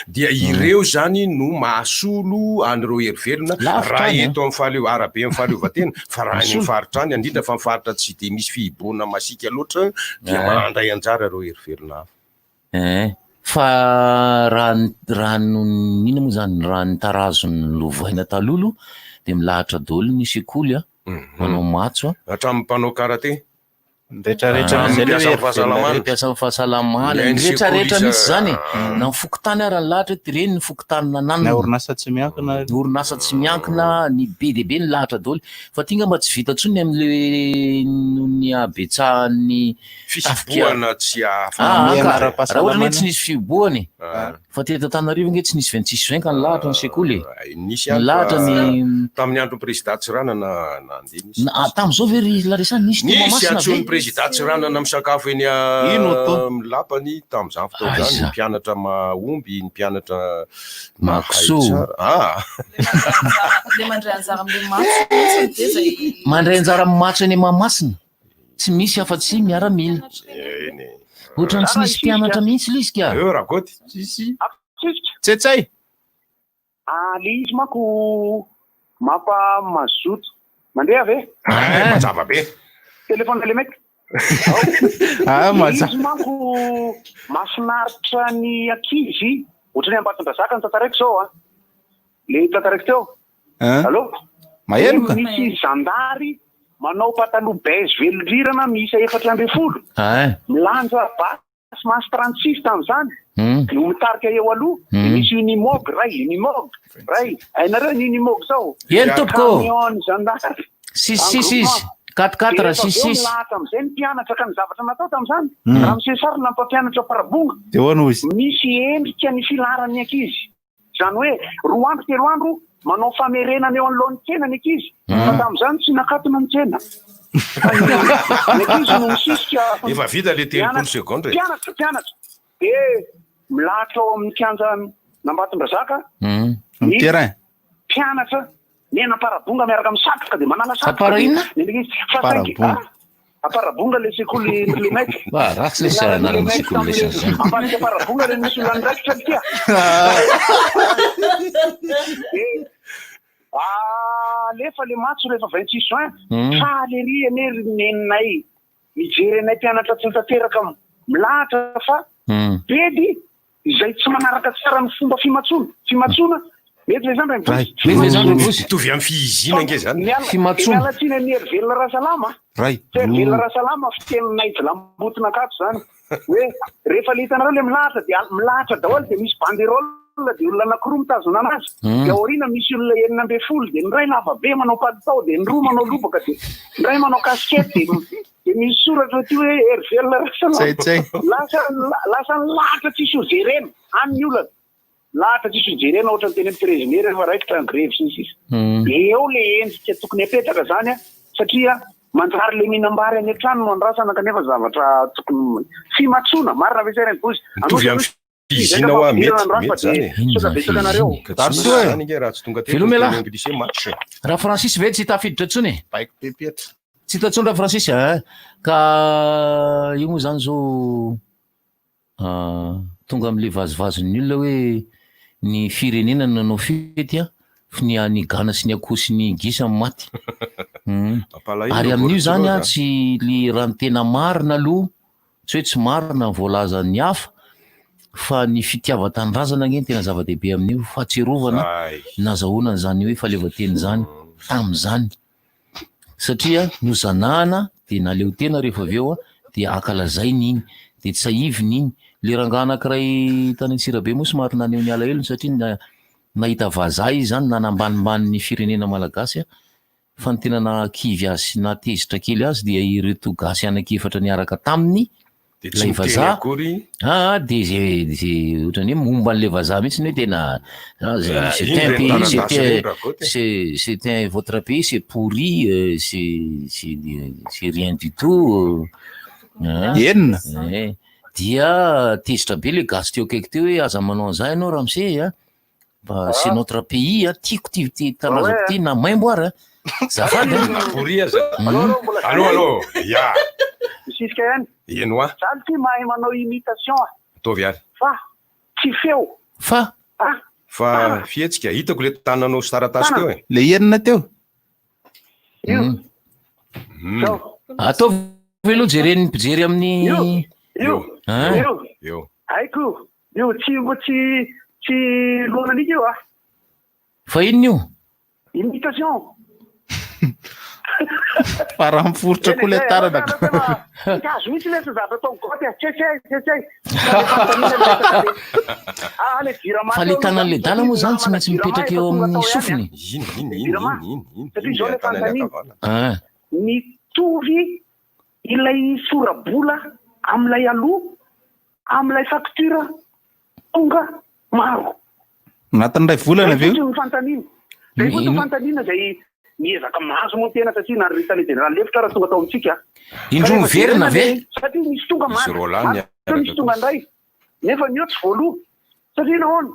S20: dia ireo zany no mahasolo an'ireo herivelona raha eto amin'ny fahaleo arabe amin'ny fahaleovatena fa raha any mifaritra any andrindra fa mifaritra tsy de misy fihiboana masika loatra dia mandray anjara ireo herivelona
S4: hafa fa raha nina moa zany raha ny tarazony lovaina talolo de milahatra daholo ny sekoly manao matso
S20: hatramin'ny mpanao karate
S4: piasa fahasalamana rehetrarehetra misy zany na mifokotany ara ny lahatra ty reny ny fokotany nananina
S2: orinasa tsy
S4: miankina ny be dehibe ny lahatra daholo fa tinga mba tsy vita tsony am'le ny abetsahan'ny
S20: fifiboana tsy
S4: raha ohatra hoe tsy nisy fiboany fa teto Antananarivo nge tsy nisy 26 juin ka ny lahatra ny sekoly
S20: nisy
S4: lahatra ny
S20: tamin'ny andro président Tsirana nandeha
S4: tam'izao ve ry laresany nisy teo Mahamasina
S20: be président Tsirana na misakafo eny milapany tam'izany fotoana zany ny mpianatra mahomby ny mpianatra
S4: makoso mandray anjara amin'ny matso eny Mahamasina tsy misy afa-tsy miaramila ohatrany tsy nisy mpianatra mihitsy le izy ka
S20: rakoty
S2: tsetsay
S7: le izy mako mazoto mandeha ve
S20: mazava be
S7: telefôny le meky izy manko mahafinaritra ny ankizy ohatrany ambatondrazaka ny tantaraiky zao le tantaraiky teo allo
S2: maheloka
S7: misy zandary manao pataloha beige velondrirana miisa 400 milanja basy masy 36 tam'izany no mitarika eo aloha misy unimog ray ainareo ny unimog zao
S4: eny tompoko
S7: zandary
S4: sisy 4 6
S7: lahatra am'izay ny mpianatra ka ny zavatra natao tam'izany raha misesary na mpampianatra parabonga
S2: de hoano izy
S7: misy endrika ny filaran'ny ankizy zany hoe 3 andro 3 andro manao famerenana eo anoloan'ny tsena ny ankizy fa tam'izany tsy nakatona ny tsena ny ankizy no misisika
S20: efa vita le 3 seconde
S7: mpianatra de milahatra ao amin'ny kianja Nambatondrazaka
S2: ny terrain
S7: mpianatra menamparabonga miaraka amin'ny satroka de manala satroka aparabonga le sekoly millimètre
S4: ratsy le saranarany sekoly le
S7: ambadika parabonga le misy olany raikitra tia lefa le matso rehefa 26 juin falery anery neninay mijery anay mpianatra tsy mitateraka milahatra fa bedy izay tsy manaraka tsara ny fomba fimatsona mety le zany
S20: mitovy amin'ny fihizina nge zany
S7: fimatsona ny hery velona rahasalama velona rahasalama fiteninay lambotina akato zany hoe rehefa le hitanareo le milahatra daholo de misy banderole de olona anankiroa mitazona anazy de aorina misy olona 9 de ny ray lava be manao palitao de ny roa manao lobaka de ny ray manao kaskety de misy soratra ty hoe hery velona rahasalama lasa lahatra tsisy ojerena amin'ny olana lahatra tsisy ojerena ohatra ny teny amin'ny trésimier rehefa raikitra ny grevy sisy eo le endrika tokony apetraka zany satria manjary le minambary any an-trano no andrasana kanefa zavatra tokony fimatsona marina vesarany bozy
S20: fihizina hoa mety zany
S4: velomela raha Francis ve tsy hitafiditra tsony tsy hitatsony raha Francis ka io moa zany zao tonga am'le vazovazon'ny olona hoe ny firenena nanao fety ny anigana sy ny akoho sy ny gisa amin'ny maty ary amin'io zany tsy le raha ny tena marina aloha tsy hoe tsy marina voalaza ny hafa fa ny fitiava-tanindrazana nge tena zava-dehibe amin'io fahatserovana nazahoana zany hoe faleovateny zany tam'izany satria nozanahana de naleo tena rehefa aveo de ankalazainy iny de tsy saiviny iny le rangaha anankiray tany Antsirabe moa somary naneho ny alahelo satria nahita vazaha izy zany nanambanimbany firenena malagasy fa ny tena nakivy azy sy natezitra kely azy dia ireto gasy anakefatra niaraka taminy lay vazaha de ohatrany hoe momba an'le vazaha mihitsy ny hoe tena c'est votre pays c'est pourri c'est rien du tout
S2: enina
S4: dia tezitra be le gasy teo akaiky teo hoe aza manao an'izay ianao Ramsey mba c'est notre pays tiako ty tanazako ty na maimboary zafady
S20: allo ya
S7: misisika ihany
S20: ino a
S7: zany ty mahay manao imitation
S20: ataovy ary
S7: fa tsy feo
S20: fa fietsika hitako le tananao sy taratasy teo
S2: le enina teo
S4: ataovy aloha jereny mpijery amin'ny
S7: io haiko io tsy lonanika io
S4: fa inona io
S7: imitation
S2: fa raha miforotra koa le tarana
S7: kazo mihitsy le zavatra tao goty tsetsay
S4: fa le tanan'le dala moa zany tsy maintsy mipetraka eo amin'ny sofiny
S7: satria zao le fantanina mitovy ilay sorabola am'ilay aloha am'ilay facture tonga maro
S2: anatin'ray volana aveo
S7: fantanina zay koa to fantanina zay miezaka mahazo moa tena satria naryritany general lefitra raha tonga tao amitsika
S4: indro miverina ve
S7: satria misy tonga maro misy tonga andray nefa miotsy voaloha satria nahoana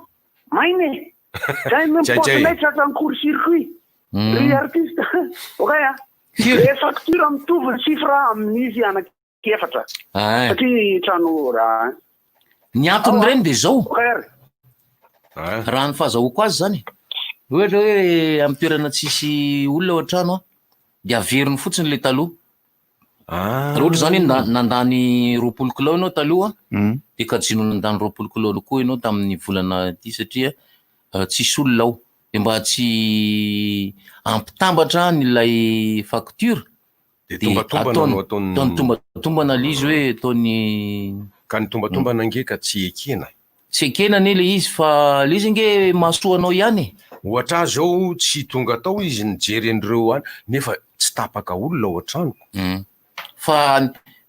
S7: mainy zay mempotinay tratran'ny court circuit ry artiste okay le facture mitovy ny chiffre amin'izy anakefatra satria trano raha
S4: ny antony reny de zao raha ny fahazahoko azy zany ohatra hoe amin'ny toerana tsisy olona ao an-trano de averiny fotsiny le taloha raha ohatra zany nandany 20 kilao ianao taloha de kajino nandany 20 kilao koa ianao tamin'ny volana ty satria tsisy olona ao de mba tsy ampitambatra nylay facture de ataony tombatombana le izy hoe ataony
S20: ka ny tombatombana nge ka tsy ekena
S4: tsy ekenany le izy fa le izy nge mahasoanao ihany
S20: ohatra zao tsy tonga tao izy nijery an'ireo any nefa tsy tapaka olona ao an-trano
S4: fa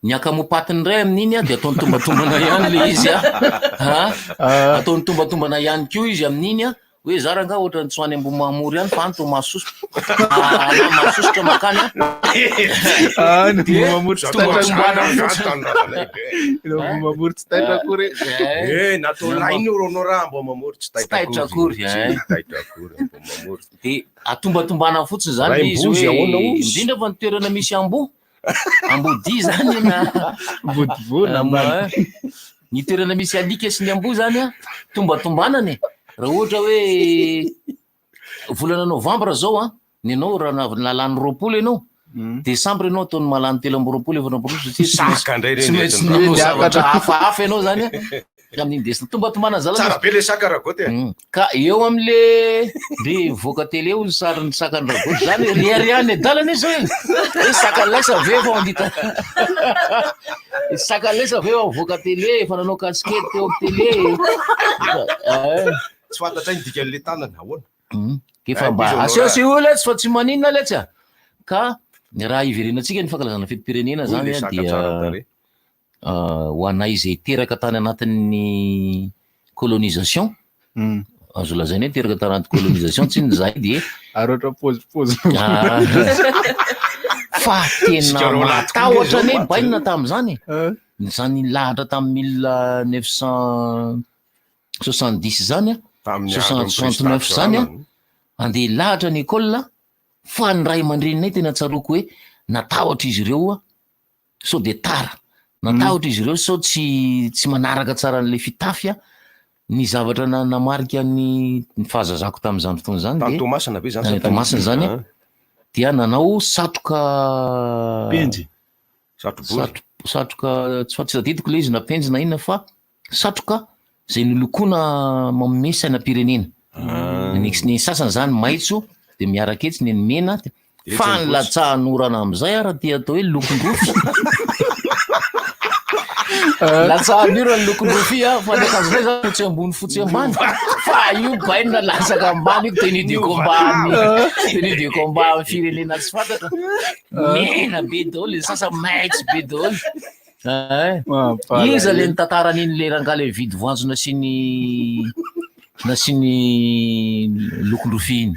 S4: ny akamopatiny ray amin'iny de ataony tombatombana ihany le izy ataony tombatombana ihany keo izy amin'iny hoe zaranga ohatra nytsoany ambo mamory ihany fa anto masosotra makany
S2: mamory tsy taitra akory
S20: natao lainy ronao raha mbo mamory tsy
S4: taitra akory de atombatombana fotsiny zany izy hoe indrindra fa nitoerana misy ambodi zany na bodivona ny toerana misy alika sy ny ambo zany a tombatombanany raha ohatra hoe volana novambra zao a ny anao raha nalany roapolo ianao desambra ianao ataony malany 3 hafahafa ianao zany amin'iny desina tombatombana
S20: tsara be le saka ragoty
S4: ka eo am'le de voaka tele eo ny sariny sakany ragoty zany riariany dalana izy hoe sakan'lasa ve fa andita sakan'lasa ve voaka tele fa nanao casquette teo tele
S20: tsy fantatra ny dikan'le tanany ahoana
S4: kefa mba aseoseo letsy fa tsy maninona letsy a ka raha iverenatsika ny fankalazana fetim-pirenena zany dia ho anay izay teraka tany anatin'ny colonisation azo lazainy hoe teraka tany anaty colonisation tsy ny zay de
S2: aroatra pôzipôzy
S4: fa tena matahotra ny bainina tam'zany zany lahatra tamin'ny 1970 zany a 69 zany a andeha lahatra ny école fa ny ray aman-dreninay tena tsaroko hoe natahotra izy ireo a so de tara natahotra izy ireo so tsy manaraka tsara n'le fitafya ny zavatra namarika ny fahazazako tam'izany fotoana zany tomasina zany dia nanao satroka
S2: penjy
S4: satroka tsy tadidiko le izy na penjy na inona fa satroka zay nolokoana manome sainam-pirenena ny sasany zany maitso de miaraka etsy ny mena fa ny latsahanorana am'izay ara ty atao hoe lokondrofy latsahan'io ny lokondrofy a fa lekazonay zany fotsy ambony fotsy ambany fa io bainina lasaka ambany io tenue de combat amin'ny firenena tsy fantatra mena be daholo le sasa maitso be daholo iza le nitataran'iny le rangale vidy voanjo na sy ny lokondrofy iny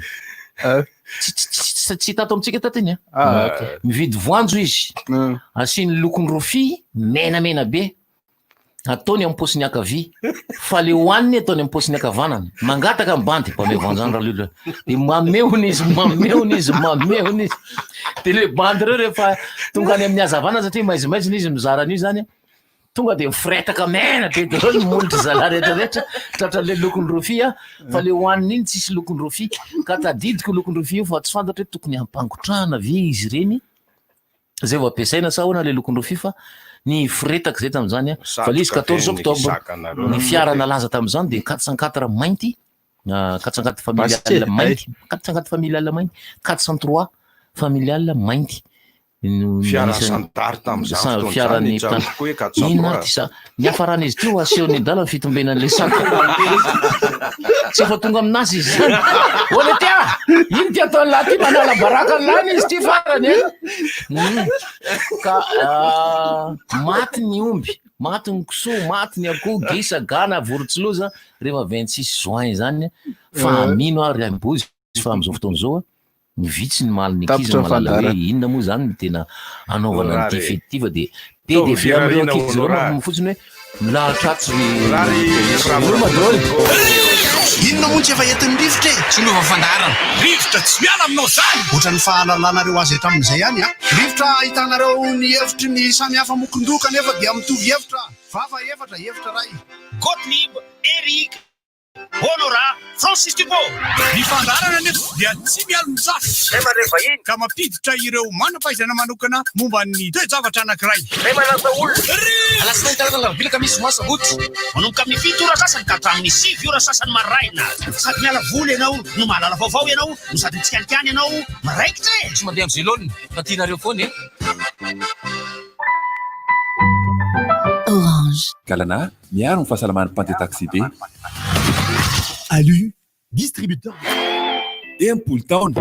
S4: tsy tato amitsika tatiny mividy voanjo izy asiany lokondrofy menamena be ataony amin'ny posiny akavy fa le hoaniny ataony amin'ny posiny akavanana mangataka ambandy mpame voanjany raha lolo de mameony izy de le bandy reo rehefa tonga any amin'ny hazavana satria maizimaizina izy mizaran'io zany tonga de mifiretaka mena be daholo molitra zala rehetrarehetra tratran'le lokondrofy a fa le hoaniny iny tsisy lokondrofy ka tadidiko lokondrofy io fa tsy fantatra hoe tokony hampangotrahana ve izy reny zay vo ampiasaina sa hoana le lokondrofy fa ny firetaka zay tam'zany fa le izy 14 octobre ny fiara nalaza tam'zany de 404 mainty 404 familial mainty 404 familial mainty 403 familial mainty fiarany ny afarana izy tio aseony dala ny fitombenan'le saka tsy efa tonga aminazy izy zany ole tia iny ty ataony laha ty manala baraka lany izy ty farany ka maty ny omby maty ny koso maty ny akoho gisa gana vorotsiloza rehefa 26 juin zany fa amino ary ambozy fa am'izao fotoana zao ny vitsy ny maliny akizy malala hoe inona moa zany tena anaovana nyty fetitiva de be de fe amreo akizy zao fotsiny hoe milahatratso madrôly
S5: inona moa tsy efa entin'ny rivotra e tsy nova fandarana rivotra tsy miala aminao zany ohatrany fahalalanareo azy hatramin'izay ihany a rivotra ahitanareo ny hevitry ny samihafa mokondoka nefa dia mitovy hevitra vava efatra hevitra ray Gottlieb Eric Honora Francis Thibault ny fandarana nefa dia tsy mialo mitsafy rehefa rehefa iny ka mampiditra ireo manam-pahaizana manokana momba ny toe-javatra anankiray rehefa lasa olona alasinainy tarana lavilaka misy masaboty manomboka amin'ny 7 ora sasany ka hatramin'ny 7 ora sasany maraina sady miala voly ianao no mahalala vaovao ianao no sady mitsikanikany ianao maraikitra e tsy mandeha amin'ny zélone fa tianareo foana e
S8: Orange. Galana, miaro ny fahasalamany Pante Taxi B. Alu, distributeur. Et un poule town.